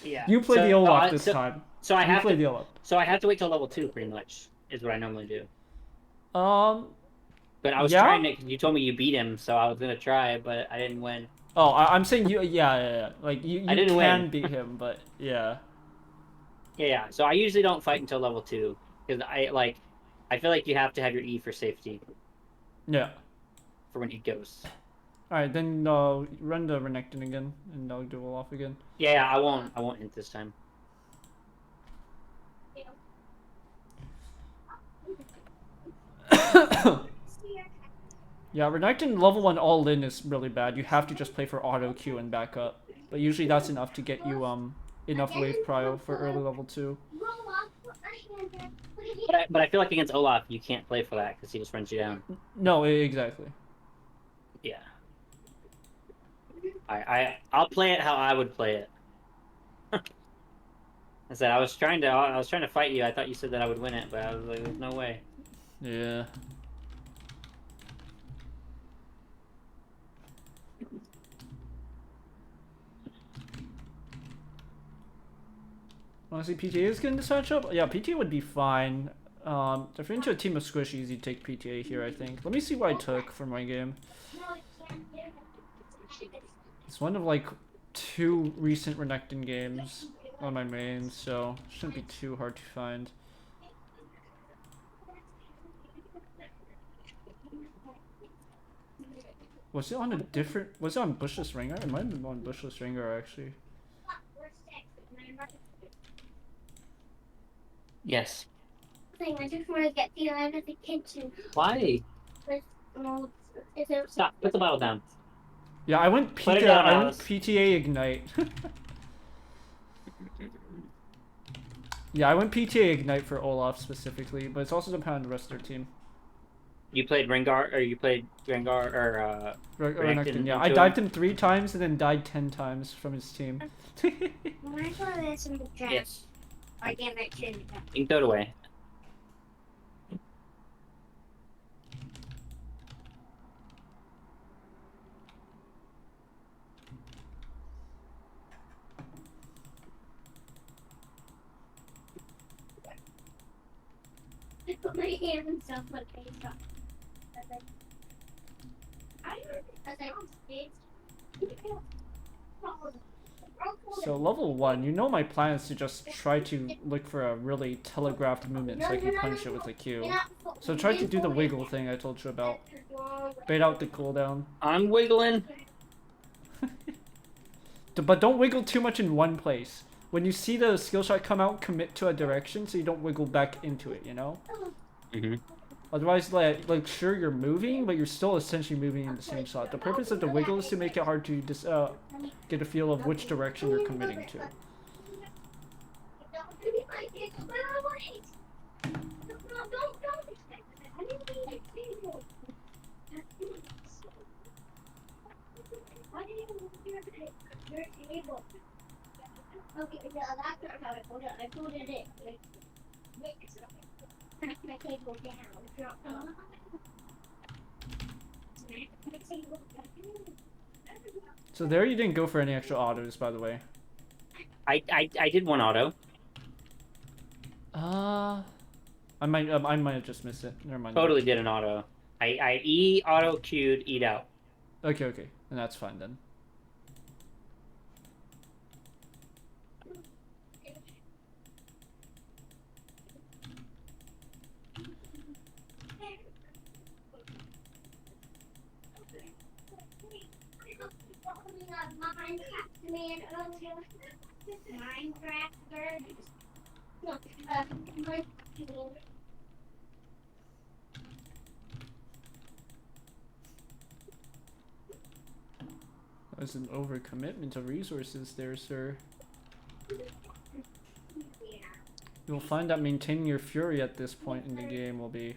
Yeah. You play the Olaf this time. So I You have play to. the Olaf. So I have to wait till level 2, pretty much, is what I normally do. But I was Yeah? trying to. You told me you beat him, so I was gonna try, but I didn't win. Oh, I'm saying you. Yeah. Like you I didn't can win. beat him, but yeah. Yeah. So I usually don't fight until level 2 because I feel like you have to have your E for safety Yeah. for when he goes. All right, then run the Renekton again, and I'll do Olaf again. Yeah, I won't hit this time. Yeah, Renekton level 1 all in is really bad. You have to just play for auto Q and back up. But usually that's enough to get you enough wave prio for early level 2. But I feel like against Olaf, you can't play for that because he just runs you down. No, exactly. Yeah. I'll play it how I would play it. I said I was trying to fight you. I thought you said that I would win it, but I was like, there's no way. Yeah. Honestly, PTA is getting this matchup. Yeah, PTA would be fine. If you're into a team of squishies, you take PTA here, I think. Let me see what I took for my game. It's one of like 2 recent Renekton games on my main, so shouldn't be too hard to find. Was it on a different? Was it on Bushless Rengar? It might have been on Bushless Rengar actually. Yes. I just want to get the out of the kitchen. Why? Well, is it Stop. Put the bottle down. Yeah, I went Put it PTA. down, I went Alice. PTA Ignite. Yeah, I went PTA Ignite for Olaf specifically, but it's also dependent on the rest of their team. You played Rengar, or you played Rengar, or Renekton, yeah. I into dived him 3 times and then died 10 times from his team. when I saw this in the trash, Yes. I gave it to him. You can throw it away. I put my hand in stuff like face off. I was like, So level 1, you know my plan is to just try to look for a really telegraphed movement so I can punish it with a Q. So try to do the wiggle thing I told you about. Bait out the cooldown. I'm wiggling. But don't wiggle too much in one place. When you see the skill shot come out, commit to a direction so you don't wiggle back into it, you know? Mm-hmm. Otherwise, like sure you're moving, but you're still essentially moving in the same spot. The purpose of the wiggle is to make it hard to get a feel of which direction you're committing to. Okay, yeah, that's not how I pulled it. I pulled it in. Smack my table down. Drop off. Smack my table down. So there you didn't go for any extra autos, by the way. I did one auto. I might have just missed it. Never mind. Totally did an auto. I E auto queued, eat out. Okay, and that's fine then. Minecraft man earlier. Minecraft bird. No, Minecraft. There's an overcommitment of resources there, sir. You'll find that maintaining your fury at this point in the game will be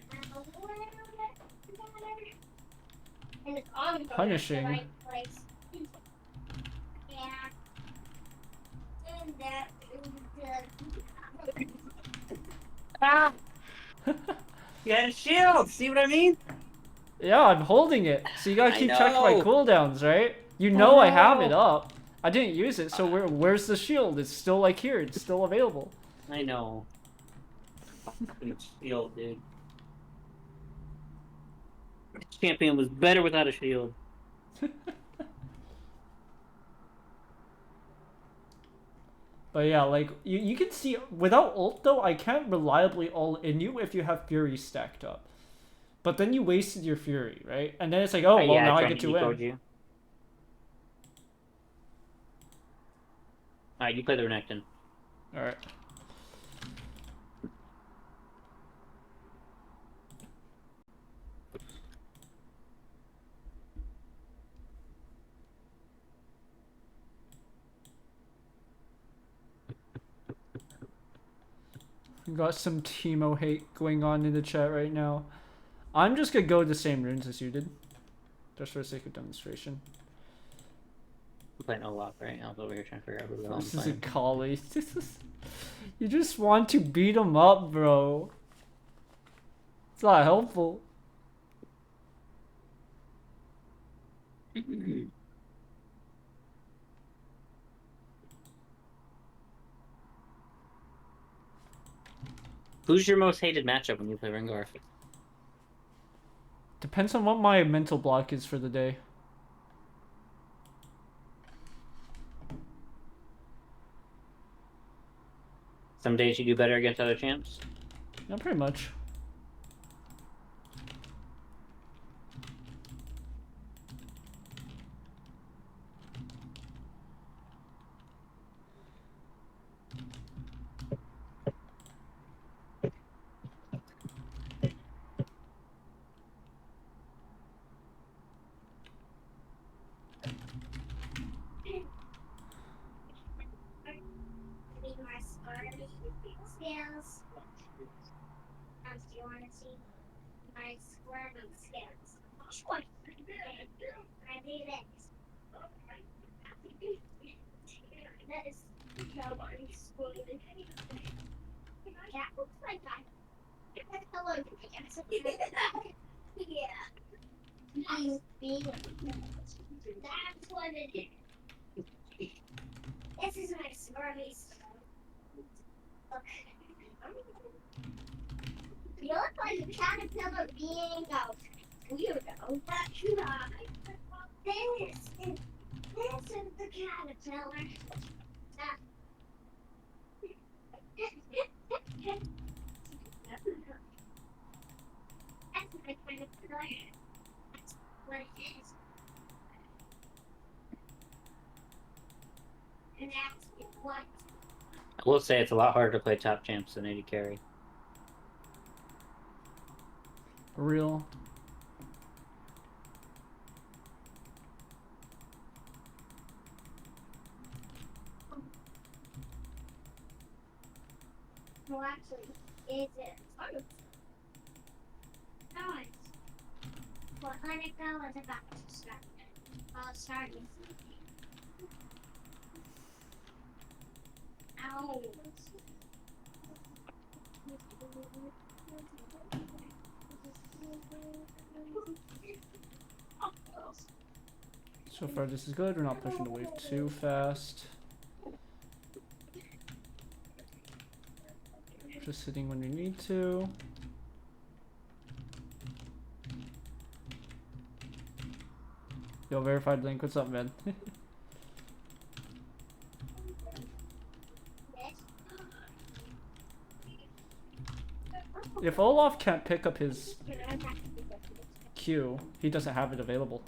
punishing. Ah! You had a shield. See what I mean? Yeah, I'm holding it. So you gotta I keep track of my know. cooldowns, right? You know I have it up. I didn't use it, so where's the shield? It's still like here. It's still available. I know. Fucking shield, dude. This champion was better without a shield. But yeah, like you can see without ult though, I can't reliably ult in you if you have fury stacked up. But then you wasted your fury, right? And then it's like, oh well, Yeah, now I trying get to decode win. you. Alright, you play the Renekton. All right. Got some Teemo hate going on in the chat right now. I'm just gonna go the same runes as you did, just for the sake of demonstration. I'm playing Olaf, right? I was over here trying to figure out who the hell I'm This is a playing. collie. You just want to beat him up, bro. It's not helpful. Who's your most hated matchup when you play Rengar? Depends on what my mental block is for the day. Some days you do better against other champs. Yeah, pretty much. My scales. Do you want to see my squirmy scales? Sure. I do this. That is nobody squirmy. Cat looks like that. Hello, yeah. Nice being. That's what it is. This is my squirmy. Look. You look like a caterpillar being a weirdo. That's right. This is the caterpillar. That's my caterpillar. That's what it is. And that's what. I will say it's a lot harder to play top champs than AD carry. Real. Well, actually, is it? No, it's. Well, Hanukkah was about to start. Starting. Ow. So far this is good. We're not pushing the wave too fast. Just sitting when we need to. Yo, verified link. What's up, man? If Olaf can't pick up his Q, he doesn't have it available.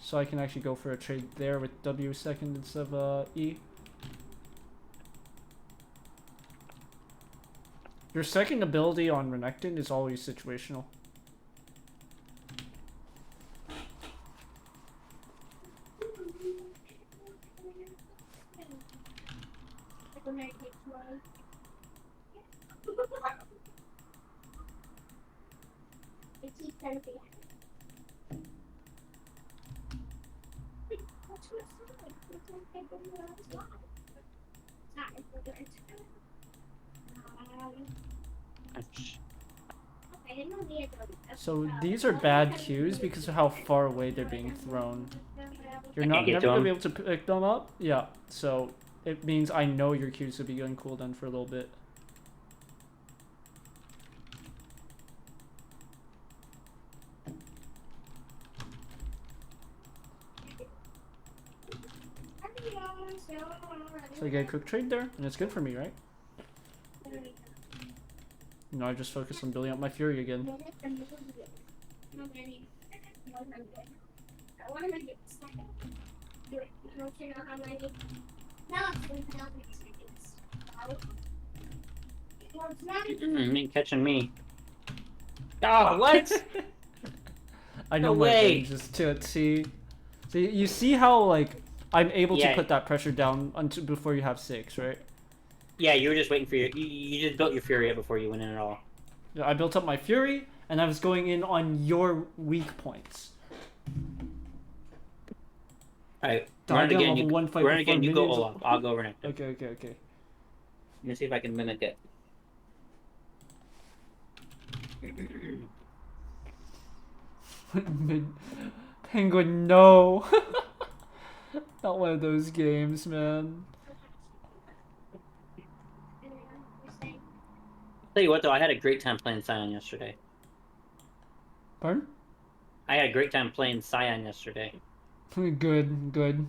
So I can actually go for a trade there with W second instead of E. Your second ability on Renekton is always situational. So these are bad Qs because of how far away they're being thrown. You're not never gonna be able to pick them up. Yeah, so it means I know your Qs will be on cooldown for a little bit. So I get a quick trade there, and it's good for me, right? No, I just focus on building up my Fury again. Me catching me. Oh, what? I know No my way. range is to a T. So you see how like I'm able to Yeah. put that pressure down until before you have 6, right? Yeah, you were just waiting for your. You just built your Fury up before you went in at all. Yeah, I built up my Fury, and I was going in on your weak points. Alright, I run got again. level You 1 fight run before again. You go minions. Olaf. I'll go Renekton. Okay. Let me see if I can mimic it. Penguin, no. Not one of those games, man. Tell you what, though, I had a great time playing Scion yesterday. Pardon? I had a great time playing Scion yesterday. Good.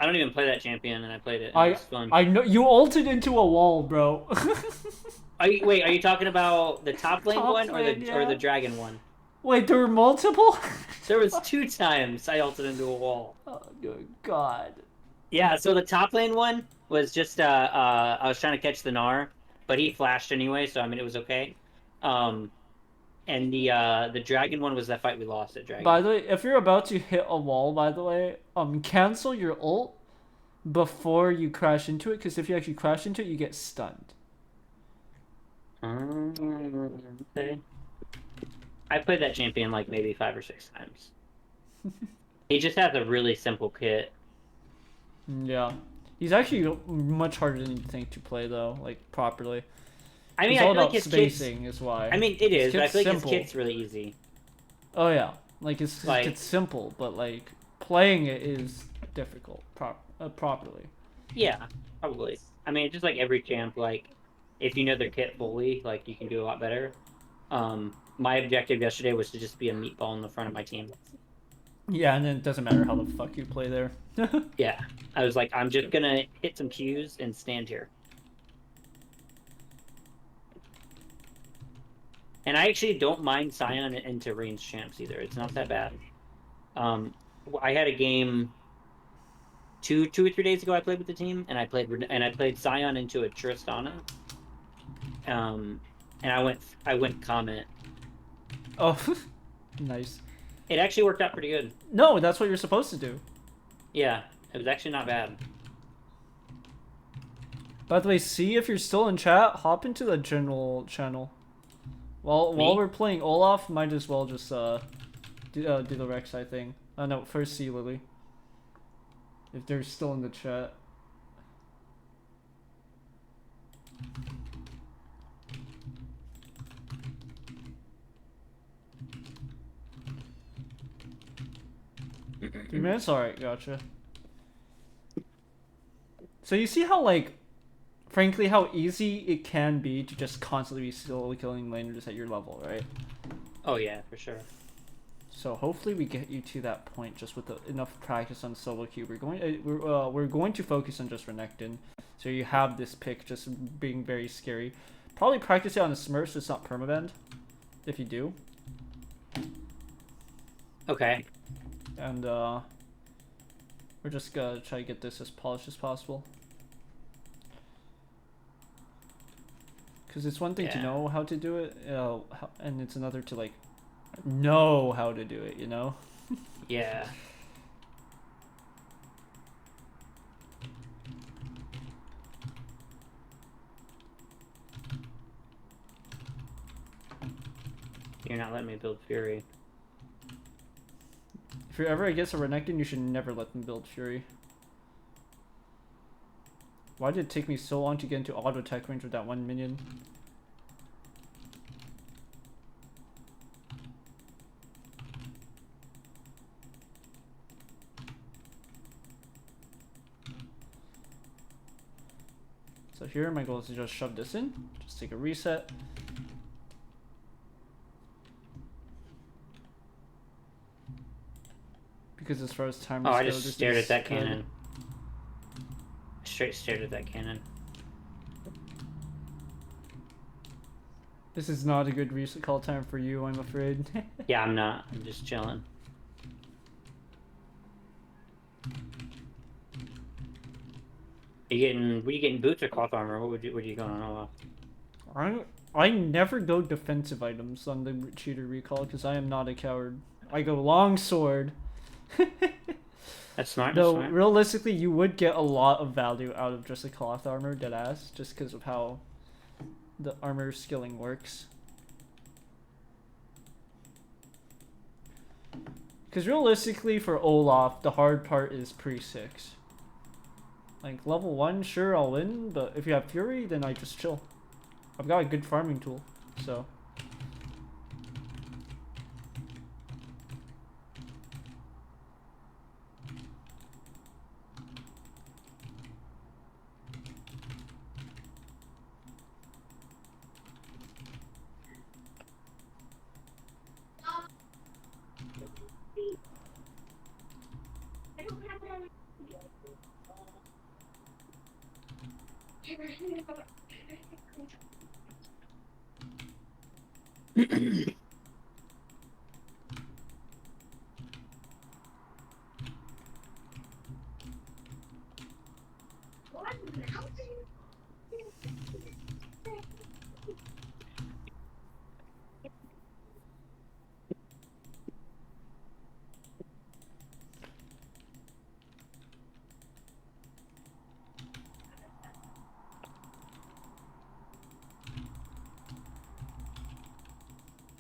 I don't even play that champion, and I played it, and it was fun. I know you ulted into a wall, bro. Wait, are you talking about the top lane Top one or lane, or yeah. the dragon one? Wait, there were multiple? There was 2 times I ulted into a wall. Oh, good God. Yeah, so the top lane one was just I was trying to catch the Gnar, but he flashed anyway, so I mean it was okay. And the dragon one was that fight we lost at Dragon. By the way, if you're about to hit a wall, by the way, cancel your ult before you crash into it, because if you actually crash into it, you get stunned. Okay. I played that champion like maybe 5 or 6 times. He just has a really simple kit. Yeah. He's actually much harder than you think to play, though, like, properly. I mean, It's I all feel like about his spacing kit's, is why. I mean, it is, but I kit's feel like simple. his kit's really easy. Oh, yeah. Like, it's Like- simple, but, like, playing it is difficult properly. Yeah, probably. I mean, just like every champ, like, if you know their kit fully, like, you can do a lot better. My objective yesterday was to just be a meatball in the front of my team. Yeah, and then it doesn't matter how the fuck you play there. Yeah, I was like, I'm just gonna hit some Qs and stand here. And I actually don't mind Scion into range champs either. It's not that bad. I had a game two or 3 days ago. I played with the team, and I played Scion into a Tristana. And I went comment. Oh, nice. It actually worked out pretty good. No, that's what you're supposed to do. Yeah, it was actually not bad. By the way, see if you're still in chat, hop into the general channel. While we're playing Olaf, might as well just do the Rek'Sai thing. No, first see Lily. If they're still in the chat. Three minutes? Alright, gotcha. So you see how, like, frankly, how easy it can be to just constantly be slowly killing laners at your level, right? Oh yeah, for sure. So hopefully we get you to that point just with enough practice on solo queue. We're going to focus on just Renekton, so you have this pick just being very scary. Probably practice it on a Smurf so it's not permabanned, if you do. Okay. And we're just gonna try to get this as polished as possible. Because it's one thing to know how to do it, and it's another to, like, know how to do it, you know? Yeah. You're not letting me build Fury. If you're ever against a Renekton, you should never let them build Fury. Why did it take me so long to get into auto attack range with that one minion? So here, my goal is to just shove this in. Just take a reset. Because as far as timers Oh, I go, just this stared is at that good. cannon. Straight stared at that cannon. This is not a good reset call time for you, I'm afraid. Yeah, I'm not. I'm just chilling. What are you getting boots or cloth armor? What are you going on about? I never go defensive items on the cheater recall because I am not a coward. I go long sword. That's smart. Though That's smart. realistically, you would get a lot of value out of just a cloth armor, deadass, just because of how the armor skilling works. Because realistically, for Olaf, the hard part is pre-6. Like, level 1, sure, I'll win, but if you have Fury, then I just chill. I've got a good farming tool, so... I don't have it.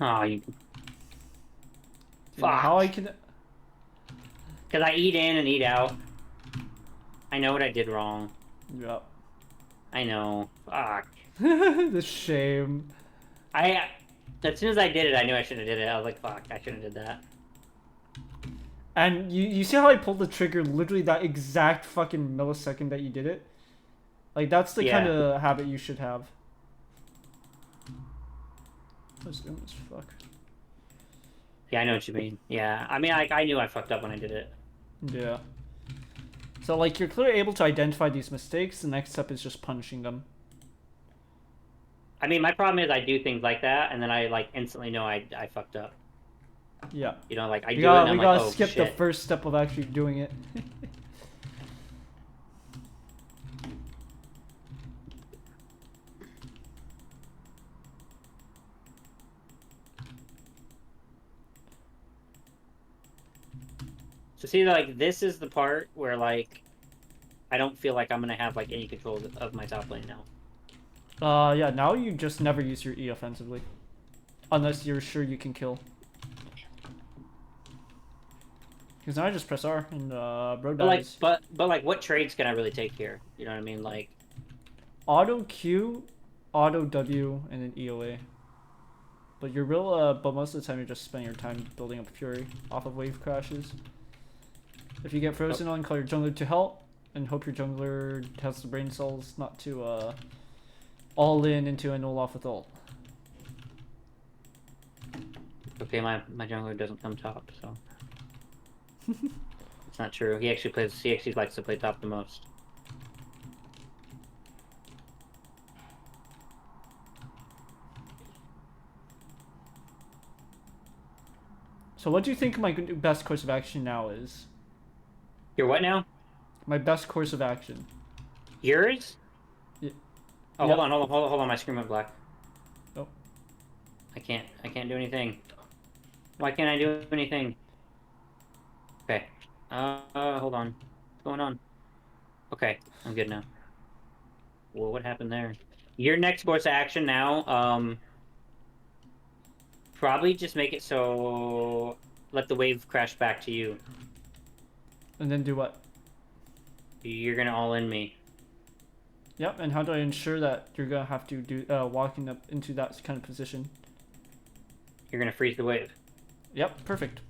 Oh, you. You know Fuck. how I can... Because I eat in and eat out. I know what I did wrong. Yep. I know. Fuck. The shame. As soon as I did it, I knew I shouldn't have did it. I was like, fuck, I shouldn't have did that. And you see how I pulled the trigger literally that exact fucking millisecond that you did it? Like, that's the kind of habit you should have. What's doing this? Fuck. Yeah, I know what you mean. Yeah, I mean, I knew I fucked up when I did it. Yeah. So, like, you're clearly able to identify these mistakes. The next step is just punishing them. I mean, my problem is I do things like that, and then I, like, instantly know I fucked up. Yeah. You know, like, I We do it, and gotta, I'm we like, gotta oh, skip shit. the first step of actually doing it. So see, like, this is the part where, like, I don't feel like I'm gonna have, like, any control of my top lane now. Yeah, now you just never use your E offensively. Unless you're sure you can kill. Because now I just press R and, bro dies. But like, what trades can I really take here? You know what I mean? Like... Auto Q, Auto W, and then EOA. But you're real, but most of the time you're just spending your time building up Fury off of wave crashes. If you get frozen on, call your jungler to help, and hope your jungler has the brain cells not to, all in into an Olaf with ult. Okay, my jungler doesn't come top, so... It's not true. He actually likes to play top the most. So what do you think my best course of action now is? Your what now? My best course of action. Yours? Yeah. Oh, Yep. hold on, my screen went black. Oh. I can't do anything. Why can't I do anything? Okay. Hold on. What's going on? Okay, I'm good now. Well, what happened there? Your next course of action now, probably just make it so... Let the wave crash back to you. And then do what? You're gonna all-in me. Yep, and how do I ensure that you're gonna have to do, walking up into that kind of position? You're gonna freeze the wave. Yep, perfect.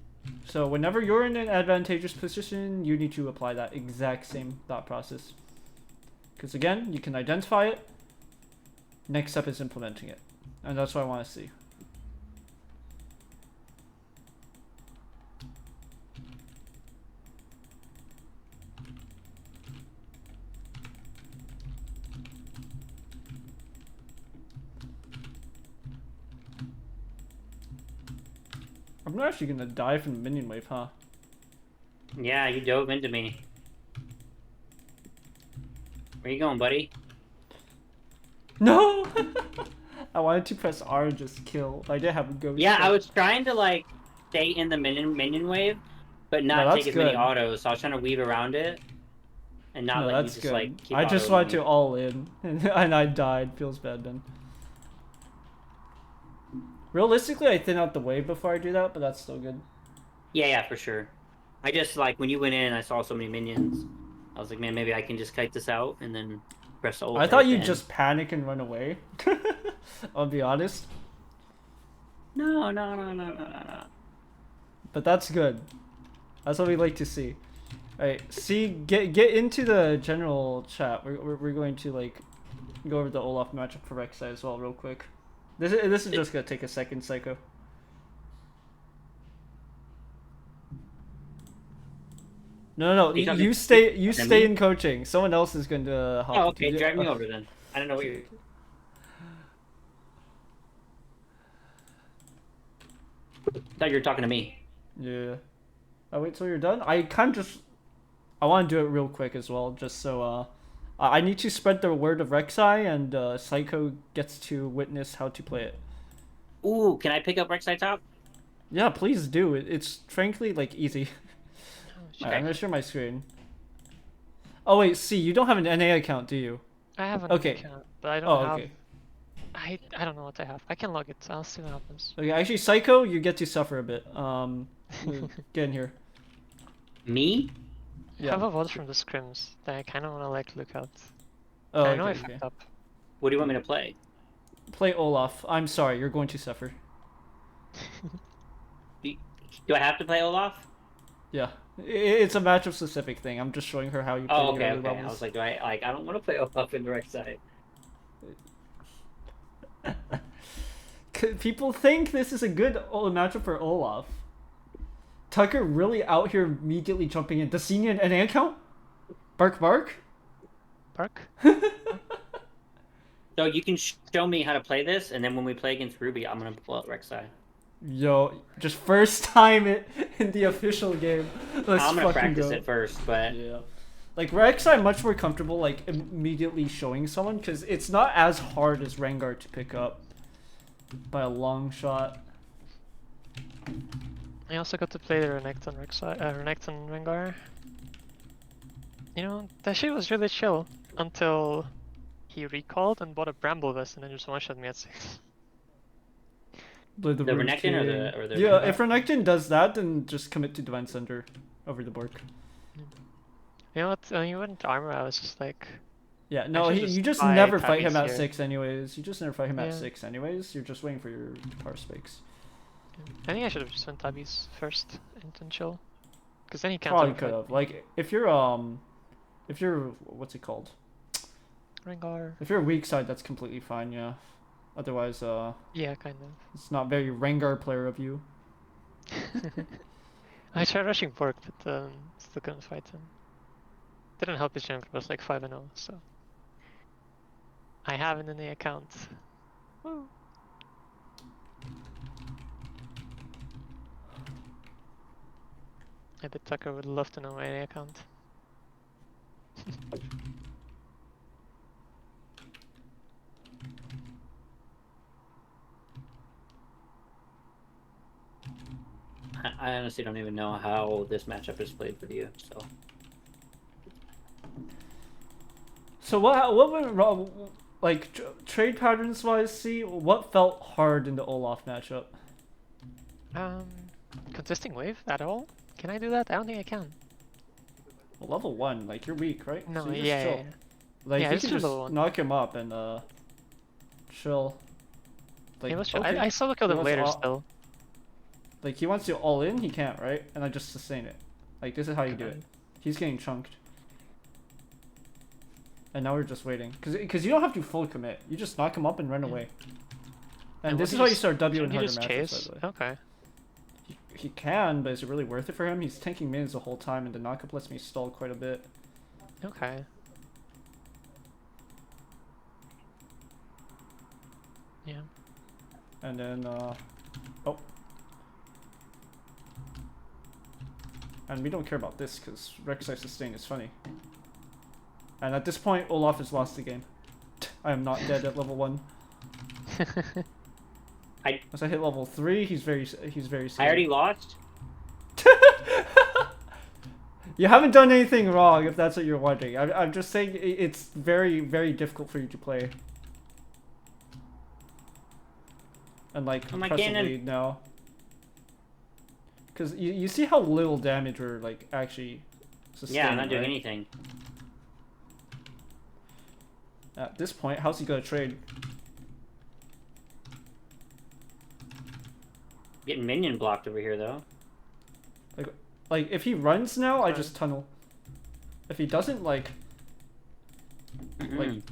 So whenever you're in an advantageous position, you need to apply that exact same thought process. Because again, you can identify it. Next step is implementing it. And that's what I want to see. I'm not actually gonna die from the minion wave, huh? Yeah, you dove into me. Where you going, buddy? No! I wanted to press R and just kill. I did have a ghost. Yeah, so- I was trying to, like, stay in the minion wave, but No, not that's take as many good. autos, so I was trying to weave around it. And not No, let you that's just, good. like, keep I just auto wanted to rolling. all in, and I died. Feels bad then. Realistically, I thin out the wave before I do that, but that's still good. Yeah, for sure. I just like when you went in, I saw so many minions. I was like, man, maybe I can just kite this out and then press ult I right thought at the you'd end. just panic and run away. I'll be honest. No, no, no, no, no, no, no. But that's good. That's what we like to see. Alright, see, get into the general chat. We're going to, like, go over the Olaf matchup for Rek'Sai as well real quick. This is just gonna take a second, Psycho. No. You stay in coaching. Someone else is going to hop. Oh, okay. Drag me over then. I don't know what you're. Thought you were talking to me. Yeah. I'll wait till you're done. I want to do it real quick as well, just so I need to spread the word of Rek'Sai, and Psycho gets to witness how to play it. Ooh, can I pick up Rek'Sai top? Yeah, please do. It's frankly like easy. Oh, Alright, I'm gonna share my screen. Oh wait, see, you don't have an NA account, do you? I have an Okay. account, but I don't Oh, have. okay. I don't know what I have. I can log it. I'll see what happens. Okay, actually, Psycho, you get to suffer a bit. Get in here. Me? I have a vote from the scrims that I kind of want to like look at. Oh, I know I okay. fucked up. What do you want me to play? Play Olaf. I'm sorry, you're going to suffer. Do I have to play Olaf? Yeah, it's a matchup specific thing. I'm just showing her how you play Oh, the okay, early okay. levels. I was like, I don't want to play Olaf in direct side. People think this is a good matchup for Olaf. Tucker really out here immediately jumping in. Does he need an NA account? Bark. Bark? So you can show me how to play this, and then when we play against Ruby, I'm gonna pull out Rek'Sai. Yo, just first time in the official game. Let's I'm gonna fucking practice go. it first, but Yeah. Like, Rex, I'm much more comfortable, like, immediately showing someone, because it's not as hard as Rengar to pick up by a long shot. I also got to play the Renekton Rengar. You know, that shit was really chill until he recalled and bought a Bramble Vest and then just one-shot me at 6. The Renekton or the yeah, Rengar? if Renekton does that, then just commit to Divine Center over the Bork. You know what? When you went armor, I was just like, Yeah, no, should just you just buy never fight him at Tammy's here. 6 anyways. You just never fight him at Yeah. 6 anyways. You're just waiting for your power spikes. I think I should have just went Tabby's first and then chill. Because then he can't Probably overfight could have. me. Like, if you're, what's it called? Rengar. If you're weak side, that's completely fine, yeah. Otherwise, Yeah, kind of. it's not very Rengar player of you. I tried rushing Bork, but still couldn't fight him. Didn't help his jump, it was like 5-0, so. I have an NA account. Woo. I bet Tucker would love to know my NA account. I honestly don't even know how this matchup is played for you. So So what went wrong? Like, trade patterns wise, see, what felt hard in the Olaf matchup? Contesting wave at all? Can I do that? I don't think I can. Well, level 1, like, you're weak, right? No, So you just yeah, chill. yeah. Like, Yeah, you it's can just just level 1. knock him up and, chill. Like, Yeah, let's chill. okay, I still look at he him wants later all- still. Like, he wants you all in, he can't, right? And I just sustain it. Like, this is how you do it. He's getting chunked. And now we're just waiting. Because you don't have to full commit. You just knock him up and run away. And And this what is do how you start W in Can he harder just matchups, chase? by the way. Okay. He can, but is it really worth it for him? He's tanking minions the whole time, and the knockup lets me stall quite a bit. Okay. Yeah. And then, oh. And we don't care about this, because Rek'Sai sustain is funny. And at this point, Olaf has lost the game. I am not dead at level 1. Once I hit level 3, he's very scared. I already lost. You haven't done anything wrong, if that's what you're wondering. I'm just saying it's very, very difficult for you to play. And like, Oh, my press the cannon. lead now. Because you see how little damage we're like actually sustaining. Yeah, I'm not doing right? anything. At this point, how's he gonna trade? Getting minion blocked over here though. Like if he runs now, I Okay. just tunnel. If he doesn't, like Mm-mm. and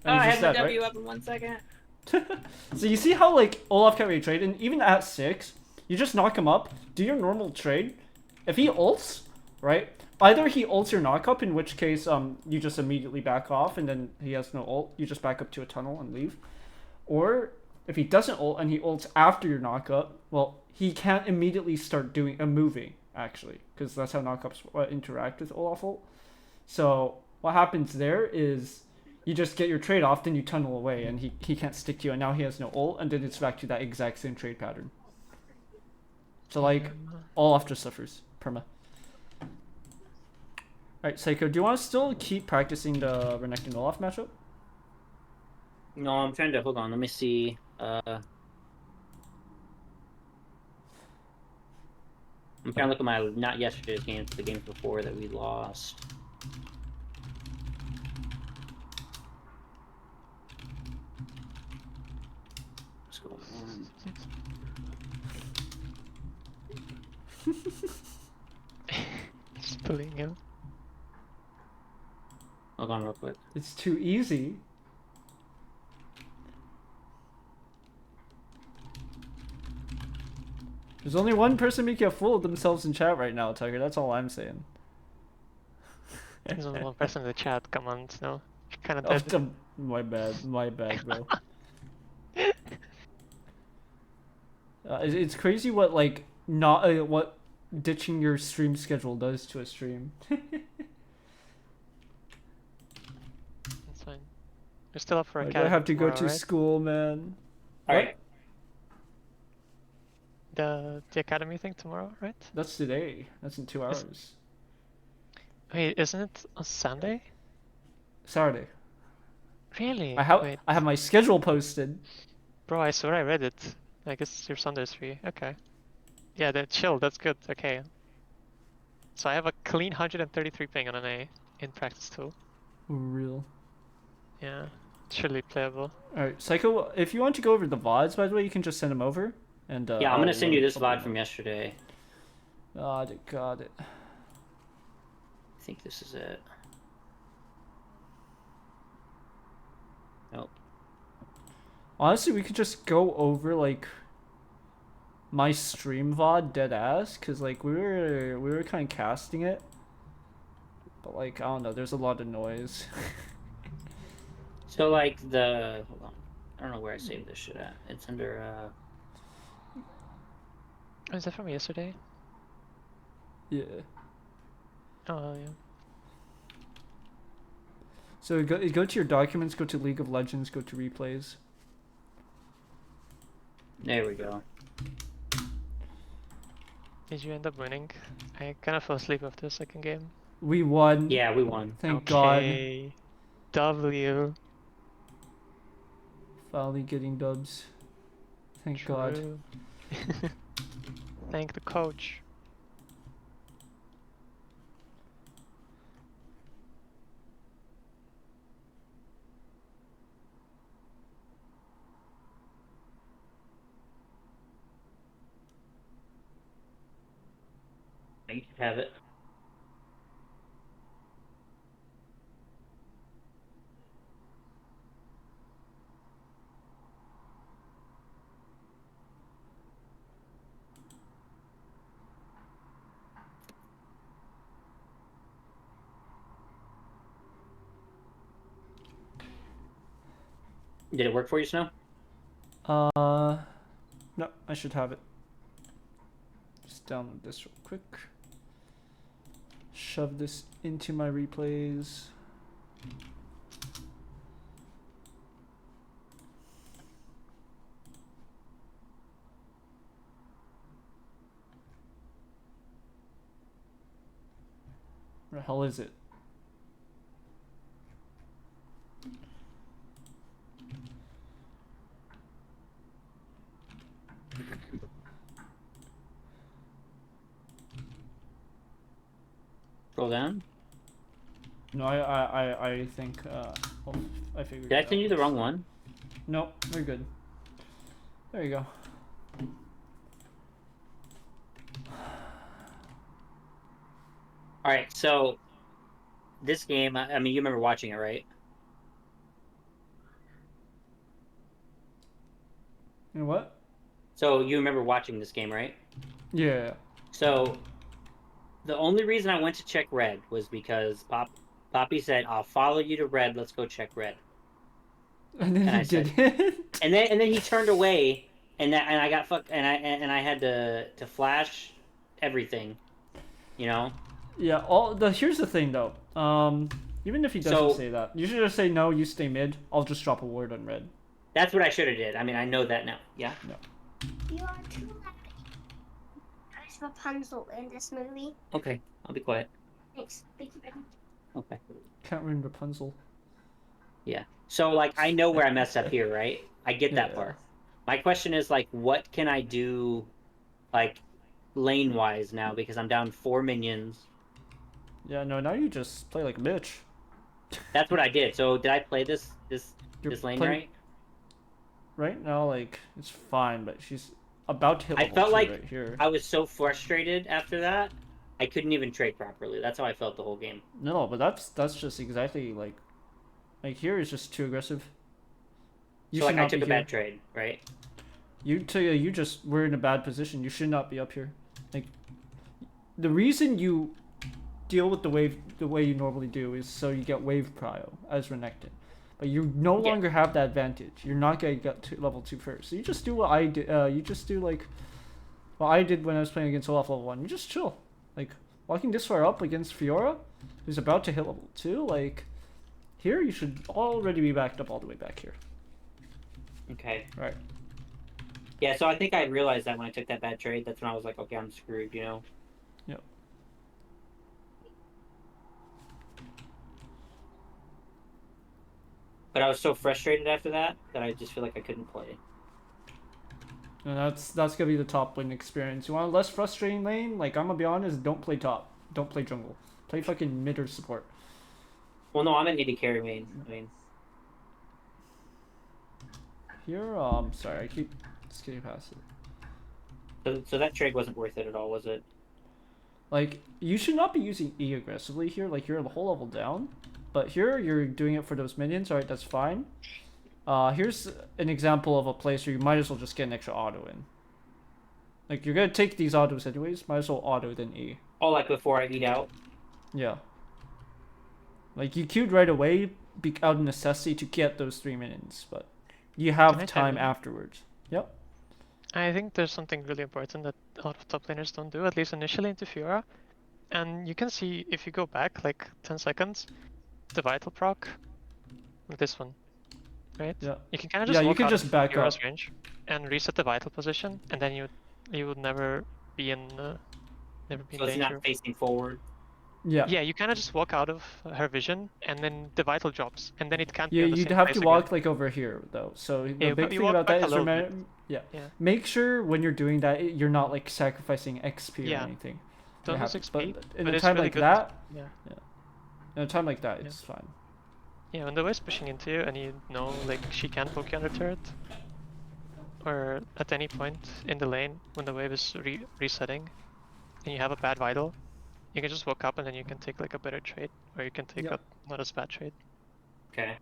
Oh, he's I just have my dead, W right? up in 1 second. So you see how like Olaf can't really trade, and even at 6, you just knock him up, do your normal trade. If he ults, right? Either he ults your knock up, in which case you just immediately back off, and then he has no ult. You just back up to a tunnel and leave. Or if he doesn't ult and he ults after your knock up, well, he can't immediately start doing moving actually, because that's how knockups interact with Olaf ult. So what happens there is you just get your trade off, then you tunnel away, and he can't stick to you, and now he has no ult, and then it's back to that exact same trade pattern. So like Olaf just suffers perma. Alright, Psycho, do you want to still keep practicing the Renekton Olaf matchup? No, I'm trying to hold on. Let me see. I'm trying to look at my not yesterday's games, but the games before that we lost. What's going on? Just bullying him. Hold on real quick. It's too easy. There's only one person making a fool of themselves in chat right now, Tucker. That's all I'm saying. There's only one person in the chat. Come on, Snow. You're kind of Oh, dead. my bad, bro. It's crazy what like not what ditching your stream schedule does to a stream. That's fine. You're still up for Like, academy I have to go tomorrow, to right? school, man. All What? right. The academy thing tomorrow, right? That's today. That's in 2 hours. Wait, isn't it on Sunday? Saturday. Really? I have Wait, my schedule posted. bro, I swear I read it. I guess your Sunday's free. Okay. Yeah, then chill. That's good. Okay. So I have a clean 133 ping on an A in practice too. Real. Yeah, surely playable. Alright, Psycho, if you want to go over the VODs, by the way, you can just send them over. And Yeah, I'm gonna I'll, send you this I'll VOD bring from them. yesterday. Got it. I think this is it. Nope. Honestly, we could just go over like my stream VOD dead ass, cause like we were kind of casting it, but like I don't know, there's a lot of noise. So like the hold on, I don't know where I saved this shit at. It's under Oh, is that from yesterday? Yeah. Oh, yeah. So go to your documents, go to League of Legends, go to replays. there we go. Did you end up winning? I kind of fell asleep after the second game. We won. Yeah, we won. Thank God. Okay. W. Finally getting dubs. Thank God. True. Thank the coach. You should have it. Did it work for you, Snow? No, I should have it. Just download this real quick. Shove this into my replays. Where the hell is it? scroll down? No, I think well, I figured. Did I it send out. you the wrong one? No, we're good. There you go. All right, so this game, I mean, you remember watching it, right? You know what? So you remember watching this game, right? Yeah. So the only reason I went to check red was because Poppy said, "I'll follow you to red. Let's go check red." And then And he I said- did. And then he turned away, and I got fucked, and I had to flash everything, you know. Yeah. Here's the thing though. Even if he doesn't So- say that, you should just say no. You stay mid. I'll just drop a word on red. That's what I should have did. I mean, I know that now. Yeah. You are too loud. There's Rapunzel in this movie. Okay, I'll be quiet. Thanks. Thank you very much. Okay. Can't ruin Rapunzel. Yeah. So like, I know where I messed up here, right? I get that Yeah. part. My question is like, what can I do, like, lane wise now because I'm down 4 minions. Yeah. No. Now you just play like a bitch. That's what I did. So did I play this You're lane playing- right? Right now, like it's fine, but she's about to hit I level felt 2 like right here. I was so frustrated after that. I couldn't even trade properly. That's how I felt the whole game. No, but that's just exactly like here is just too aggressive. You So should like I not took be a bad here. trade, right? You just were in a bad position. You should not be up here. Like the reason you deal with the wave the way you normally do is so you get wave prio as Renekton. But you no Yeah. longer have that advantage. You're not gonna get to level 2 first. So you just do what I did. You just do like what I did when I was playing against Olaf level 1. You just chill. Like walking this far up against Fiora, who's about to hit level 2. Like here, you should already be backed up all the way back here. Okay. Right. Yeah, so I think I realized that when I took that bad trade, that's when I was like, okay, I'm screwed, you know? Yep. But I was so frustrated after that that I just feel like I couldn't play. And that's gonna be the top lane experience. You want a less frustrating lane? Like I'm gonna be honest, don't play top. Don't play jungle. Play fucking mid or support. Well, no, I'm an AD carry main. I mean, Here, sorry, I keep skipping past it. so that trade wasn't worth it at all, was it? Like you should not be using E aggressively here. Like you're a whole level down, but here you're doing it for those minions. All right, that's fine. Here's an example of a place where you might as well just get an extra auto in. Like you're gonna take these autos anyways. Might as well auto then E. Oh, like before I eat out? Yeah. Like you queued right away out of necessity to get those 3 minions, but you Can I have tell time you? afterwards. Yep. I think there's something really important that a lot of top laners don't do, at least initially into Fiora. And you can see if you go back like 10 seconds, the vital proc, with this one, right? Yeah. You can kind of Yeah, just you walk can out just of back Fiora's up. range and reset the vital position, and then you would never be in never be in So it's danger. not facing forward. Yeah. Yeah, you kind of just walk out of her vision, and then the vital drops, and then it can't be Yeah, on the you'd same have place to walk like over here though. So the Yeah, big but you thing walk about back that a is little remember, Yeah. make sure when you're doing that you're not like sacrificing XP Yeah. or anything. Don't It lose happens. XP, But in but a it's time really like good. that, Yeah. in a time like that, Yeah. it's fine. Yeah, when the wave's pushing into you and you know like she can't poke you under turret, or at any point in the lane when the wave is resetting, and you have a bad vital, you can just walk up and then you can take like a better trade, or you can take Yeah. a not as bad trade. Okay.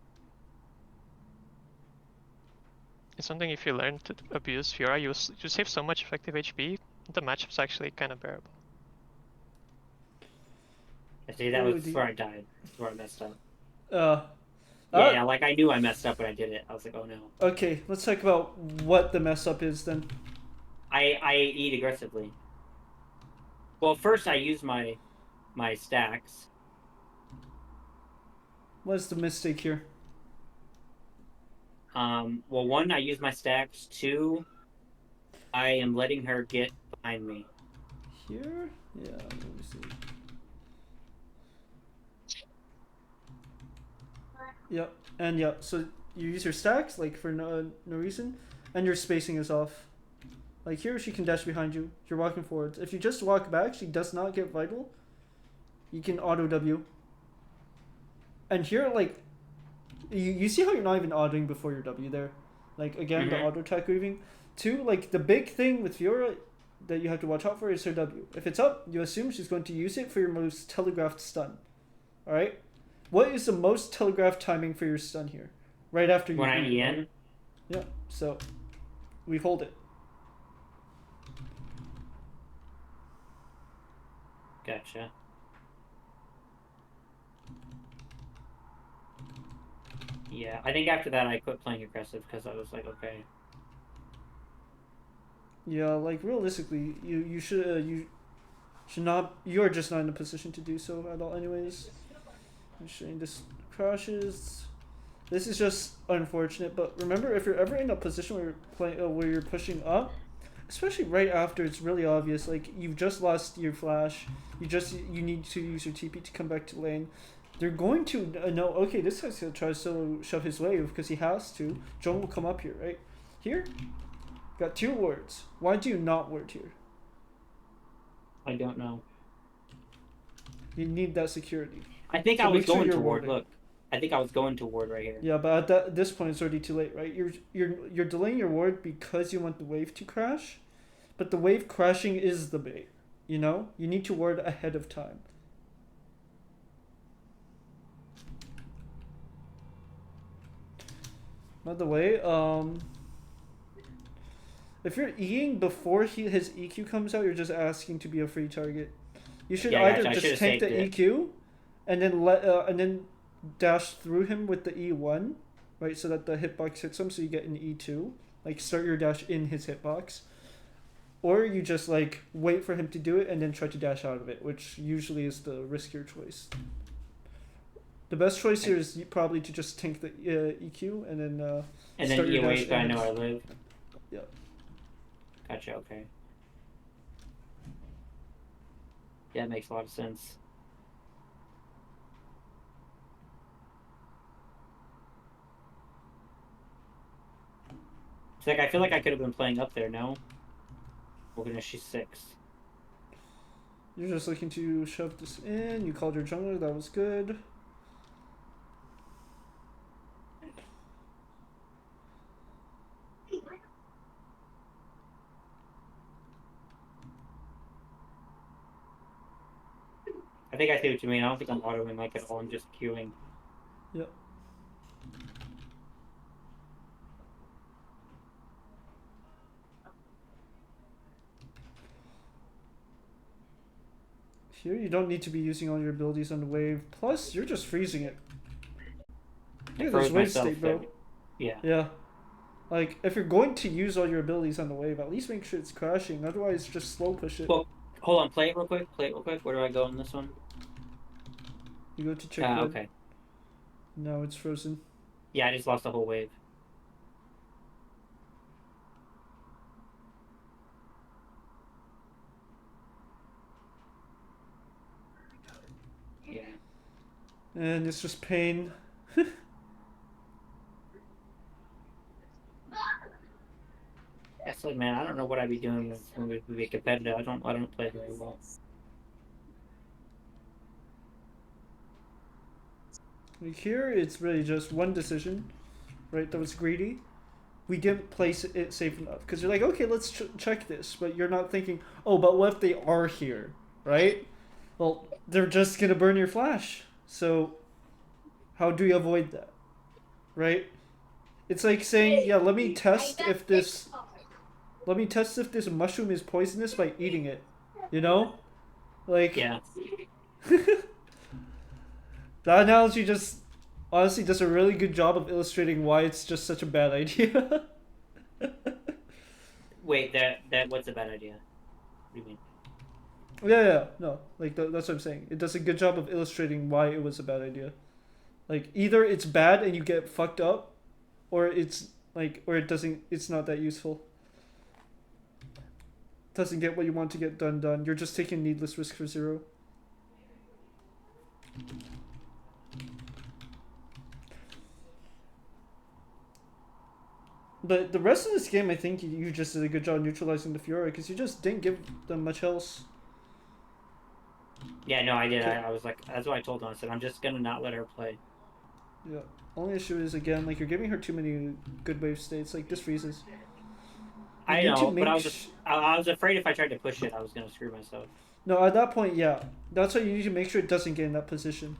It's something if you learn to abuse Fiora, you save so much effective HP, the matchup's actually kind of bearable. I see, that Oh, was where I died. That's where I messed up. Yeah, like I knew I messed up when I did it. I was like, oh no. Okay, let's talk about what the mess up is then. I eat aggressively. Well, first I use my stacks. What's the mistake here? Well, one, I use my stacks. Two, I am letting her get behind me. Here? Yeah, let me see. Yep, and yeah, so you use your stacks like for no reason, and your spacing is off. Like here, she can dash behind you. You're walking forwards. If you just walk back, she does not get vital. you can auto W. And here, like, you see how you're not even autoing before your W there? Like, again, the Mhm. auto attack weaving. 2, like, the big thing with Fiora that you have to watch out for is her W. If it's up, you assume she's going to use it for your most telegraphed stun. Alright? What is the most telegraphed timing for your stun here? Right after you When I E, EN? right? Yeah, so we hold it. Gotcha. Yeah, I think after that I quit playing aggressive because I was like, okay. Yeah, like realistically, you should not. You are just not in a position to do so at all, anyways. I'm showing this crashes. This is just unfortunate, but remember, if you're ever in a position where you're where you're pushing up, especially right after it's really obvious, like you've just lost your flash, you need to use your TP to come back to lane. They're going to know. Okay, this guy's gonna try to solo shove his wave because he has to. John will come up here, right? Here, got 2 wards. Why do you not ward here? I don't know. You need that security. I think So I was make sure going you're toward. warding. Look, I think I was going toward right here. Yeah, but at this point it's already too late, right? You're delaying your ward because you want the wave to crash, but the wave crashing is the bait. You know, you need to ward ahead of time. By the way, if you're Eing before his EQ comes out, you're just asking to be a free target. You should Yeah, either gotcha. I just should've tank the saved it. EQ, and then dash through him with the E1, right? So that the hitbox hits him, so you get an E2. Like start your dash in his hitbox, or you just like wait for him to do it and then try to dash out of it, which usually is the riskier choice. The best choice here is probably to just tank the EQ and then And start then your E dash wave, I in know his- I live. Yeah. Gotcha. Okay. Yeah, it makes a lot of sense. It's like I feel like I could have been playing up there. No. Well, goodness, she's 6. You're just looking to shove this in. You called your jungler. That was good. I think I see what you mean. I don't think I'm autoing like at all. I'm just queuing. Yep. Here, you don't need to be using all your abilities on the wave. Plus, you're just freezing it. I Look at froze this wave myself. state, bro. Yeah. Yeah. Like, if you're going to use all your abilities on the wave, at least make sure it's crashing. Otherwise, just slow push it. Well, hold on. Play it real quick. Play it real quick. Where do I go in this one? You go to check red. Okay. Now it's frozen. Yeah, I just lost the whole wave. Yeah. And it's just pain. That's like, man, I don't know what I'd be doing when we be competitive. I don't play very well. Like here, it's really just one decision, right? That was greedy. We didn't place it safe enough because you're like, okay, let's check this, but you're not thinking, oh, but what if they are here, right? Well, they're just gonna burn your flash. So, how do you avoid that, right? It's like saying, yeah, let me test if this mushroom is poisonous by eating it, you know, like Yeah. That analogy just honestly does a really good job of illustrating why it's just such a bad idea. Wait, that what's a bad idea? What do you mean? Yeah, no, like that's what I'm saying. It does a good job of illustrating why it was a bad idea. Like either it's bad and you get fucked up, or it's like, or it's not that useful. Doesn't get what you want to get done. You're just taking needless risk for 0. But the rest of this game, I think you just did a good job neutralizing the Fiora because you just didn't give them much else. Yeah, no, I did. Okay. I was like, that's what I told him. I said, I'm just gonna not let her play. Yeah. Only issue is again, like you're giving her too many good wave states. Like this freezes. You I need to know, but make. I was afraid if I tried to push it, I was gonna screw myself. No, at that point, yeah. That's why you need to make sure it doesn't get in that position.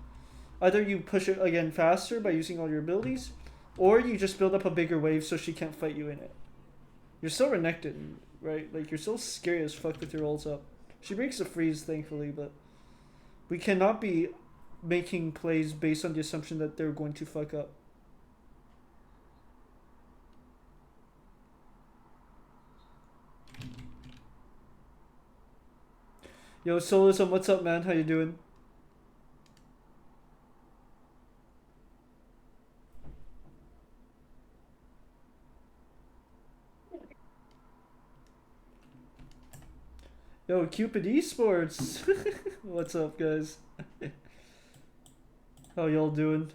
Either you push it again faster by using all your abilities, or you just build up a bigger wave so she can't fight you in it. You're still renected, right? Like you're still scary as fuck with your ults up. She breaks the freeze, thankfully, but we cannot be making plays based on the assumption that they're going to fuck up. Yo, Solism, what's up, man? How you doing? Yo, Cupid Esports. What's up, guys? How y'all doing?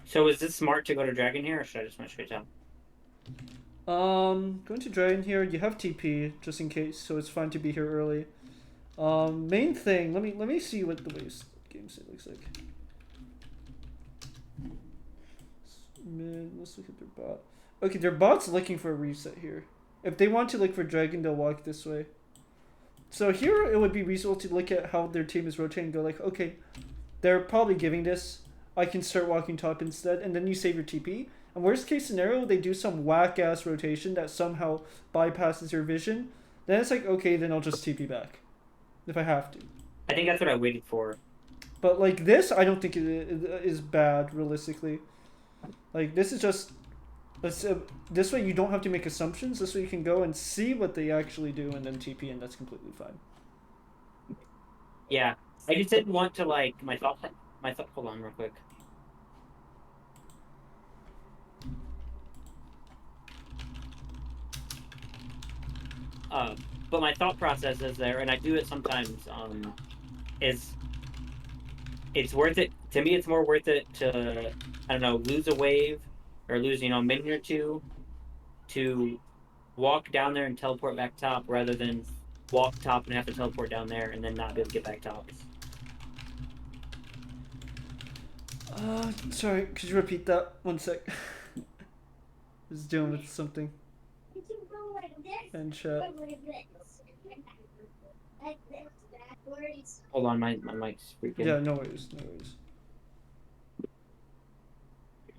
So is this smart to go to Dragon here, or should I just went straight down? Going to Dragon here. You have TP just in case, so it's fine to be here early. Main thing. Let me see what the base game state looks like. Let's look at their bot. Okay, their bot's looking for a reset here. If they want to look for Dragon, they'll walk this way. So here it would be reasonable to look at how their team is rotating and go like, okay, they're probably giving this. I can start walking top instead, and then you save your TP. And worst case scenario, they do some whack ass rotation that somehow bypasses your vision. Then it's like, okay, then I'll just TP back if I have to. I think that's what I waited for. But like this, I don't think it is bad realistically. Like this is just, this way you don't have to make assumptions. This way you can go and see what they actually do and then TP, and that's completely fine. Yeah, I just didn't want to like my thought. Hold on, real quick. But my thought process is there, and I do it sometimes. Is it's worth it to me? It's more worth it to, I don't know, lose a wave or lose a minute or two to walk down there and teleport back top rather than walk top and have to teleport down there and then not be able to get back top. Sorry, could you repeat that? 1 sec. Just dealing with something. And chat. Hold on, my mic's freaking. Yeah, no worries, no worries.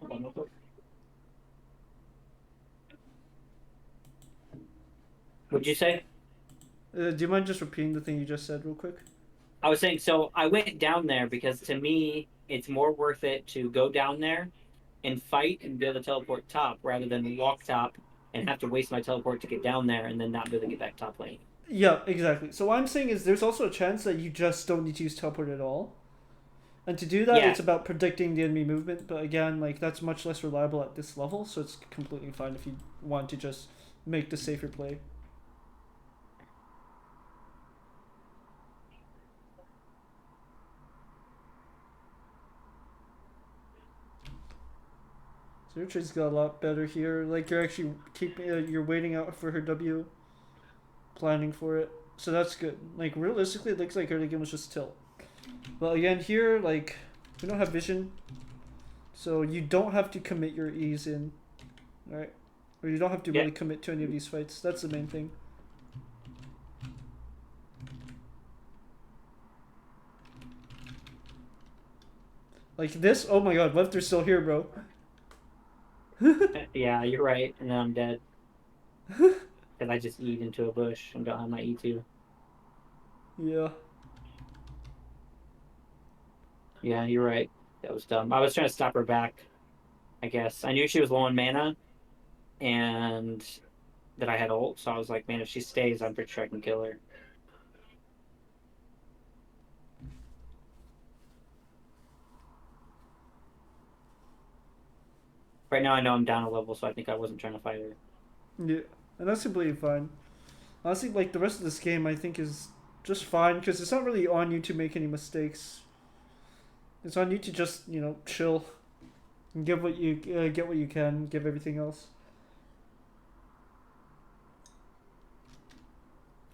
Hold on, real quick. What'd you say? Do you mind just repeating the thing you just said real quick? I was saying, so I went down there because to me, it's more worth it to go down there and fight and be able to teleport top rather than walk top and have to waste my teleport to get down there and then not be able to get back top lane. Yeah, exactly. So what I'm saying is there's also a chance that you just don't need to use teleport at all. And to do that, Yeah. it's about predicting the enemy movement. But again, like that's much less reliable at this level, so it's completely fine if you want to just make the safer play. So your trade's got a lot better here. Like you're actually you're waiting out for her W, planning for it. So that's good. Like realistically, it looks like early game was just tilt. But again, here like we don't have vision, so you don't have to commit your E's in, right? Or you don't have to really commit to any of these fights. That's the main thing. Like this, oh my god, left are still here, bro. Yeah, you're right, and then I'm dead. Because I just eat into a bush and don't have my E2. Yeah. Yeah, you're right. That was dumb. I was trying to stop her back, I guess. I knew she was low on mana, and that I had ult, so I was like, man, if she stays, I'm pretty sure I can kill her. Right now, I know I'm down a level, so I think I wasn't trying to fight her. Yeah, and that's completely fine. Honestly, like the rest of this game, I think is just fine because it's not really on you to make any mistakes. It's on you to just chill, and give what you get what you can, give everything else.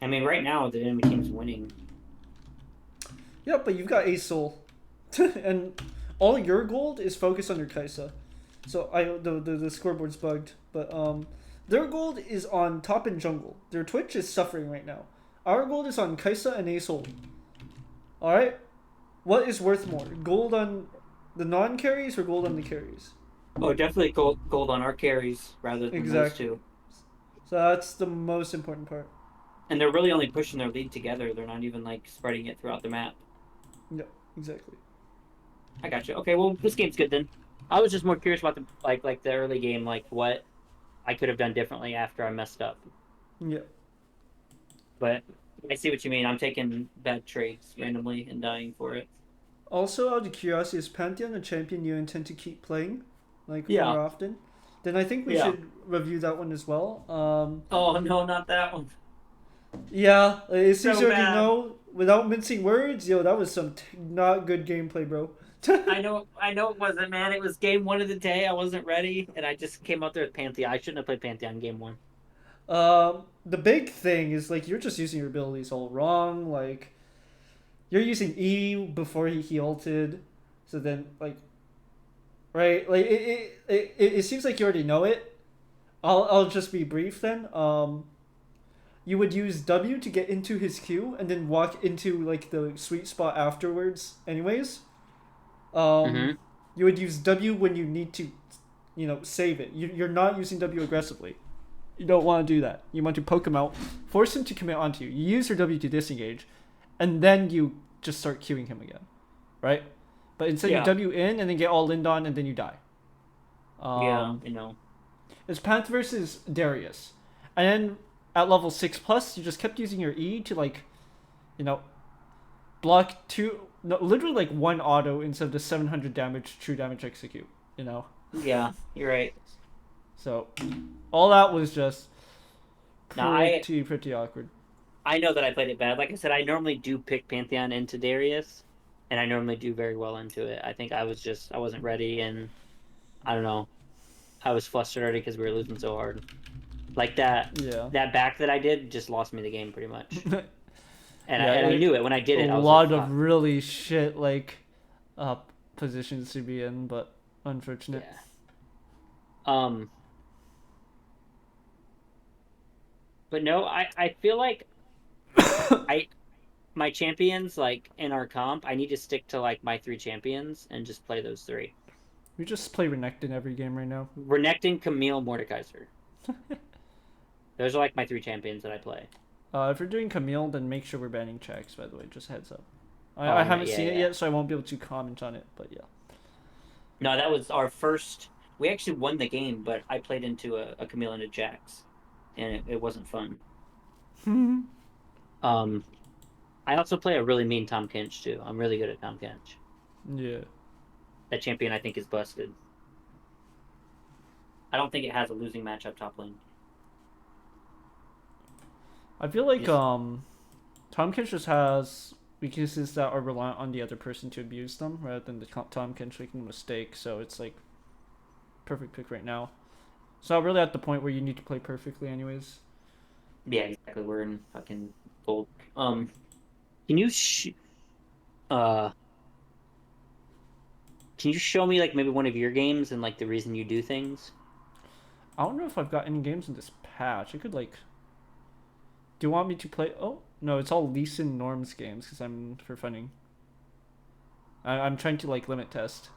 I mean, right now the enemy team's winning. Yeah, but you've got a soul, and all your gold is focused on your Kaisa. So the scoreboard's bugged, but their gold is on top and jungle. Their Twitch is suffering right now. Our gold is on Kaisa and a soul. All right, what is worth more, gold on the non-carries or gold on the carries? Oh, definitely gold on our carries rather than those Exactly. two. So that's the most important part. And they're really only pushing their lead together. They're not even like spreading it throughout the map. Yeah, exactly. I got you. Okay, well this game's good then. I was just more curious about the like the early game, like what I could have done differently after I messed up. Yeah. But I see what you mean. I'm taking bad trades randomly and dying for it. Also, out of curiosity, is Pantheon a champion you intend to keep playing, like Yeah. more often? Then I think we Yeah. should review that one as well. Oh no, not that one. Yeah, it seems So you already bad. know. Without mincing words, yo, that was some not good gameplay, bro. I know it wasn't, man. It was game 1 of the day. I wasn't ready, and I just came out there with Pantheon. I shouldn't have played Pantheon game 1. The big thing is like you're just using your abilities all wrong. Like you're using E before he ulted, so then like, right? Like it seems like you already know it. I'll just be brief then. You would use W to get into his Q and then walk into like the sweet spot afterwards. Anyways, Mhm. you would use W when you need to, save it. You're not using W aggressively. You don't want to do that. You want to poke him out, force him to commit onto you. You use your W to disengage, and then you just start queuing him again, right? But instead Yeah. you W in and then get all linned on and then you die. Yeah, you know. It's Panth versus Darius, and then at level 6+, you just kept using your E to like, block two, no, literally like one auto instead of the 700 damage true damage execute. Yeah, you're right. So, all that was just Now, I- pretty awkward. I know that I played it bad. Like I said, I normally do pick Pantheon into Darius, and I normally do very well into it. I think I wasn't ready, and I don't know. I was flustered already because we were losing so hard. Like that Yeah. back that I did just lost me the game pretty much. And, Yeah, I knew it when I did it. I A was lot like, of really shit positions to be in, but unfortunate. yeah. But no, I feel like my champions like in our comp, I need to stick to like my 3 champions and just play those 3. We just play Renekton every game right now. Renekton, Camille, Mordekaiser. Those are like my 3 champions that I play. If you're doing Camille, then make sure we're banning checks, by the way. Just heads up. I haven't seen it yet, so I won't be able to comment on it, but yeah. No, that was our first... We actually won the game, but I played into a Camille into Jax, and it wasn't fun. I also play a really mean Tom Kench, too. I'm really good at Tom Kench. Yeah. That champion, I think, is busted. I don't think it has a losing matchup top lane. I feel like Yes. Tom Kench just has weaknesses that are reliant on the other person to abuse them, rather than the Tom Kench making a mistake. So it's like perfect pick right now. It's not really at the point where you need to play perfectly, anyways. Yeah, exactly. We're in fucking gold. Can you can you show me like maybe one of your games and like the reason you do things? I don't know if I've got any games in this patch. I could like. Do you want me to play? Oh no, it's all Lee Sin Norms games because I'm for funning. I'm trying to like limit test.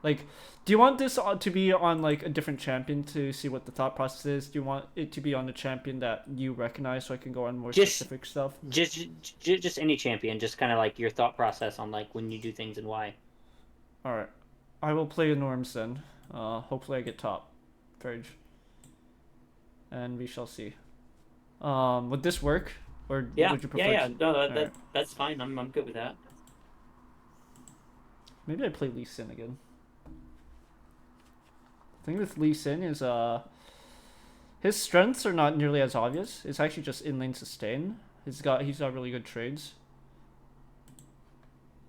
Like, do you want this to be on like a different champion to see what the thought process is? Do you want it to be on a champion that you recognize so I can go on more specific stuff? Just any champion, just kind of like your thought process on like when you do things and why. All right, I will play a Norms then. Hopefully I get top, Verge. And we shall see. Would this work, or Yeah, would you prefer? yeah. No, Alright. that's fine. I'm good with that. Maybe I play Lee Sin again. The thing with Lee Sin is his strengths are not nearly as obvious. It's actually just in-lane sustain. He's got really good trades.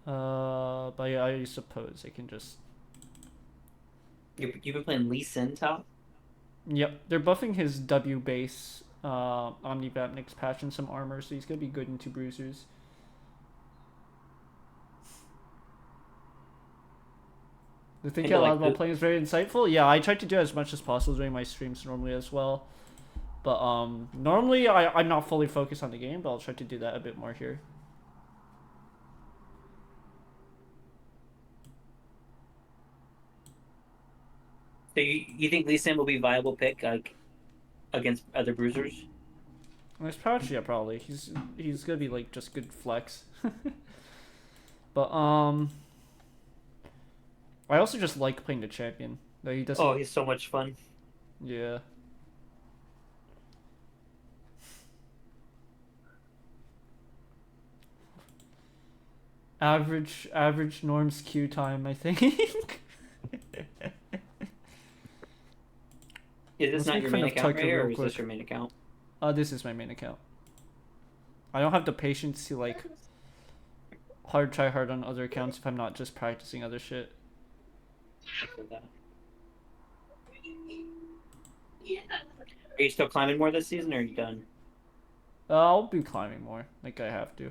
But yeah, I suppose I can just. You've been playing Lee Sin top? Yep, they're buffing his W base Omnivamp next patch and some armor, so he's gonna be good into bruisers. The thinking Into, out like, loud while the- playing is very insightful. Yeah, I try to do as much as possible during my streams normally as well. But normally I'm not fully focused on the game, but I'll try to do that a bit more here. So you think Lee Sin will be a viable pick like against other bruisers? Nice pouch, yeah, probably. He's gonna be like just good flex. But I also just like playing the champion. Like, he doesn't. Oh, he's so much fun. Yeah. Average Norm's queue time, I think. Is this Let's not make your fun main of account Tucker right here, real or is this quick. your main account? This is my main account. I don't have the patience to like try hard on other accounts if I'm not just practicing other shit. Are you still climbing more this season, or are you done? I'll be climbing more, like I have to.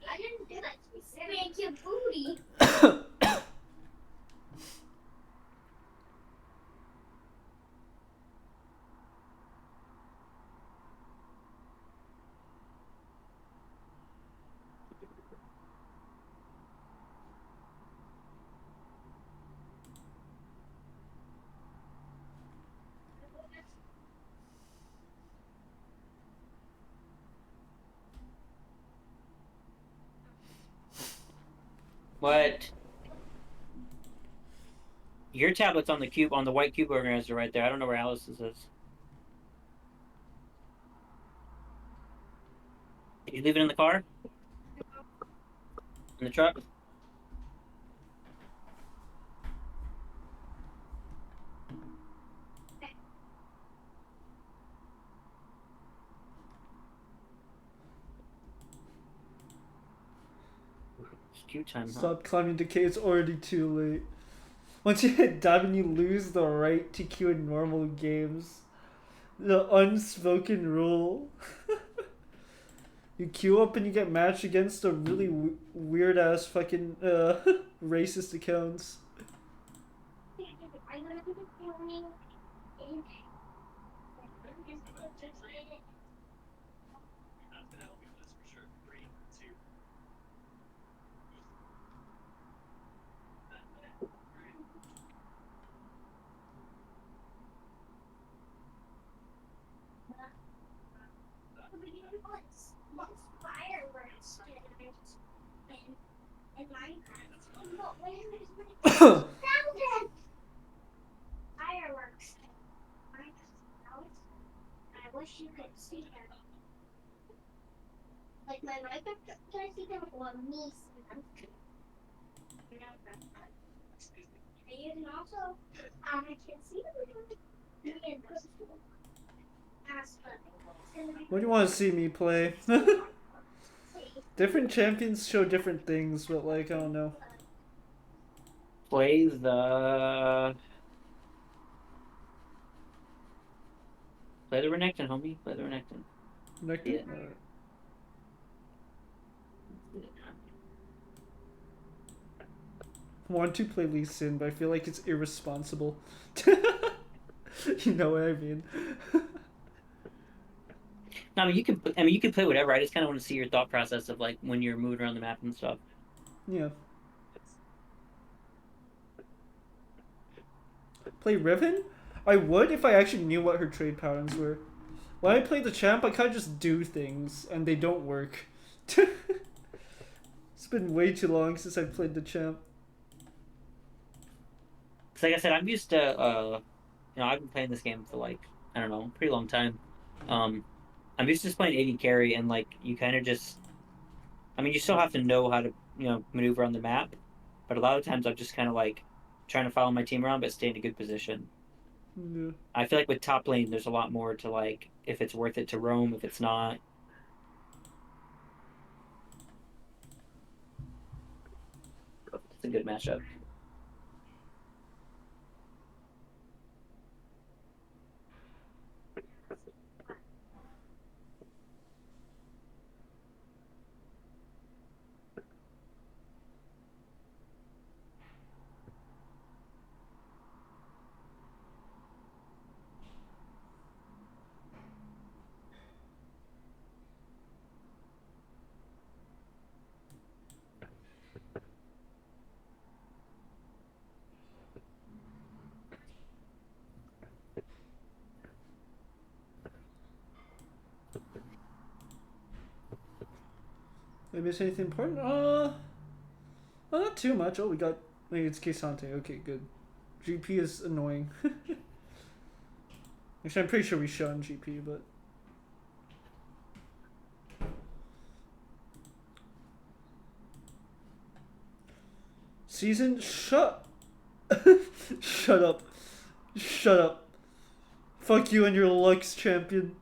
I didn't do that to you. Spank your booty. What? Your tablet's on the cube, on the white cube organizer right there. I don't know where Alice's is. Did you leave it in the car? In the truck? It's queue time, huh? Stop climbing decay, it's already too late. Once you hit diamond, you lose the right to queue in normal games. The unspoken rule. You queue up and you get matched against a really weird ass fucking racist accounts. Fireworks in Minecraft. But where is my fountain? Fireworks. I wish you could see them. Like my Minecraft, can I see them or me see them? And you can also, I can see them in person. What do you want to see me play? Different champions show different things, but like, I don't know. Play the Renekton, homie. Play the Renekton. Yeah. Want to play Lee Sin, but I feel like it's irresponsible. You know what I mean? No, I mean you can play whatever. I just kind of want to see your thought process of like when you're moving around the map and stuff. Yeah. Play Riven? I would if I actually knew what her trade patterns were. When I play the champ, I kind of just do things, and they don't work. It's been way too long since I played the champ. Cause like I said, I'm used to I've been playing this game for like I don't know, a pretty long time. I'm used to just playing AD carry, and like you kind of just, I mean, you still have to know how to maneuver on the map, but a lot of times I'm just kind of like trying to follow my team around but stay in a good position. Yeah. I feel like with top lane, there's a lot more to like if it's worth it to roam, if it's not. It's a good matchup. Did I miss anything important? Not too much. Oh, we got. Wait, it's Kesante. Okay, good. GP is annoying. Actually, I'm pretty sure we shun GP, but. Season? Shut. Shut up. Shut up. Fuck you and your Lux champion.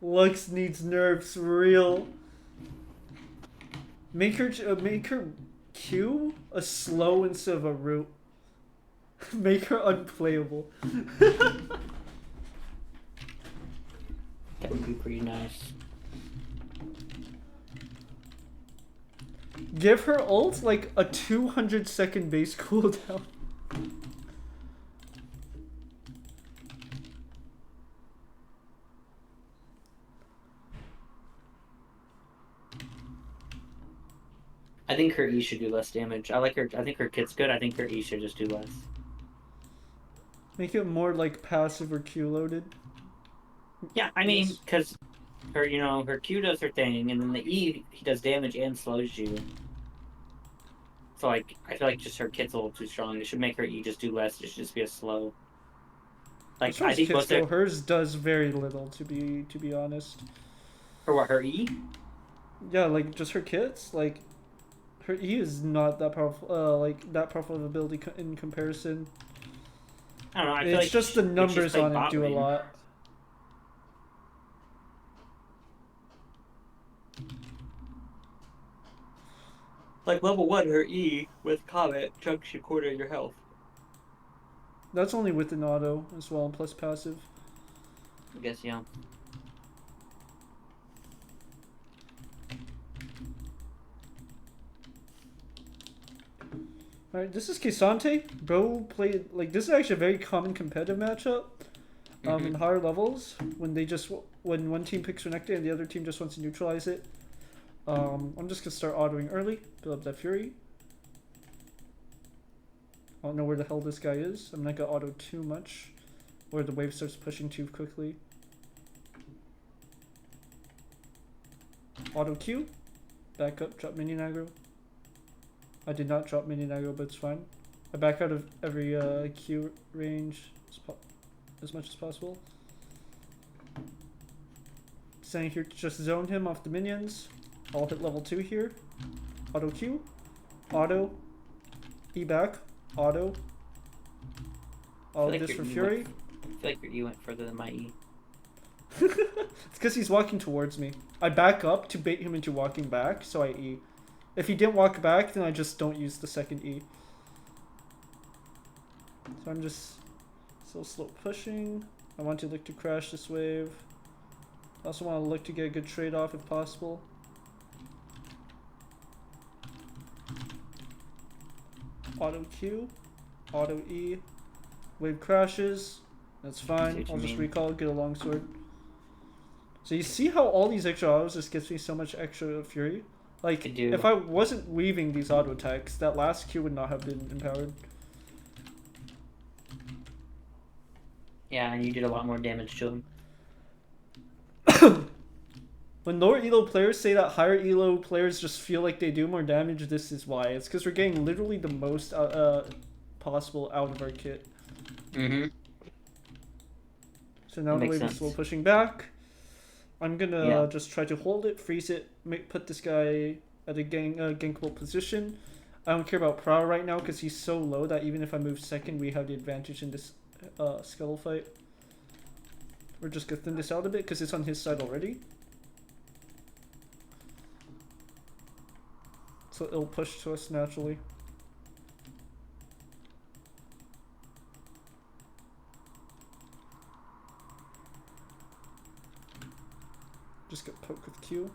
Lux needs nerfs real. Make her Q a slow instead of a root. Make her unplayable. That would be pretty nice. Give her ult like a 200-second base cooldown. I think her E should do less damage. I like her. I think her kit's good. I think her E should just do less. Make it more like passive or Q loaded. Yeah, I mean, because her, her Q does her thing, and then the E, he does damage and slows you. So, like, I feel like just her kit's a little too strong. It should make her E just do less. It should just be a slow. Like, I think most of hers does very little, to be honest. Her what? Her E? Yeah, like just her kits, like her E is not that powerful. Like that powerful of ability in comparison. I don't know. I feel It's like just the numbers on it do a lot. Like level 1, her E with Comet chunks you quarter your health. That's only with an auto as well, plus passive. I guess, yeah. Alright, this is Kesante. Bro played, like, this is actually a very common competitive matchup. In higher levels, when when one team picks Renekton and the other team just wants to neutralize it. I'm just gonna start autoing early, build up that fury. I don't know where the hell this guy is. I'm not gonna auto too much, or the wave starts pushing too quickly. Auto Q, back up, drop minion aggro. I did not drop minion aggro, but it's fine. I back out of every Q range as much as possible. Standing here to just zone him off the minions. I'll hit level 2 here. Auto Q. Auto. E back. Auto. All of this for Fury. I feel like your E went further than my E. It's because he's walking towards me. I back up to bait him into walking back, so I E. If he didn't walk back, then I just don't use the second E. So I'm just still slow pushing. I want to look to crash this wave. I also want to look to get a good trade off if possible. Auto Q, auto E, wave crashes. That's fine. I'll just recall, get a longsword. So you see how all these extra autos just gives me so much extra fury? Like, I do. if I wasn't weaving these auto attacks, that last Q would not have been empowered. Yeah, and you did a lot more damage to him. When lower elo players say that higher elo players just feel like they do more damage, this is why. It's because we're getting literally the most possible out of our kit. Mm-hmm. So now That the makes wave is sense. slow pushing back. I'm gonna Yeah. just try to hold it, freeze it, put this guy at a gankable position. I don't care about Prow right now because he's so low that even if I move second, we have the advantage in this scuttle fight. We're just gonna thin this out a bit because it's on his side already. So it'll push to us naturally. Just get poked with Q.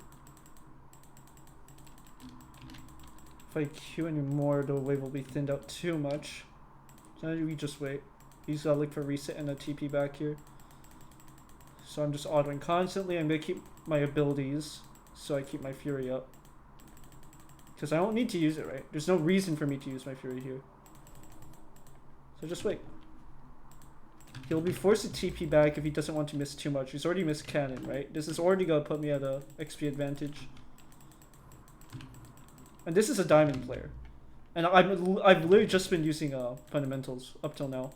If I Q anymore, the wave will be thinned out too much. So we just wait. He's gotta look for reset and a TP back here. So I'm just autoing constantly. I'm gonna keep my abilities so I keep my Fury up. Because I don't need to use it, right? There's no reason for me to use my Fury here. So just wait. He'll be forced to TP back if he doesn't want to miss too much. He's already missed cannon, right? This is already gonna put me at a XP advantage. And this is a diamond player. And I've literally just been using fundamentals up till now.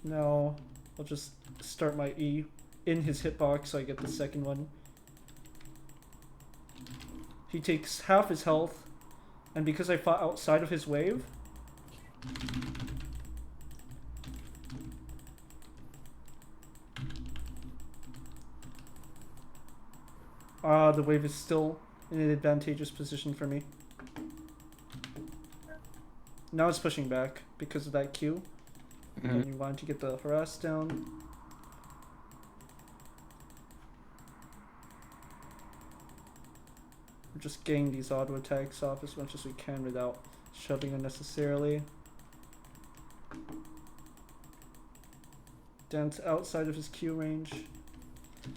Now I'll just start my E in his hitbox so I get the second one. He takes half his health, and because I fought outside of his wave, the wave is still in an advantageous position for me. Now it's pushing back because of that Q. And you want to get the harass down. We're just getting these auto attacks off as much as we can without shoving unnecessarily. Down to outside of his Q range.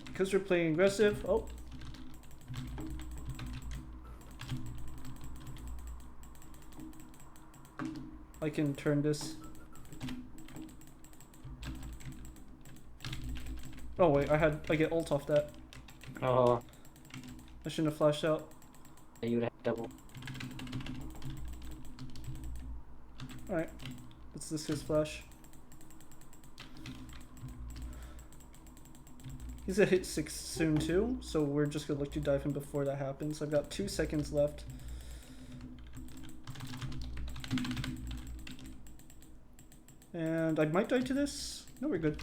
Because we're playing aggressive. Oh. I can turn this. Oh wait, I get ult off that. Oh, I shouldn't have flashed out. you would have double. Alright. This is his flash. He's gonna hit 6 soon too, so we're just gonna look to dive him before that happens. I've got 2 seconds left. And I might die to this. No, we're good.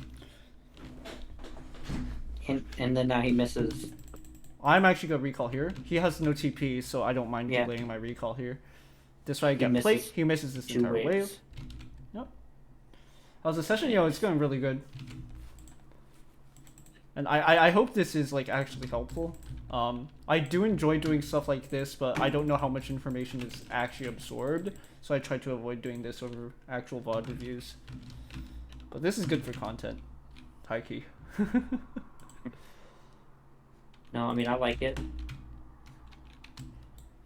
And then now he misses. I'm actually gonna recall here. He has no TP, so I don't mind Yeah. delaying my recall here. This way I get misses plate. He misses this 2 entire waves. wave. Yep. How's the session? Yo, it's going really good. And I hope this is like actually helpful. I do enjoy doing stuff like this, but I don't know how much information is actually absorbed, so I try to avoid doing this over actual VOD reviews. But this is good for content. High key. No, I mean, I like it.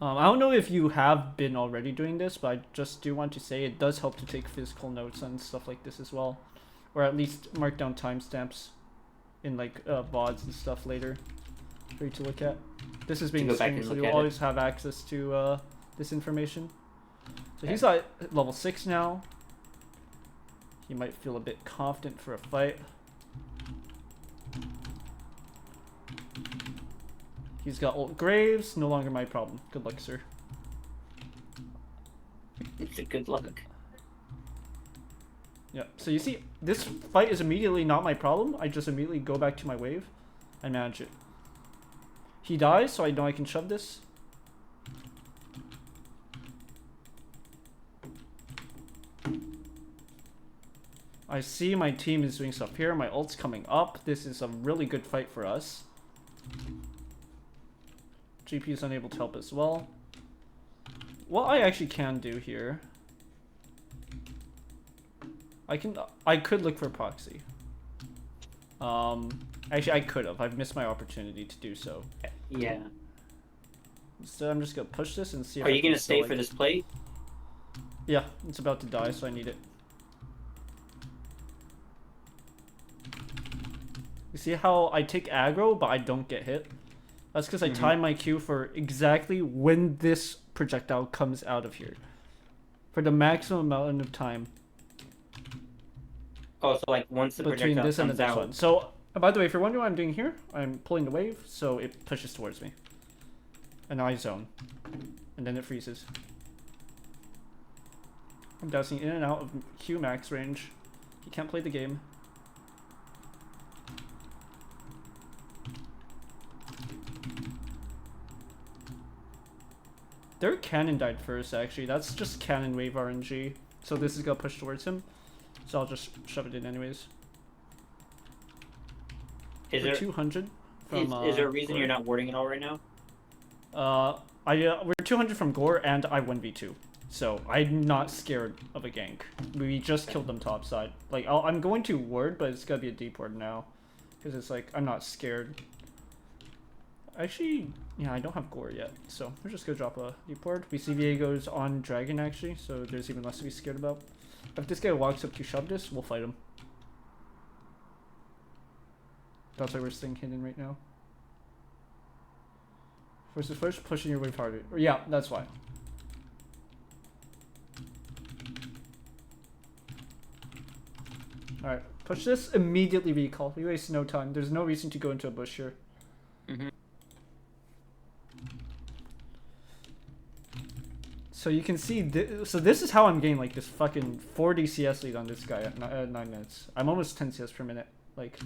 I don't know if you have been already doing this, but I just do want to say it does help to take physical notes on stuff like this as well. Or at least mark down timestamps in like VODs and stuff later for you to look at. This is being go back streamed, and so look you'll at always have access to this information. So he's at level 6 now. He might feel a bit confident for a fight. He's got ult Graves, no longer my problem. Good luck, sir. It's a good luck. Yeah, so you see, this fight is immediately not my problem. I just immediately go back to my wave and manage it. He dies, so I know I can shove this. I see my team is doing stuff here. My ult's coming up. This is a really good fight for us. GP is unable to help as well. What I actually can do here I could look for proxy. Actually, I could have. I've missed my opportunity to do so. Yeah. So I'm just gonna push this and see. Are you gonna stay for this plate? Yeah, it's about to die, so I need it. You see how I take aggro, but I don't get hit? That's because I time my Q for exactly when this projectile comes out of here. For the maximum amount of time. Oh, so like once the between projectile this and comes this out. one. So, by the way, if you're wondering what I'm doing here, I'm pulling the wave, so it pushes towards me. And I zone. And then it freezes. I'm dousing in and out of Q max range. He can't play the game. Their cannon died first, actually. That's just cannon wave RNG. So this is gonna push towards him. So I'll just shove it in anyways. Is there 200 from, is there a reason Gore. you're not warding it all right now? We're 200 from Gore and I 1v2. So I'm not scared of a gank. We just killed them topside. Like I'm going to ward, but it's gotta be a deep ward now. Because it's like, I'm not scared. Actually, yeah, I don't have Gore yet, so we're just gonna drop a deep ward. We see Viego's on Dragon actually, so there's even less to be scared about. If this guy walks up to shove this, we'll fight him. That's why we're staying hidden right now. First, pushing your wave harder. Yeah, that's why. Alright, push this, immediately recall. We waste no time. There's no reason to go into a bush here. So you can see, so this is how I'm getting like this fucking 40 CS lead on this guy at 9 minutes. I'm almost 10 CS per minute. Like,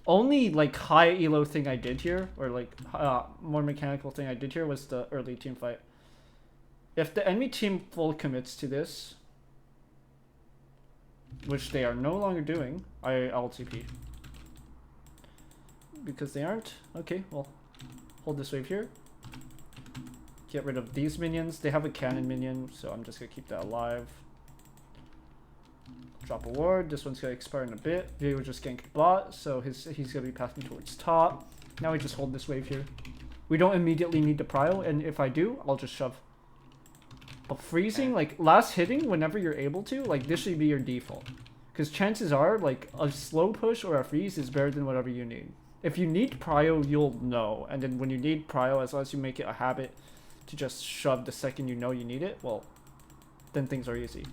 only like high elo thing I did here, or like more mechanical thing I did here was the early team fight. If the enemy team full commits to this, which they are no longer doing, I'll TP. Because they aren't. Okay, well, hold this wave here. Get rid of these minions. They have a cannon minion, so I'm just gonna keep that alive. Drop a ward. This one's gonna expire in a bit. They were just ganked bot, so he's gonna be passing towards top. Now we just hold this wave here. We don't immediately need to prio, and if I do, I'll just shove. But freezing, like last hitting, whenever you're able to, like this should be your default. Because chances are, like a slow push or a freeze is better than whatever you need. If you need prio, you'll know, and then when you need prio, as long as you make it a habit to just shove the second you know you need it, well, then things are easy.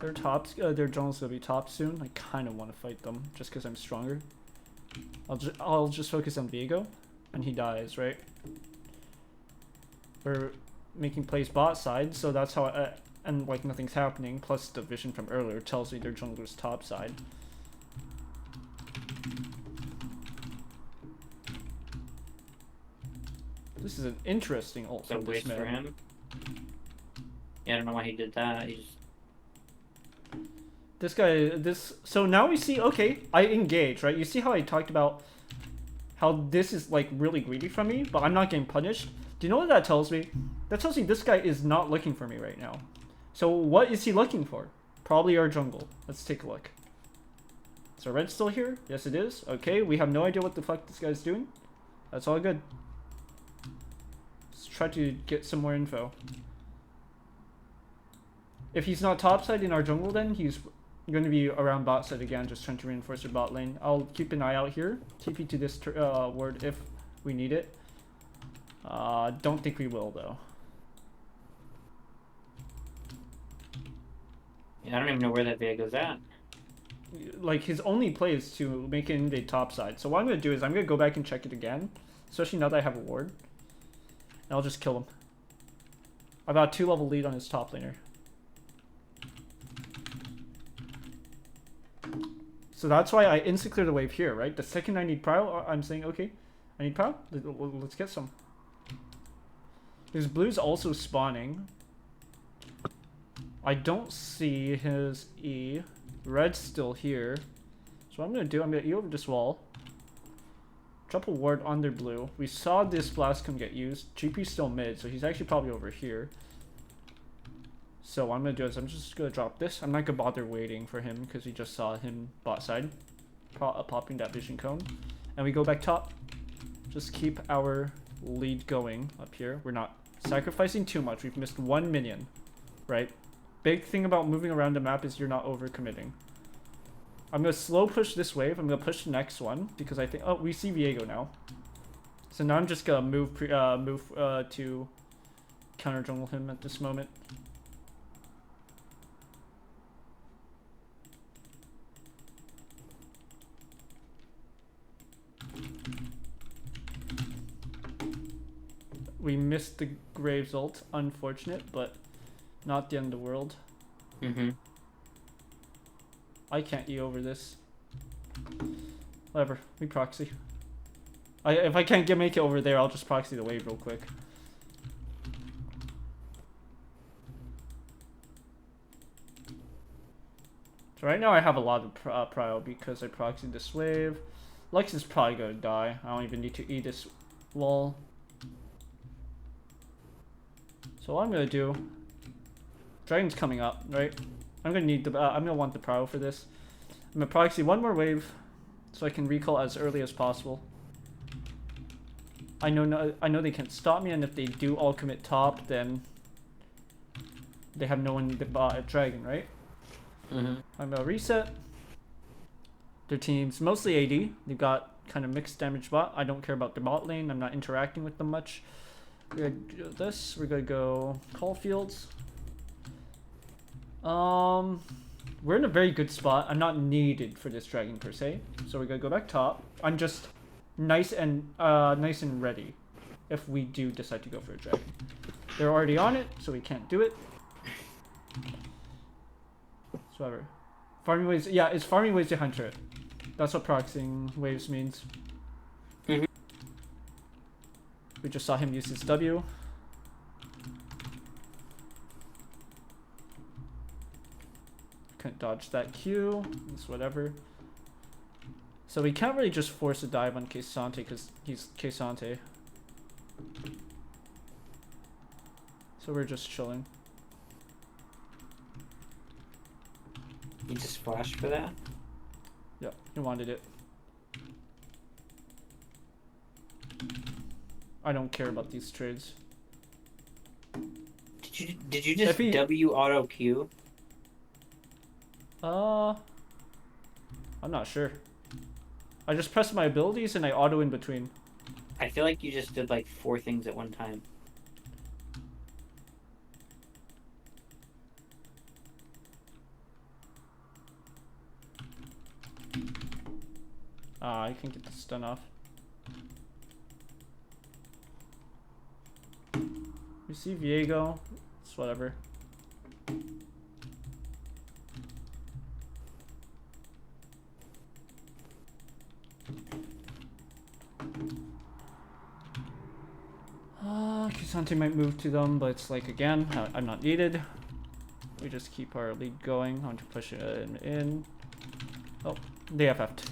Their tops, their jungle's gonna be top soon. I kind of want to fight them just because I'm stronger. I'll just focus on Viego, and he dies, right? We're making plays bot side, so that's how. And like nothing's happening. Plus the vision from earlier tells me their jungler's top side. This is an interesting ult So from this waste for man. him. Yeah, I don't know why he did that. He just... This guy, so now we see, okay, I engage, right? You see how I talked about how this is like really greedy from me, but I'm not getting punished? Do you know what that tells me? That tells me this guy is not looking for me right now. So what is he looking for? Probably our jungle. Let's take a look. So red's still here? Yes it is. Okay, we have no idea what the fuck this guy's doing. That's all good. Let's try to get some more info. If he's not topside in our jungle, then he's going to be around bot side again, just trying to reinforce your bot lane. I'll keep an eye out here. TP to this ward if we need it. Don't think we will, though. Yeah, I don't even know where that Viego's at. Like, his only play is to make it invade topside. So what I'm going to do is I'm going to go back and check it again. Especially now that I have a ward. And I'll just kill him. I've got a 2-level lead on his top laner. So that's why I insta-clear the wave here, right? The second I need prio, I'm saying, okay, I need prio, let's get some. There's blues also spawning. I don't see his E. Red's still here. So what I'm going to do, I'm going to E over this wall. Drop a ward on their blue. We saw this Blascom get used. GP's still mid, so he's actually probably over here. So what I'm gonna do is I'm just gonna drop this. I'm not gonna bother waiting for him because we just saw him bot side popping that vision cone. And we go back top. Just keep our lead going up here. We're not sacrificing too much. We've missed 1 minion, right? Big thing about moving around the map is you're not overcommitting. I'm gonna slow push this wave. I'm gonna push the next one because I think, oh, we see Viego now. So now I'm just gonna move to counter jungle him at this moment. We missed the Graves ult, unfortunate, but not the end of the world. I can't E over this. Whatever, we proxy. If I can't make it over there, I'll just proxy the wave real quick. So right now I have a lot of prio because I proxied this wave. Lux is probably gonna die. I don't even need to E this wall. So what I'm gonna do, Dragon's coming up, right? I'm gonna need the, I'm gonna want the prio for this. I'm gonna proxy one more wave, so I can recall as early as possible. I know they can't stop me, and if they do all commit top, then they have no one to bot a dragon, right? I'm gonna reset. Their team's mostly AD. They've got kind of mixed damage bot. I don't care about the bot lane. I'm not interacting with them much. We're gonna do this. We're gonna go Caulfields. We're in a very good spot. I'm not needed for this dragon per se, so we're gonna go back top. I'm just nice and ready if we do decide to go for a dragon. They're already on it, so we can't do it. So whatever. Farming waves, yeah, it's farming waves to hunter it. That's what proxying waves means. We just saw him use his W. Couldn't dodge that Q. It's whatever. So we can't really just force a dive on K'Sante because he's K'Sante. So we're just chilling. You just flashed for that? Yeah, he wanted it. I don't care about these trades. Did you just W auto Q? I'm not sure. I just pressed my abilities and I auto in between. I feel like you just did like 4 things at one time. I can get the stun off. We see Viego. It's whatever. K'Sante might move to them, but it's like, again, I'm not needed. We just keep our lead going. I want to push it in. Oh, they FF'd.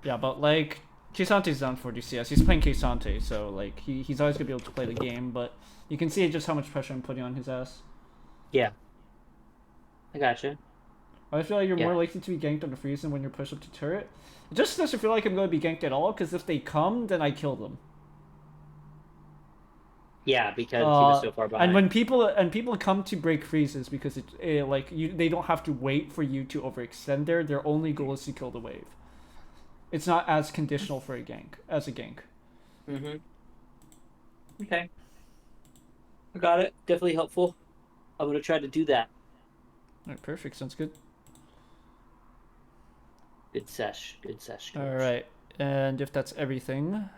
Yeah, but like, K'Sante's down for DCS. He's playing K'Sante, so like, he's always gonna be able to play the game, but you can see just how much pressure I'm putting on his ass. Yeah. I gotcha. I feel like you're more likely to be ganked on the freeze than when you're pushed up to turret. It just doesn't feel like I'm going to be ganked at all, because if they come, then I kill them. Yeah, because he was so far behind. And when people come to break freezes, because they don't have to wait for you to overextend there. Their only goal is to kill the wave. It's not as conditional for a gank as a gank. Okay. I got it. Definitely helpful. I'm gonna try to do that. Alright, perfect. Sounds good. Good sesh. Good sesh. Alright, and if that's everything,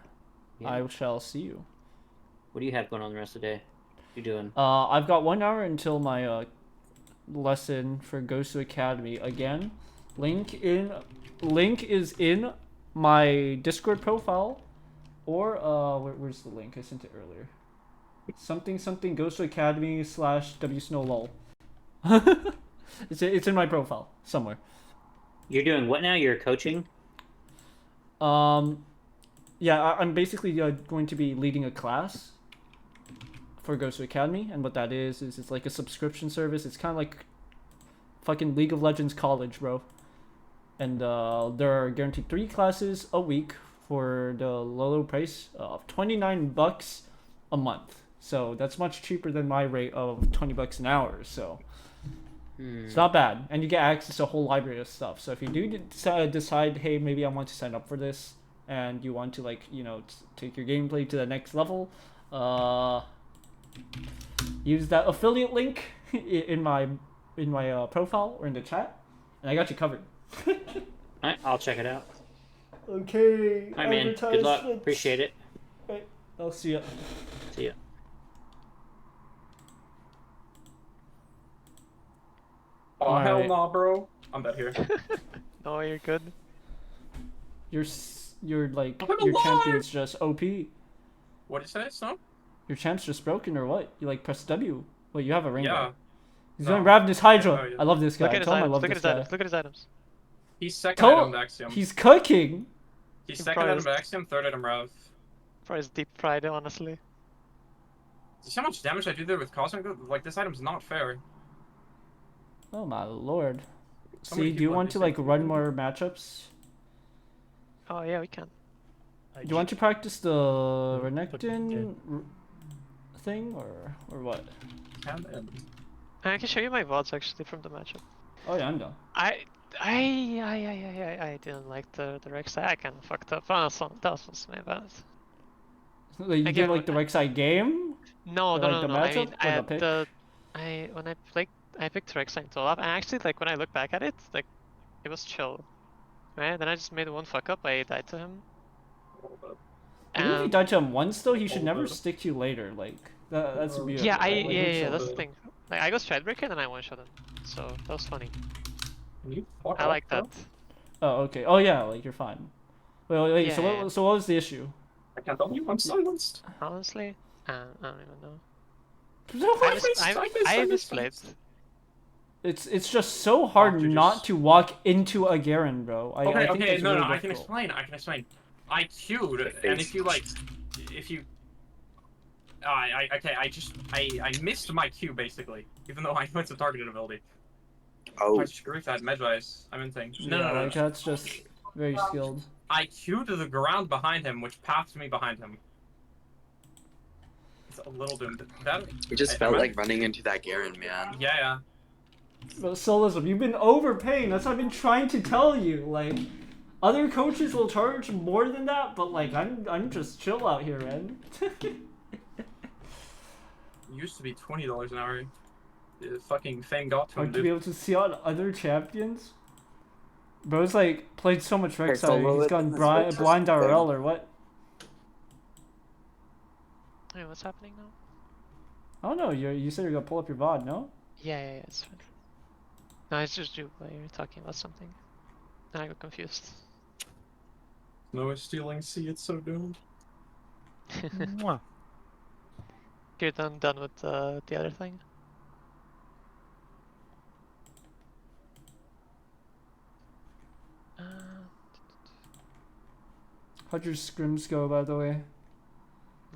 I shall see you. What do you have going on the rest of the day? What you doing? I've got 1 hour until my lesson for Gosu Academy again. Link is in my Discord profile, or where's the link? I sent it earlier. Something Gosu Academy / WSnowLol. It's in my profile somewhere. You're doing what now? You're coaching? Yeah, I'm basically going to be leading a class for Ghost Academy, and what that is it's like a subscription service. It's kind of like fucking League of Legends college, bro. And there are guaranteed 3 classes a week for the low price of $29 a month. So that's much cheaper than my rate of $20 an hour. So it's not bad, and you get access to a whole library of stuff. So if you do decide, hey, maybe I want to sign up for this, and you want to like take your gameplay to the next level, use that affiliate link in my profile or in the chat, and I got you covered. Alright, I'll check it out. Okay. Alright, man. Good luck. Appreciate it. Right. I'll see ya. See ya. Oh, hell Alright. no, bro. I'm dead here. No, you're good. You're like I'm your alive! champion's just OP. What did you say, Snow? Your champ's just broken or what? You like press W. Wait, you have a Rengar. Yeah. He's No. going Ravenous Hydra. Oh, yeah. I love this guy. Look at his Tell him I items. love Look at this his guy. items. Look at his items. He's second Tell- item Axiom. He's cooking. He's He second probably item Axiom, third item Rev. For his deep fried, honestly. Do you see how much damage I do there with Cosmic? Like, this item's not fair. Oh my lord. So many See, do you people want to understand like run more matchups? Oh yeah, we can. Do you want to practice the Renekton thing or what? I can show you my VODs actually from the matchup. Oh yeah, I'm done. I didn't like the Rex. I kind of fucked up. That was my bad. You did Again, like the Rek'Sai game? No, Or, no, like, no, the no. I matchup mean, or the pick? when I picked Rex and Olaf, and actually, like when I look back at it, like it was chill, right? Then I just made one fuck up. I died to him. Even if you And- died to him once though, he should never stick to you later. Like that's weird. Yeah, right? Like, you're yeah, chill. that's the thing. Like I got Stridebreaker and then I one shot him, so that was funny. Can you fuck I off, like bro? that. Oh okay. Oh yeah, like you're fine. Wait. Yeah, so yeah. what was the issue? I can't tell you, I'm silenced. Honestly, I don't even know. I I missed misplayed. It's just so hard you not just- to walk into a Garen, bro. I think Okay, that's no, really I can difficult. explain. I queued, and if you I missed my Q basically, even though I went to targeted ability. Oh, I screwed that Medjai's. I'm in thing. No, Yeah, no, like that's just very skilled. I queued to the ground behind him, which pathed me behind him. It's a little doomed. That it just I felt might- like running into that Garen, man. yeah. But Solism, you've been overpaying. That's what I've been trying to tell you. Like, other coaches will charge more than that, but like I'm just chill out here, man. It used to be $20 an hour. Fucking Fang got to him, Hard to be dude. able to see on other champions. Bro's like played so much Okay, so Rek'Sai, will he's it gone in the Switch blind or something? RL or what? Wait, what's happening now? I don't know. You said you're gonna pull up your VOD, no? Yeah, it's fine. No, it's just you. You're talking about something. And I got confused. No, it's stealing C, it's so doomed. You're done with the other thing. How'd your scrims go, by the way?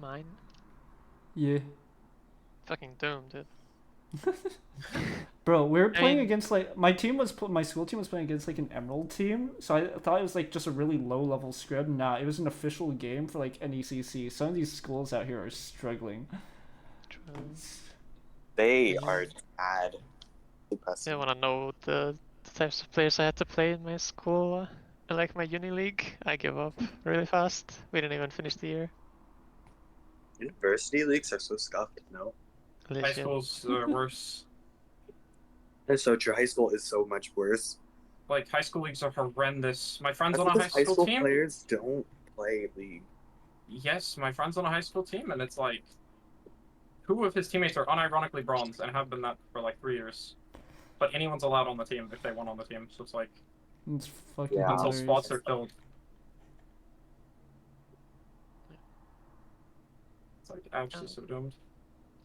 Mine. Yeah. Fucking doomed, dude. Bro, we were playing mean- against like my school team was playing against like an Emerald team, so I thought it was like just a really low level scrim. Nah, it was an official game for like NECC. Some of these schools out here are struggling. They are bad. I Depressing. want to know the types of players I had to play in my school, like my uni league. I give up really fast. We didn't even finish the year. University leagues are so scuffed, no? High Legit. school's worse. That's so true. High school is so much worse. Like, high school leagues are horrendous. My friend's That's on a because high school team. players don't play league. Yes, my friend's on a high school team, and it's like, 2 of his teammates are unironically bronze and have been that for like 3 years. But anyone's allowed on the team if they want on the team, so it's like, It's fucking Yeah. until hilarious. spots are filled. It's like, actually so doomed.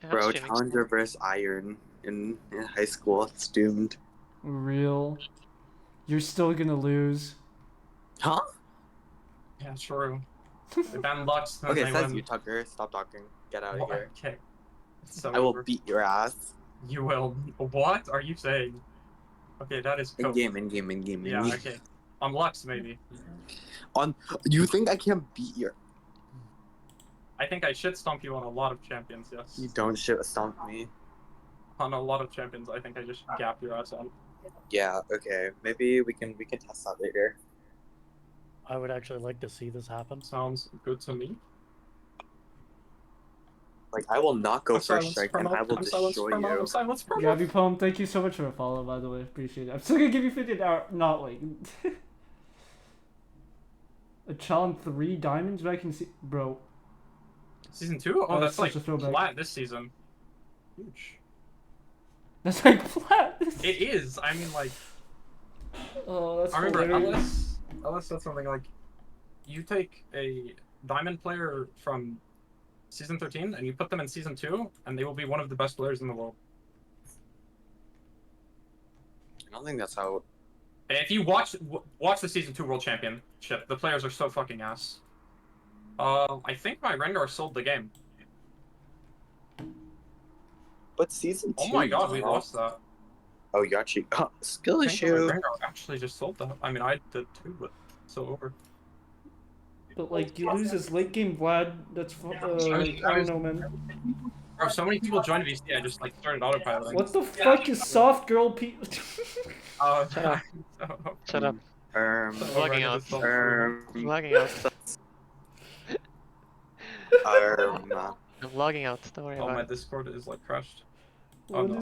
Yeah, I'm Bro, streaming Challenger versus Iron in high school, it's doomed. Real. You're still gonna lose. Huh? Yeah, true. They ban Lux, then Okay, they says win. you, Tucker. Stop talking. Get out of What? here. Okay. It's so I will over. beat your ass. You will. What are you saying? Okay, that is In cool. game, in game, in game, in Yeah, game. okay. On Lux, maybe. On, you think I can't beat your? I think I shit stomp you on a lot of champions, yes. You don't shit stomp me. On a lot of champions, I think I just gap your ass on. Yeah. Okay. Maybe we can test that later. I would actually like to see this happen. Sounds good to me. Like I will not go I'm first silenced strike, from and I up. will I'm silenced destroy from up. you. I'm silenced from up. Gabby Poem, thank you so much for a follow, by the way. Appreciate it. I'm still gonna give you 50 an hour. Not like a challenge 3 diamonds, but I can see, bro. Season 2? Oh, that's such like a throwback. flat this season. Huge. That's like flat. It is. I mean, like, Oh, that's I remember hilarious. Ellis said something like, you take a diamond player from season 13 and you put them in season 2 and they will be one of the best players in the world. I don't think that's how. And if you watch the season 2 world championship, the players are so fucking ass. I think my Rengar sold the game. But season 2. Oh my god, we bro. lost that. Oh, you actually skill I think my issue. Rengar actually just sold that. I mean, I did too, but it's so over. But like, you lose this late game Vlad. That's I don't know, man. Bro, so many people joined VC, I just like started autopiloting. What the fuck is soft girl P? Shut up. Shut up. Logging out. Logging out. I'm logging out. Don't worry Oh, about my it. Discord is like crashed. Oh, no.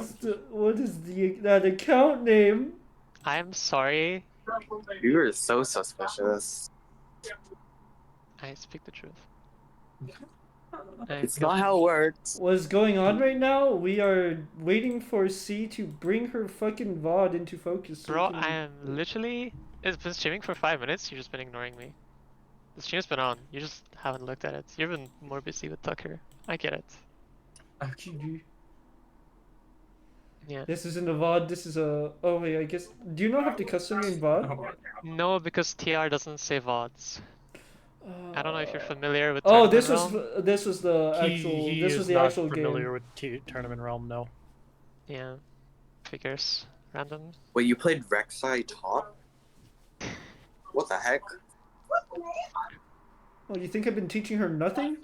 What is that account name? I'm sorry. You are so suspicious. I speak the truth. It's not how it works. What's going on right now? We are waiting for C to bring her fucking VOD into focus. So Bro, we can... I am literally. It's been streaming for 5 minutes. You've just been ignoring me. The stream's been on. You just haven't looked at it. You've been more busy with Tucker. I get it. GG. Yeah. This isn't a VOD. This is a. Oh wait, I guess. Do you not have to custom your VOD? No, because TR doesn't say VODs. I don't know if you're familiar with. Oh, Tournament this Realm. was the actual. He This is was the not actual familiar game. with Tournament Realm, no. Yeah. Figures. Random. Wait, you played Rek'Sai top? What the heck? Oh, you think I've been teaching her nothing?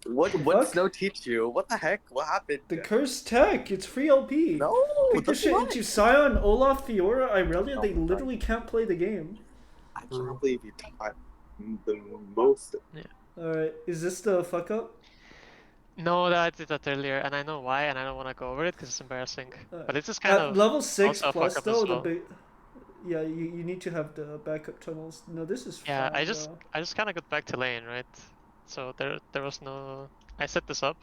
What Fuck? Snow teach you? What the heck? What happened? The cursed tech. It's free LP. No, Pick the that's shit not. into Scion, Olaf, Fiora, Irelia. Oh They my God. literally can't play the game. I can't believe you taught the most. Alright, is this the fuck up? No, I did that earlier, and I know why, and I don't want to go over it because it's embarrassing. But it's just kind At of level 6 also a plus fuck up though, as well. the big. Yeah, you need to have the backup tunnels. No, this is Yeah, fine, I just kind of got back to lane, right? So there was no. I set this up.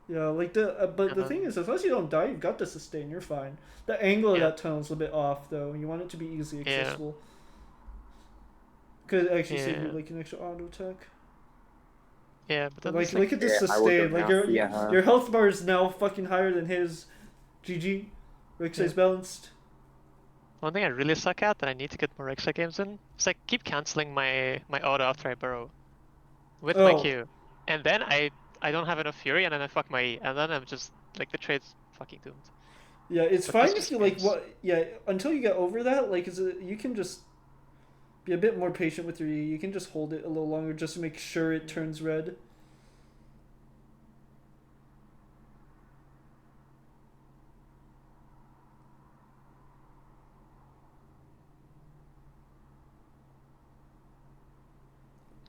Yeah, like but the thing is, as long as you don't die, you've got the sustain. You're fine. The angle of that tunnel's a bit off though. You want it to be easily accessible. Could actually save you like an extra auto attack. Yeah, but then Like it's look at this sustain. Like your health bar is now fucking higher than his. GG. Rek'Sai's balanced. One thing I really suck at that I need to get more Rek'Sai games in is I keep canceling my auto after I burrow with my Q, and then I don't have enough fury, and then I fuck my E, and then I'm just like the trade's fucking doomed. Yeah, it's But fine if you like until you get over that, like you can just be a bit more patient with your E. You can just hold it a little longer just to make sure it turns red.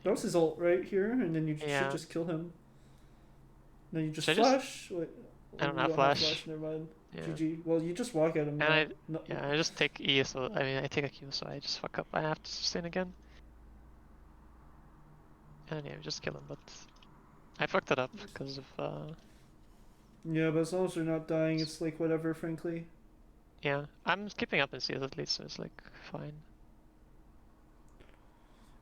That was his ult right here, and then you should just kill him. Then you just flash. Wait, I don't have flash. Never mind. Yeah. GG. Well, you just walk at him. And I just take E, so I mean I take a Q, so I just fuck up. I have to sustain again. And yeah, just kill him, but I fucked it up because of Yeah, but as long as they're not dying, it's like whatever, frankly. Yeah, I'm keeping up in CS at least, so it's like fine.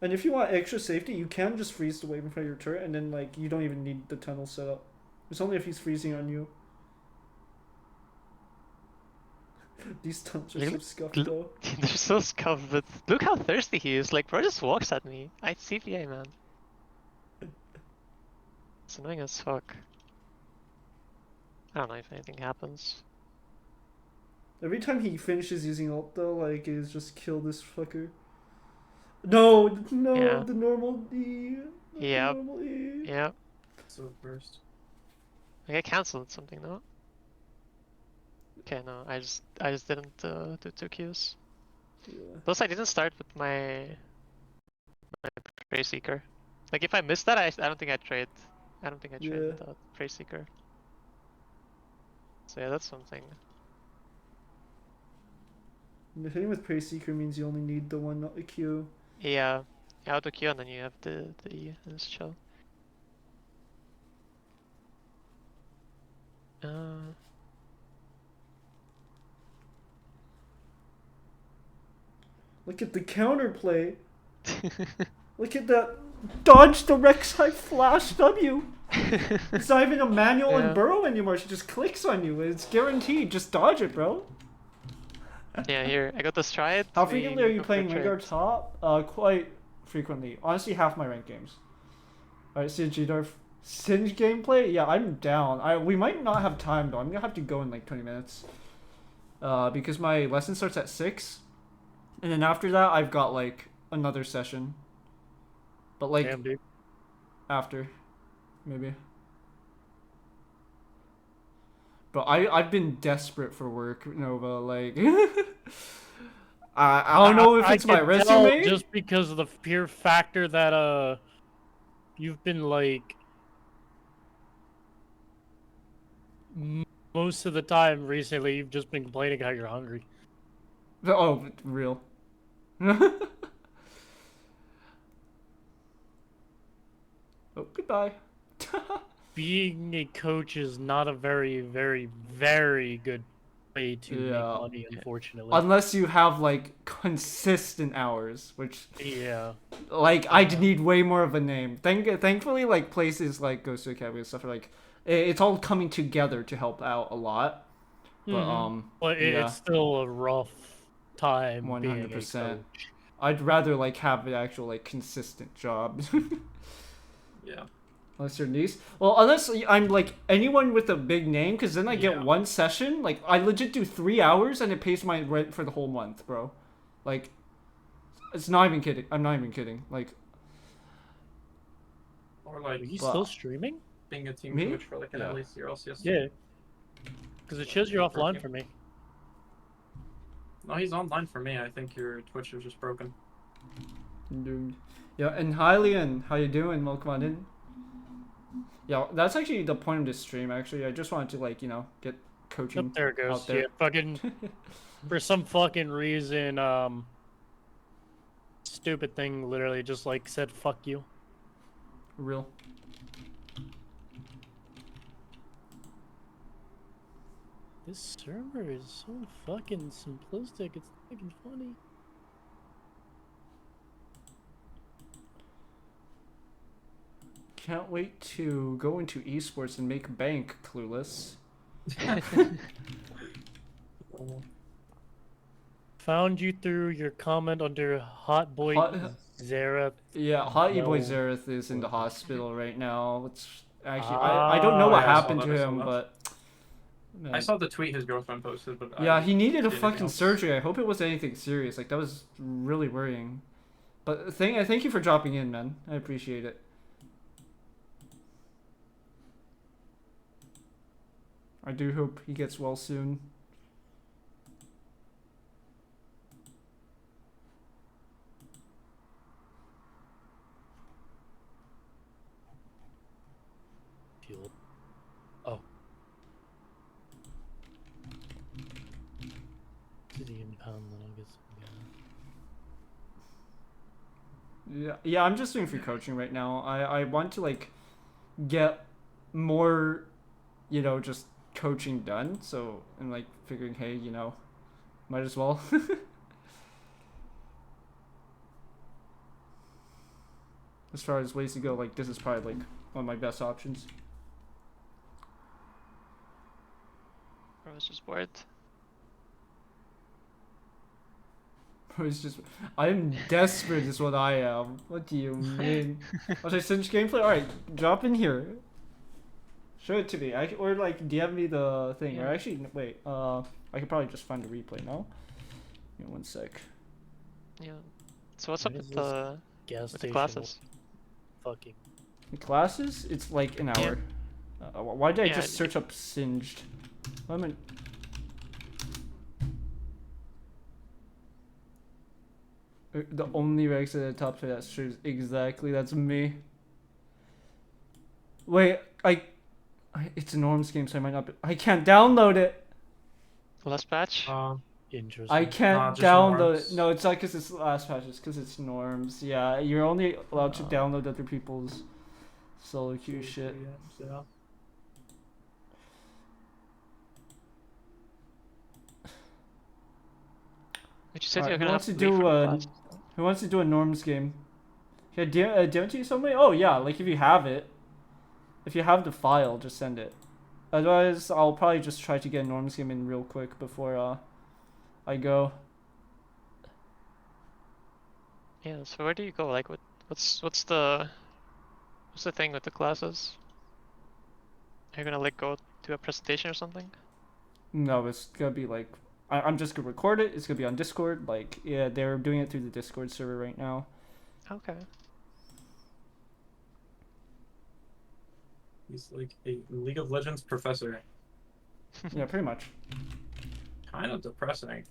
And if you want extra safety, you can just freeze the wave in front of your turret, and then like you don't even need the tunnel set up. It's only if he's freezing on you. These stunts are Look- so scuffed look- though. They're so scuffed, but look how thirsty he is. Like, bro just walks at me. I CPA, man. It's annoying as fuck. I don't know if anything happens. Every time he finishes using ult though, like, is just kill this fucker. No, no, Yeah. the normal E. Not Yep. The normal E. Yeah. So first. I get cancelled something, no? Okay, no, I just didn't do 2 Qs. Yeah. Plus I didn't start with my Prey Seeker. Like if I missed that, I don't think I trade. I don't think I trade Yeah. without Prey Seeker. So yeah, that's something. And the thing with Prey Seeker means you only need the one, not the Q. Yeah, auto Q and then you have the E and it's chill. Look at the counterplay. Look at that. Dodge the Rek'Sai flash W. It's not even a manual Yeah. and burrow anymore. She just clicks on you. It's guaranteed. Just dodge it, bro. Yeah, here I got the stride. How we frequently are you go for playing trade. Rengar top? Quite frequently. Honestly, half my ranked games. Alright, Sigidorf. Singe gameplay? Yeah, I'm down. We might not have time though. I'm gonna have to go in like 20 minutes. Because my lesson starts at 6. And then after that, I've got like another session. But like Damn, dude. after, maybe. But I've been desperate for work, Nova. Like, I don't know if it's I my can resume. tell just because of the pure factor that you've been like most of the time recently you've just been complaining how you're hungry. Oh, real. Oh, goodbye. Being a coach is not a very, very, very good way to Yeah. make money, unfortunately. Unless you have like consistent hours, which Yeah. like I'd need way more of a name. Thankfully, like places like Ghost Academy and stuff are like it's all coming together to help out a lot. But But yeah, it's still a rough time being a 100%. coach. I'd rather like have an actual like consistent job. Yeah. Unless you're niece. Well, unless I'm like anyone with a big name, because then I get Yeah. one session. Like I legit do 3 hours and it pays my rent for the whole month, bro. Like, it's not even kidding. I'm not even kidding. Like, Or like Are you But- still streaming? being a team Me? coach for like an Yeah. LEC or LCS. Yeah. Because it shows you're offline Okay. for me. No, he's online for me. I think your Twitch is just broken. dude. Yeah, and hi, Leon. How you doing? Welcome on in. Yeah, that's actually the point of this stream. Actually, I just wanted to like get coaching Yep, there it goes. out there. Yeah, fucking for some fucking reason, stupid thing literally just like said fuck you. Real. This server is so fucking simplistic, it's not even funny. Can't wait to go into esports and make bank. Clueless. Found you through your comment under Hot Boy Zara. Yeah, Hot No. boy Zareth is in the hospital right now. It's actually I don't know what yeah, I saw happened that, to I saw him, that. but I man. saw the tweet his girlfriend posted, but Yeah, I he needed a didn't fucking else. surgery. I hope it wasn't anything serious. Like that was really worrying. But thank you for dropping in, man. I appreciate it. I do hope he gets well soon. Fuel. Oh. City impound, then I'll get some. Yeah, I'm just doing free coaching right now. I want to like get more, just coaching done. So I'm like figuring, hey, might as well. As far as ways to go, like this is probably like one of my best options. I was just bored. It's just, I'm desperate is what I am. What do you mean? Was I cinch gameplay? Alright, drop in here. Show it to me. Or like DM me the thing. Yeah. Or actually, wait. I could probably just find the replay now. Give me 1 sec. Yeah. So what's Where up does with this the gas station classes? fucking The classes? It's like an hour. Why did I Yeah, just search up singed? Why am I... The only regs at the top 3 that streams exactly, that's me. Wait, it's a norms game, so I might not be, I can't download it. Last patch? interesting. I can't just download norms. it. No, it's not because it's last patch, it's because it's norms. Yeah, you're only allowed to download other people's solo queue shit. Yeah. But you said Alright, you're who gonna wants have to to leave do for a class. who wants to do a norms game? Yeah, DM it to you somebody? Oh yeah, like if you have it. If you have the file, just send it. Otherwise, I'll probably just try to get a norms game in real quick before I go. Yeah, so where do you go? Like what's the thing with the classes? Are you gonna like go do a presentation or something? No, it's gonna be like I'm just gonna record it. It's gonna be on Discord. Like yeah, they're doing it through the Discord server right now. Okay. He's like a League of Legends professor. Yeah, pretty much. Kind of depressing.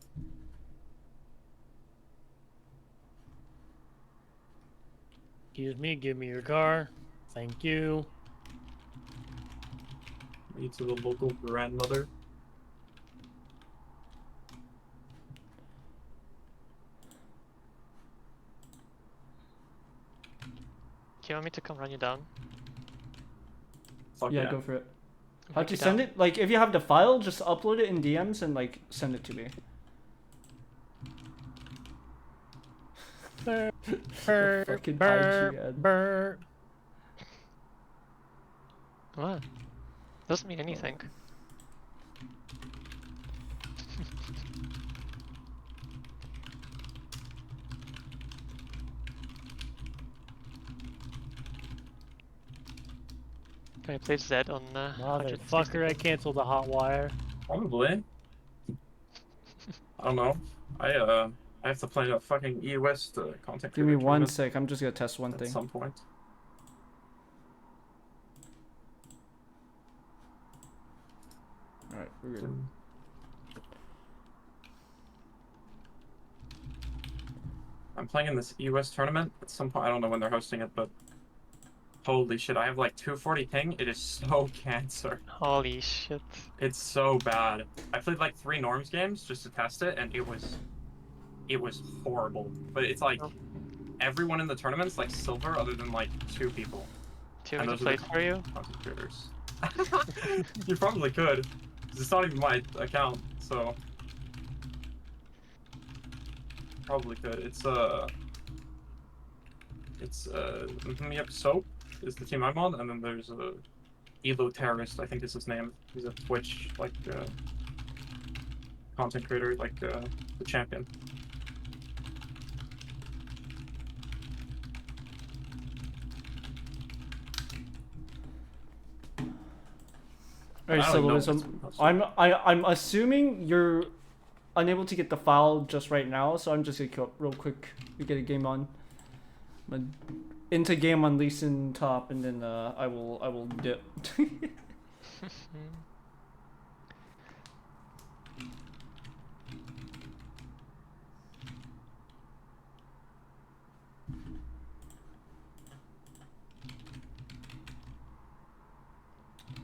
Excuse me, give me your car. Thank you. Me to the local grandmother. Do you want me to come run you down? Fuck Yeah, yeah. go for it. I'll How'd take you you send down. it? Like if you have the file, just upload it in DMs and like send it to me. Burr, The fucking IGN. What? Doesn't mean anything. Can I play Zed on 160? Motherfucker, I canceled the hot wire. Probably. I don't know. I have to play a fucking EOS content Give me creator 1 tournament sec. I'm just gonna test one at thing. some point. Alright, we're good. I'm playing in this EOS tournament at some point. I don't know when they're hosting it, but holy shit, I have like 240 ping. It is so cancer. Holy shit. It's so bad. I played like 3 norms games just to test it, and it was horrible. But it's like everyone in the tournament's like silver, other than like 2 people. Do you And want me to those are play the it for you? content creators. You probably could, 'cause it's not even my account, so probably could. Yep, Soap is the team I'm on, and then there's a Elo Terrorist, I think is his name. He's a Twitch like content creator, like the champion. Alright, I don't know if Soloism. it's- I'm assuming you're unable to get the file just right now, so I'm just gonna kill real quick. We get a game on. I'm into game on Lee Sin top, and then I will dip.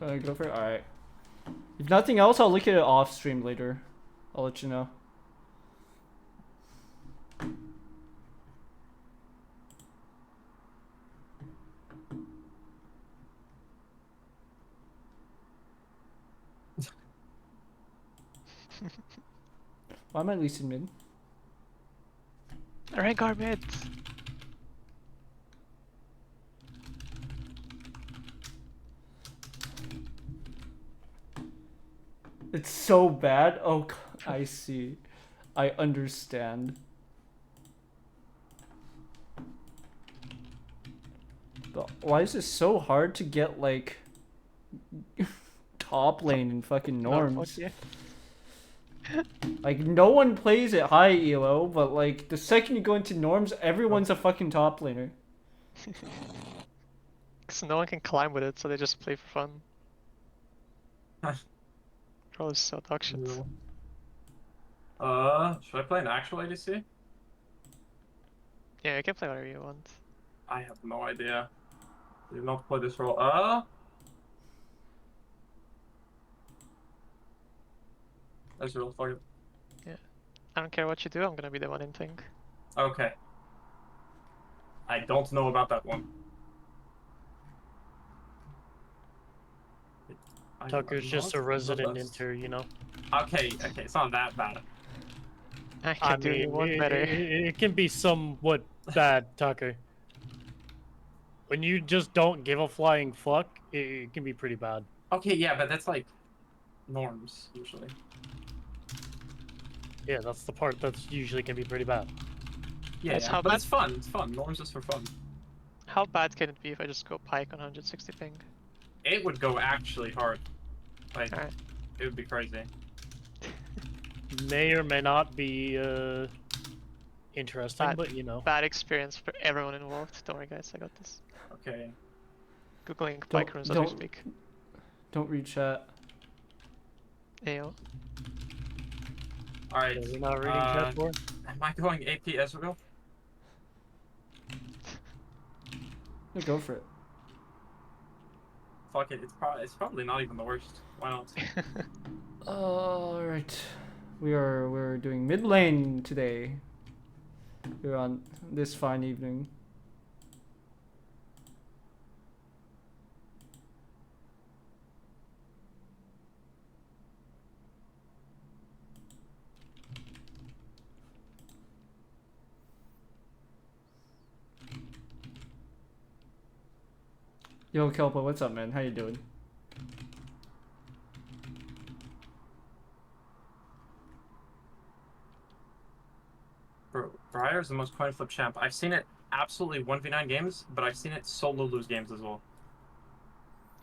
Go for it. All right. If nothing else, I'll look at it off stream later. I'll let you know. Why am I least in mid? Rengar mid! It's so bad. Oh, I see. I understand. But why is it so hard to get like top lane in fucking norms? Yeah. Like no one plays it high elo, but like the second you go into norms, everyone's a fucking top laner. Because no one can climb with it, so they just play for fun. Probably so dog shit. Should I play an actual ADC? Yeah, you can play whatever you want. I have no idea. I did not play this role. That's real fuck it. I don't care what you do, I'm gonna be the one in tank. Okay. I don't know about that one. Tucker's I'm just not a resident the best. inter, you know. Okay, it's not that bad. I can do you one better. It can be somewhat bad, Tucker. When you just don't give a flying fuck, it can be pretty bad. Okay, yeah, but that's like norms usually. Yeah, that's the part that's usually can be pretty bad. Yeah, That's yeah, how but bad- it's fun. It's fun. Norms is for fun. How bad can it be if I just go pike on 160 ping? It would go actually hard. Like, Alright. it would be crazy. May or may not be interesting, Bad. but you know. Bad experience for everyone involved. Don't worry guys, I got this. Okay. Googling pike runes as we speak. Don't read chat. Ayo. Alright. So we're not reading chat for? Am I going AP Ezreal? Yeah, go for it. Fuck it. It's probably not even the worst. Why not? Alright. We're doing mid lane today. We're on this fine evening. Yo, Kelpo, what's up, man? How you doing? Bro, Briar is the most coin flip champ. I've seen it absolutely 1v9 games, but I've seen it solo lose games as well.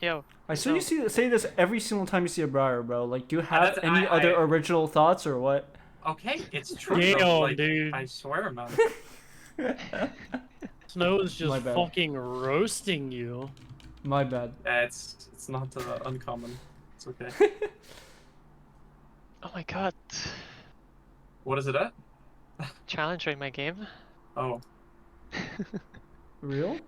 Yo. I saw you say this every single time you see a Briar, bro. Like, do you have any I- other original thoughts or what? Okay, it's true. Damn, though. Like, dude. I swear, man. Snow is My just bad. fucking roasting you. My bad. It's not uncommon. It's okay. Oh my god. What is it at? Challenger in my game. Oh. Real?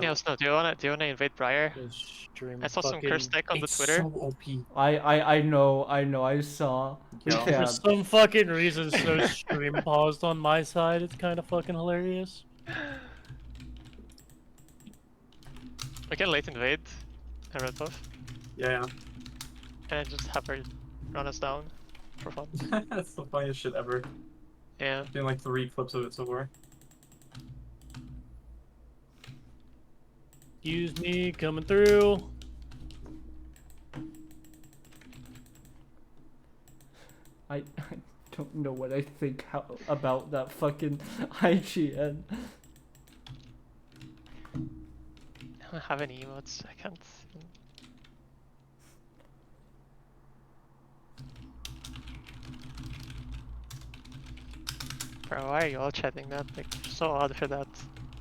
Yeah, Snow, do you wanna invade Briar? Stream I saw some fucking- cursed deck on the It's Twitter. so OP. I know, I saw. Yo. Yeah. For some fucking reason, so stream paused on my side. It's kind of fucking hilarious. We can late invade a red buff Yeah, and just have her run us down for fun. yeah. That's the funniest shit ever. Yeah. Doing like 3 clips of it so far. Excuse me, coming through. I don't know what I think about that fucking IGN. I don't have any emotes. I can't. Bro, why are you all chatting that? Like, you're so odd for that.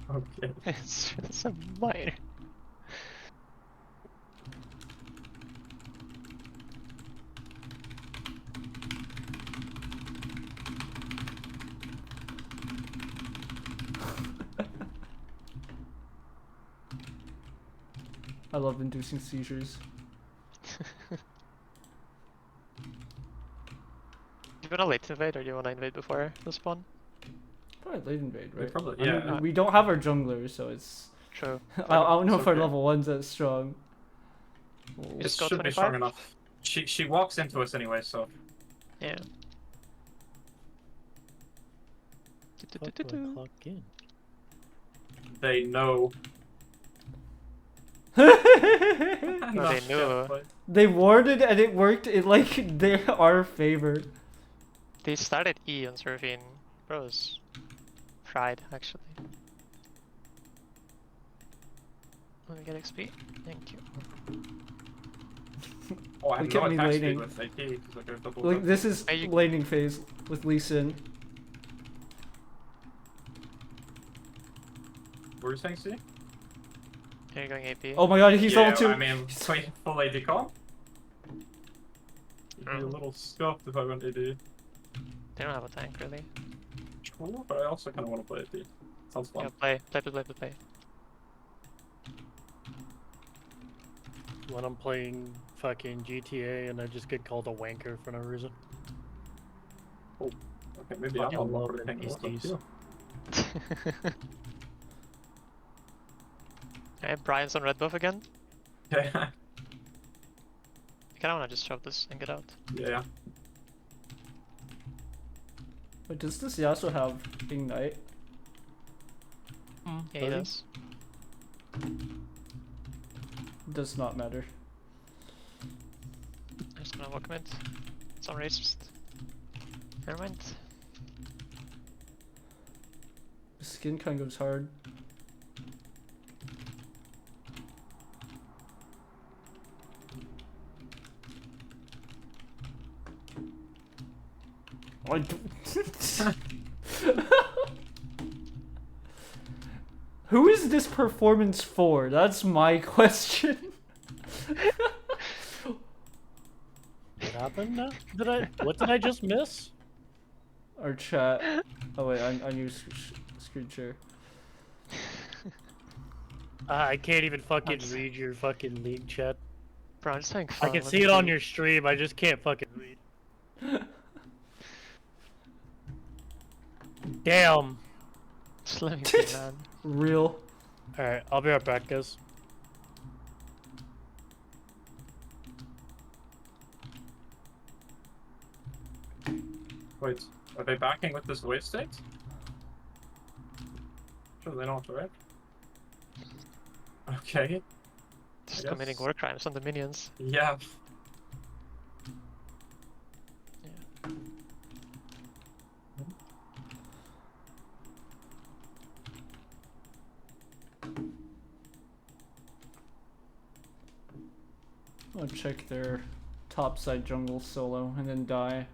Okay. It's a minor. I love inducing seizures. Do you wanna late invade or do you wanna invade before the spawn? Probably late invade, right? Probably, I mean, yeah. we don't have our jungler, so it's. True. I don't know It's if our okay. level 1's that strong. It Just go should be strong 25? enough. She walks into us anyway, so. Yeah. Fuck, do I clock in? They know. They knew. They warded and it worked in like our favor. They started E on Servine. Bros. Fried, actually. Let me get XP. Thank you. Oh, I have Look no at me attack speed waiting. with AP because I got double. Like, this is Hey, you- laning phase with Lee Sin. What were you saying, C? Here you're going AP. Oh my god, he's yeah, level 2! I mean, wait, full AD call? You'd be a Oh. little scuffed if I went AD. They don't have a tank really. True, but I also kind of want to play AD. Sounds fun. Yeah, play. When I'm playing fucking GTA and I just get called a wanker for no reason. Okay, maybe Fucking I'm love not them playing Easties. Alright, Brian's on red buff again. Yeah, I kinda wanna just shove this and get out. yeah. But does this Yasuo have Ignite? Yeah, he does does. Does not matter. I'm just gonna walk mid. It's on racist. Never mind. The skin kind goes hard. I don't- Who is this performance for? That's my question. What happened now? What did I just miss? Our chat. Oh wait, I use screen share. I can't even fucking Nice. read your fucking league chat. Bro, I'm just having I fun. can let see me it on see. your stream, I just can't fucking read. Damn! Just let me see, man. Real. Alright, I'll be right back, guys. Wait, are they backing with this wave state? Sure, they don't, right? Okay. Just guess. committing war crimes on the minions. Yeah. Yeah. I'll check their topside jungle solo and then die.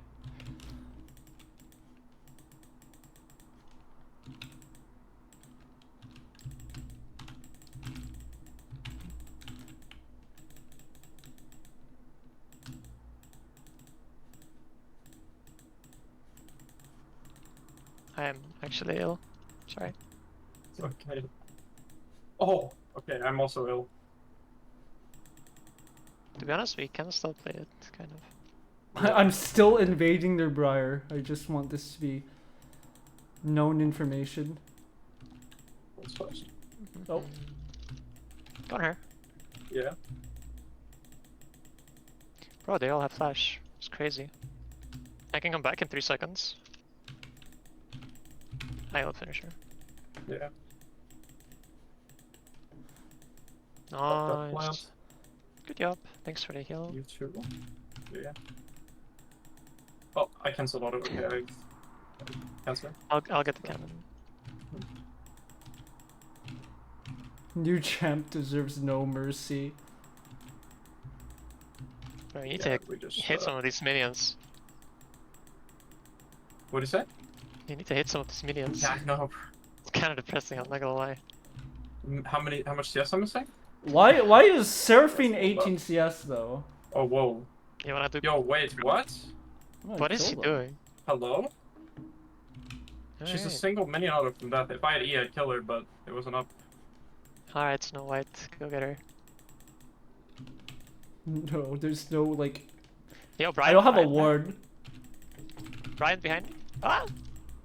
I am actually ill. Sorry. Okay. Oh, okay, I'm also ill. To be honest, we can still play it, kind of. I'm still invading their Briar. I just want this to be known information. What's first? Oh. Go on her. Yeah. Bro, they all have flash. It's crazy. I can come back in 3 seconds. I will finish her. Yeah. Fuck that Nice. plant. Good job. Thanks for the heal. You too. Yeah. Oh, I cancelled auto. Okay, I cancel. I'll get the cannon. New champ deserves no mercy. Bro, you need Yeah, to we just, hit some of these minions. What do you say? You need to hit some of these minions. Yeah, I know. It's kind of depressing, I'm not gonna lie. How much CS am I missing? Why is Seraphine 18 CS though? Oh, whoa. You wanna do? Yo, wait, what? Oh, I What is he killed him. doing? Hello? She's a Alright. single minion out from death. If I had E, I'd kill her, but it wasn't up. Alright, Snow White, go get her. No, there's no like. Yo, Brian. I don't have a Brian, ward. Brian behind me. Ah!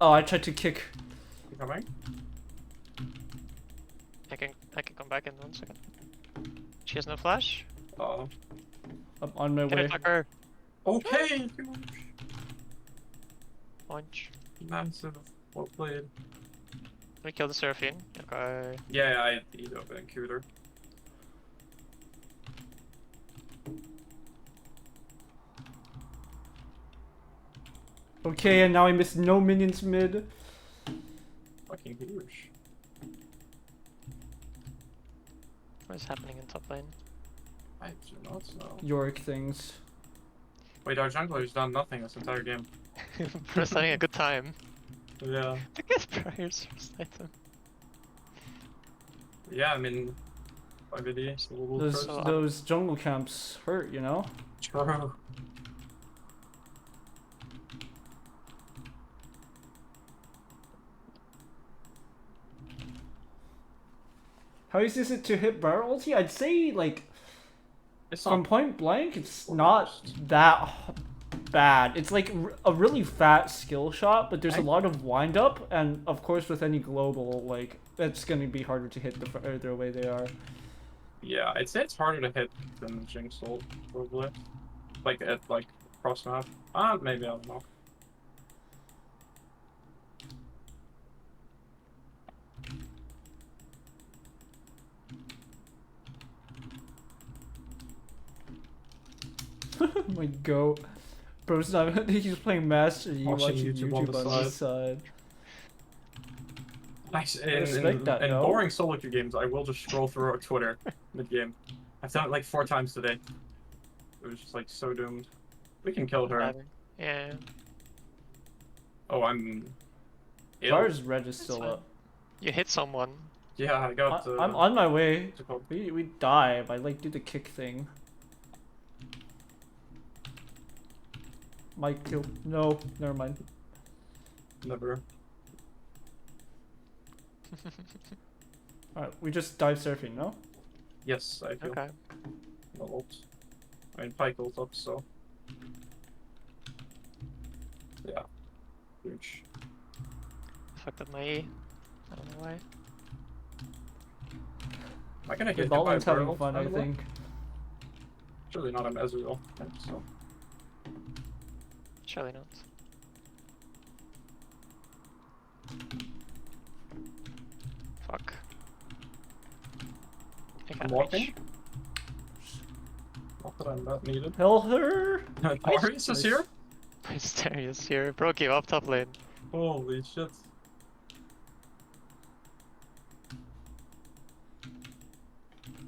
Oh, I tried to kick. You coming? I can come back in 1 second. She has no flash. Oh. I'm on my Get way. it, Tucker. Okay! Punch. Massive. Well played. Let me kill the Seraphine. Okay. Yeah, I eat up and queued her. Okay, and now I missed no minions mid. Fucking huge. What is happening in top lane? I do not know. Yorick things. Wait, our jungler's done nothing this entire game. Bro's having a good time. Yeah. Look at Briar's first item. Yeah, I mean, 5AD, so we'll Those first. So, those jungle camps hurt, you know. True. How easy is it to hit Briar ulti? I'd say like It's from not. point blank, it's not that bad. It's like a really fat skill shot, but there's a lot of wind up, and of course with any global, like it's gonna be harder to hit the further away they are. Yeah, I'd say it's harder to hit than Jinx ult, probably. Like at like cross map. Maybe I don't know. My goat. Bro's not. He's playing Master Yi, Watching watching YouTube on the side. Nice. respect that, in no? boring solo queue games, I will just scroll through our Twitter mid game. I've done it like 4 times today. It was just like so doomed. We can kill her. Yeah. Oh, I'm. ill. Briar's red is still fine. up. You hit someone. Yeah, I got. I'm on my way. what's it called? We dive. I like do the kick thing. Might kill. No, never mind. Never. Alright, we just dive surfing, no? Yes, I feel. Okay. No ult. I mean, Pike ult up, so. Yeah. Huge. Fucked up my E. I don't know why. Am I gonna The get hit by a Baldwin's having barrel, fun, by I the way? think. Surely not an Ezreal. So. Surely not. Fuck. I I'm can't walking. reach. Not that I'm not needed. Kill her! Darius is here? Mysterious here. Bro gave up top lane. Holy shit.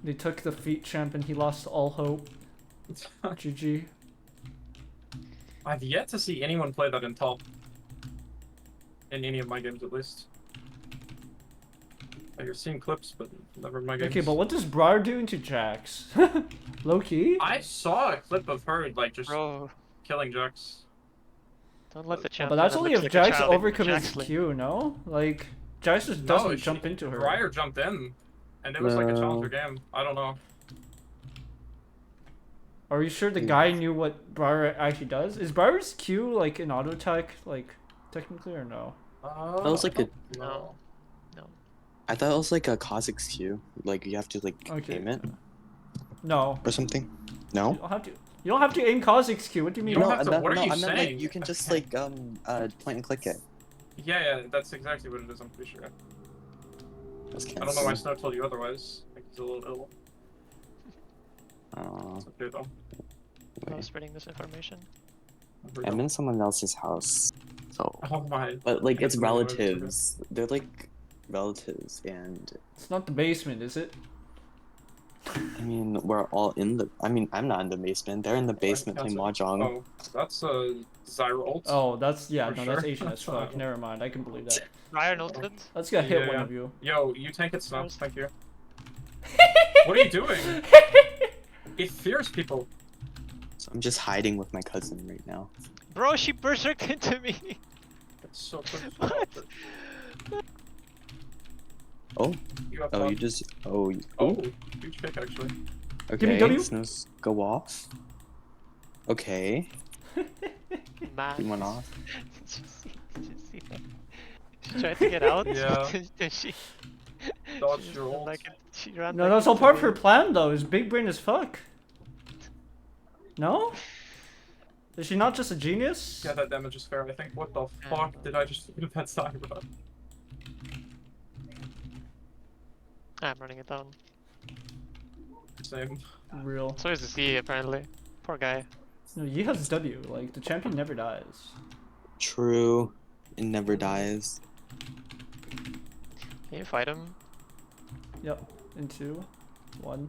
They took the feet champ and he lost all hope. GG. I've yet to see anyone play that in top. In any of my games, at least. I've seen clips, but never in my games. Okay, but what does Briar doing to Jax? Low key? I saw a clip of her, like, just Bro, killing Jax. don't let the champ. But that's only if like Jax overcommits Q, no? Like, Jax just doesn't No, jump into her. Briar jumped in, and it was like a No. challenger game. I don't know. Are you sure the guy knew what Briar actually does? Is Briar's Q like an auto attack, like, technically, or no? That was like a. No. I thought it was like a Kha'Zix Q. Like you have to like Okay. aim it No. or something. You No. don't have to. You don't have to aim Kha'Zix Q. What do you mean? You don't No, have to- I meant, what are no, you I meant saying? like you can just like point and click it. Yeah, that's exactly what it is, I'm pretty sure. That's I don't know why Snow told you otherwise. I think he's a little ill. It's okay though. I was spreading this information. I'm in someone else's house, so. Oh my. But like it's That's really weird, it's okay. relatives. They're like relatives, and It's not the basement, is it? I mean we're all in the. I mean I'm not in the basement. They're in the basement playing mahjong. Oh, that's a Zyra ult. Oh, that's yeah. For No, that's sure. Asian as fuck. Never mind. I can believe that. Briar ulted. Let's get hit one Yeah. of you. Yo, you tank it, Snow. Thank you. What are you doing? It fears people. So I'm just hiding with my cousin right now. Bro, she berserked into me. It's so quick. What? Oh, You have oh, fun. you just. Oh, Oh, huge pick actually. Give me okay. W. Snows go off. Okay, Man. he went off. Did you see that? She tried to get out. Yeah. and she Dodged she your ran ult. she ran No, back that's all into part of me. her plan, though. Is big brain as fuck. No? Is she not just a genius? Yeah, that damage is fair, I think. What the Yeah. fuck did I just do that Zyra? I'm running it down. Same. Real. So is the C apparently. Poor guy. No, Yi has W. Like the champion never dies. True, it never dies. Can you fight him? Yep. Into. 1.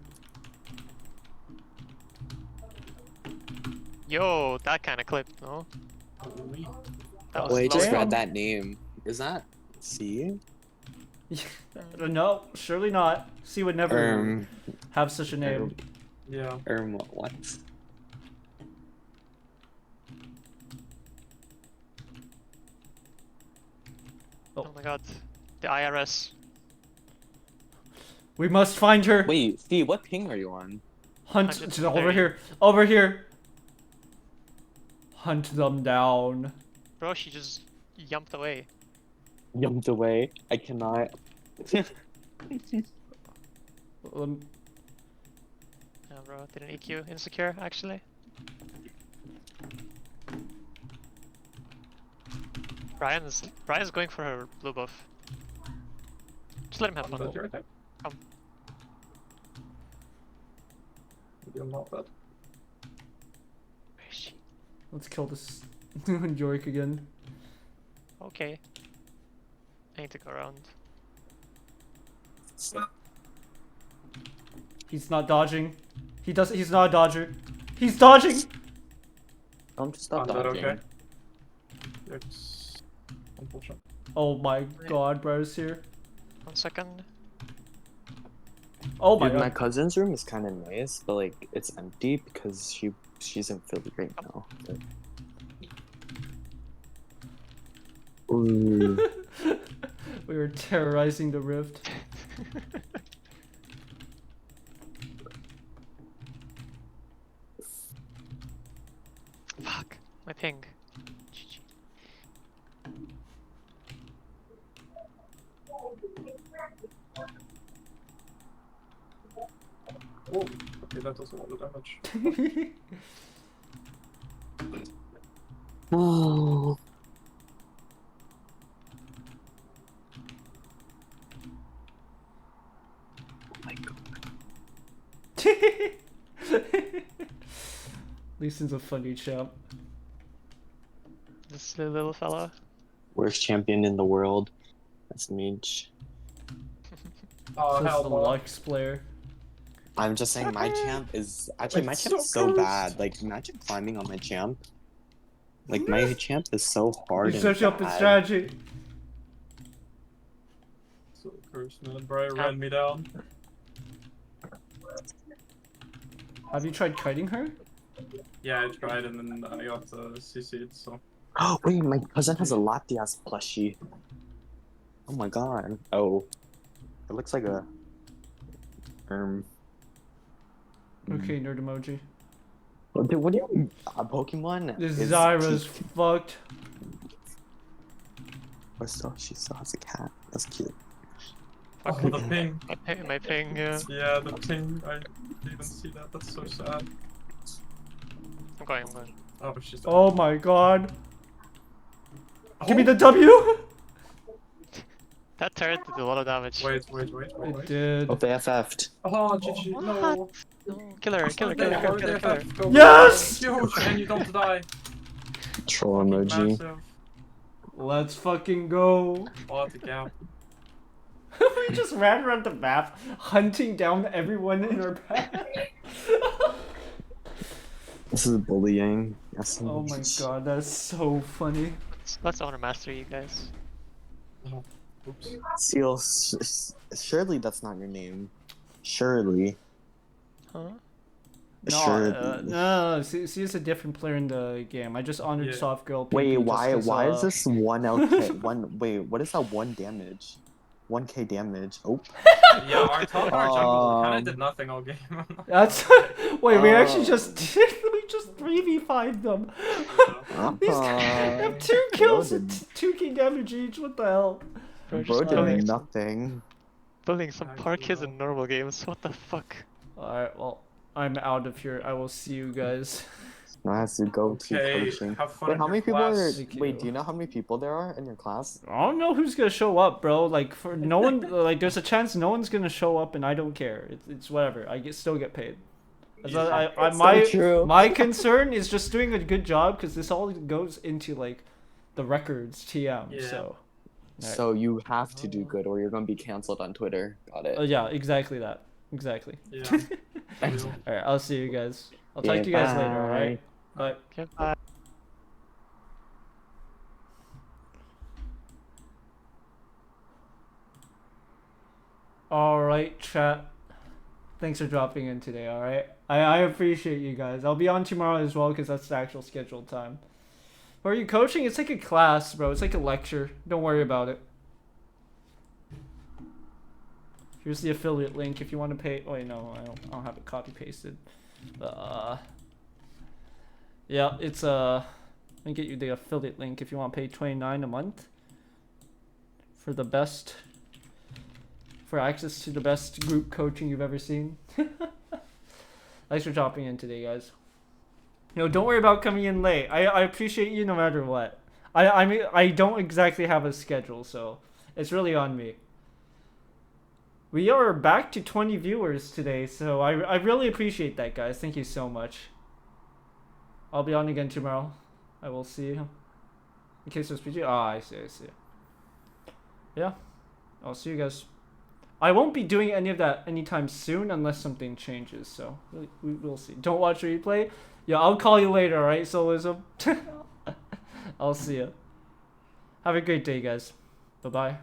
Yo, that kind of clip, no? That was Wait, I just low. read that name. Is that C? No, surely not. C would never have such a name. Yeah. What? Oh my god. The IRS. We must find her. Wait, C, what ping are you on? Hunt 130. over here. Over here. Hunt them down. Bro, she just jumped away. Jumped away. I cannot. Um, Yeah, bro, did an EQ insecure, actually. Brian's going for her blue buff. Just let him have fun. That's your attack. Come. You're not bad. Where is she? let's kill this Yorick again. Okay. I need to go around. He's not dodging. He's not a dodger. He's dodging! I'm just not Is that dodging. okay? It's unfortunate. Oh my god, bro's here. 1 second. Oh my Dude, my god. cousin's room is kind of nice, but like it's empty because she's in Philly right now. But... Ooh. We were terrorizing the rift. Fuck. My ping. GG. Oh, okay, that does a lot of damage. Oh. My god. Leeson's a funny champ. This little fella. Worst champion in the world. That's Mage. Oh, Says hell the no. Lux player. I'm just saying my champ is actually my It's champ is so so gross. bad. Like imagine climbing on my champ. Like my champ is so hard You and search up his bad. strategy. So cursed, man. Brian ran me down. Have you tried kiting her? Yeah, I tried and then I got CC'd, so. Oh wait, my cousin has a Latias plushie. Oh my god. Oh. It looks like a Okay, nerd emoji. Dude, what do you a Pokemon? This is Zyra's cute. fucked. Oh, so she still has a cat. That's cute. Oh, the ping. My ping, Yeah, the ping. I didn't see that. That's so sad. I'm going. Oh, but she's dead. Oh my god. Give me Oh, the W! That turret did a lot of damage. Wait. It did. Oh, they FF'd. Oh, GG. No. No, kill her. Go, go, Yes! Huge, and you don't die. Troll Fucking emoji. massive. Let's fucking go. Oh, the gap. We just ran around the map, hunting down everyone in our path. This is bullying. Yes. Oh my god, that's so funny. Let's honor master you guys. Oh, oops. Seal, surely that's not your name. Surely. Huh? No, Surely. no, she's a different player in the game. I just honored Yeah. Soft Girl. Wait, PP why just 'cause, why is this 1 LK? Wait, what is that 1 damage? 1k damage. Oh. Yeah, our top our jungle kind Um, of did nothing all game. That's wait. We actually just did. We just 3v5'd them. These guys have 2 kills and 2k damage each. What the hell? Bro, Bro just did bullying, nothing. bullying some Actually, poor kids no. in normal games. What the fuck? Alright, well, I'm out of here. I will see you guys. Now I have to go to Okay, coaching. have fun Wait, in how your many people are? class. Thank Wait, you. do you know how many people there are in your class? I don't know who's gonna show up, bro. Like, for no one, like, there's a chance no one's gonna show up, and I don't care. It's whatever. still get paid. As So true. my concern is just doing a good job, because this all goes into like the records TM. Yeah. So, So you have to do good, or you're gonna be canceled on Twitter. Got it. yeah, exactly that. Exactly. Yeah. Thanks. Real. All right, I'll see you guys. I'll talk to you guys later. All right. Bye. Goodbye. All right, chat. Thanks for dropping in today. All right. I appreciate you guys. I'll be on tomorrow as well because that's the actual scheduled time. Or are you coaching? It's like a class, bro. It's like a lecture. Don't worry about it. Here's the affiliate link if you want to pay. Oh wait, no, I don't have it copy pasted. Yeah, it's let me get you the affiliate link if you want to pay $29 a month for the best, for access to the best group coaching you've ever seen. Thanks for dropping in today, guys. No, don't worry about coming in late. I appreciate you no matter what. I mean, I don't exactly have a schedule, so it's really on me. We are back to 20 viewers today, so I really appreciate that, guys. Thank you so much. I'll be on again tomorrow. I will see you. In case there's PG. Ah, I see. Yeah. I'll see you guys. I won't be doing any of that anytime soon unless something changes, so we'll see. Don't watch replay. Yeah, I'll call you later, alright, Solism? I'll see ya. Have a great day, guys. Bye-bye.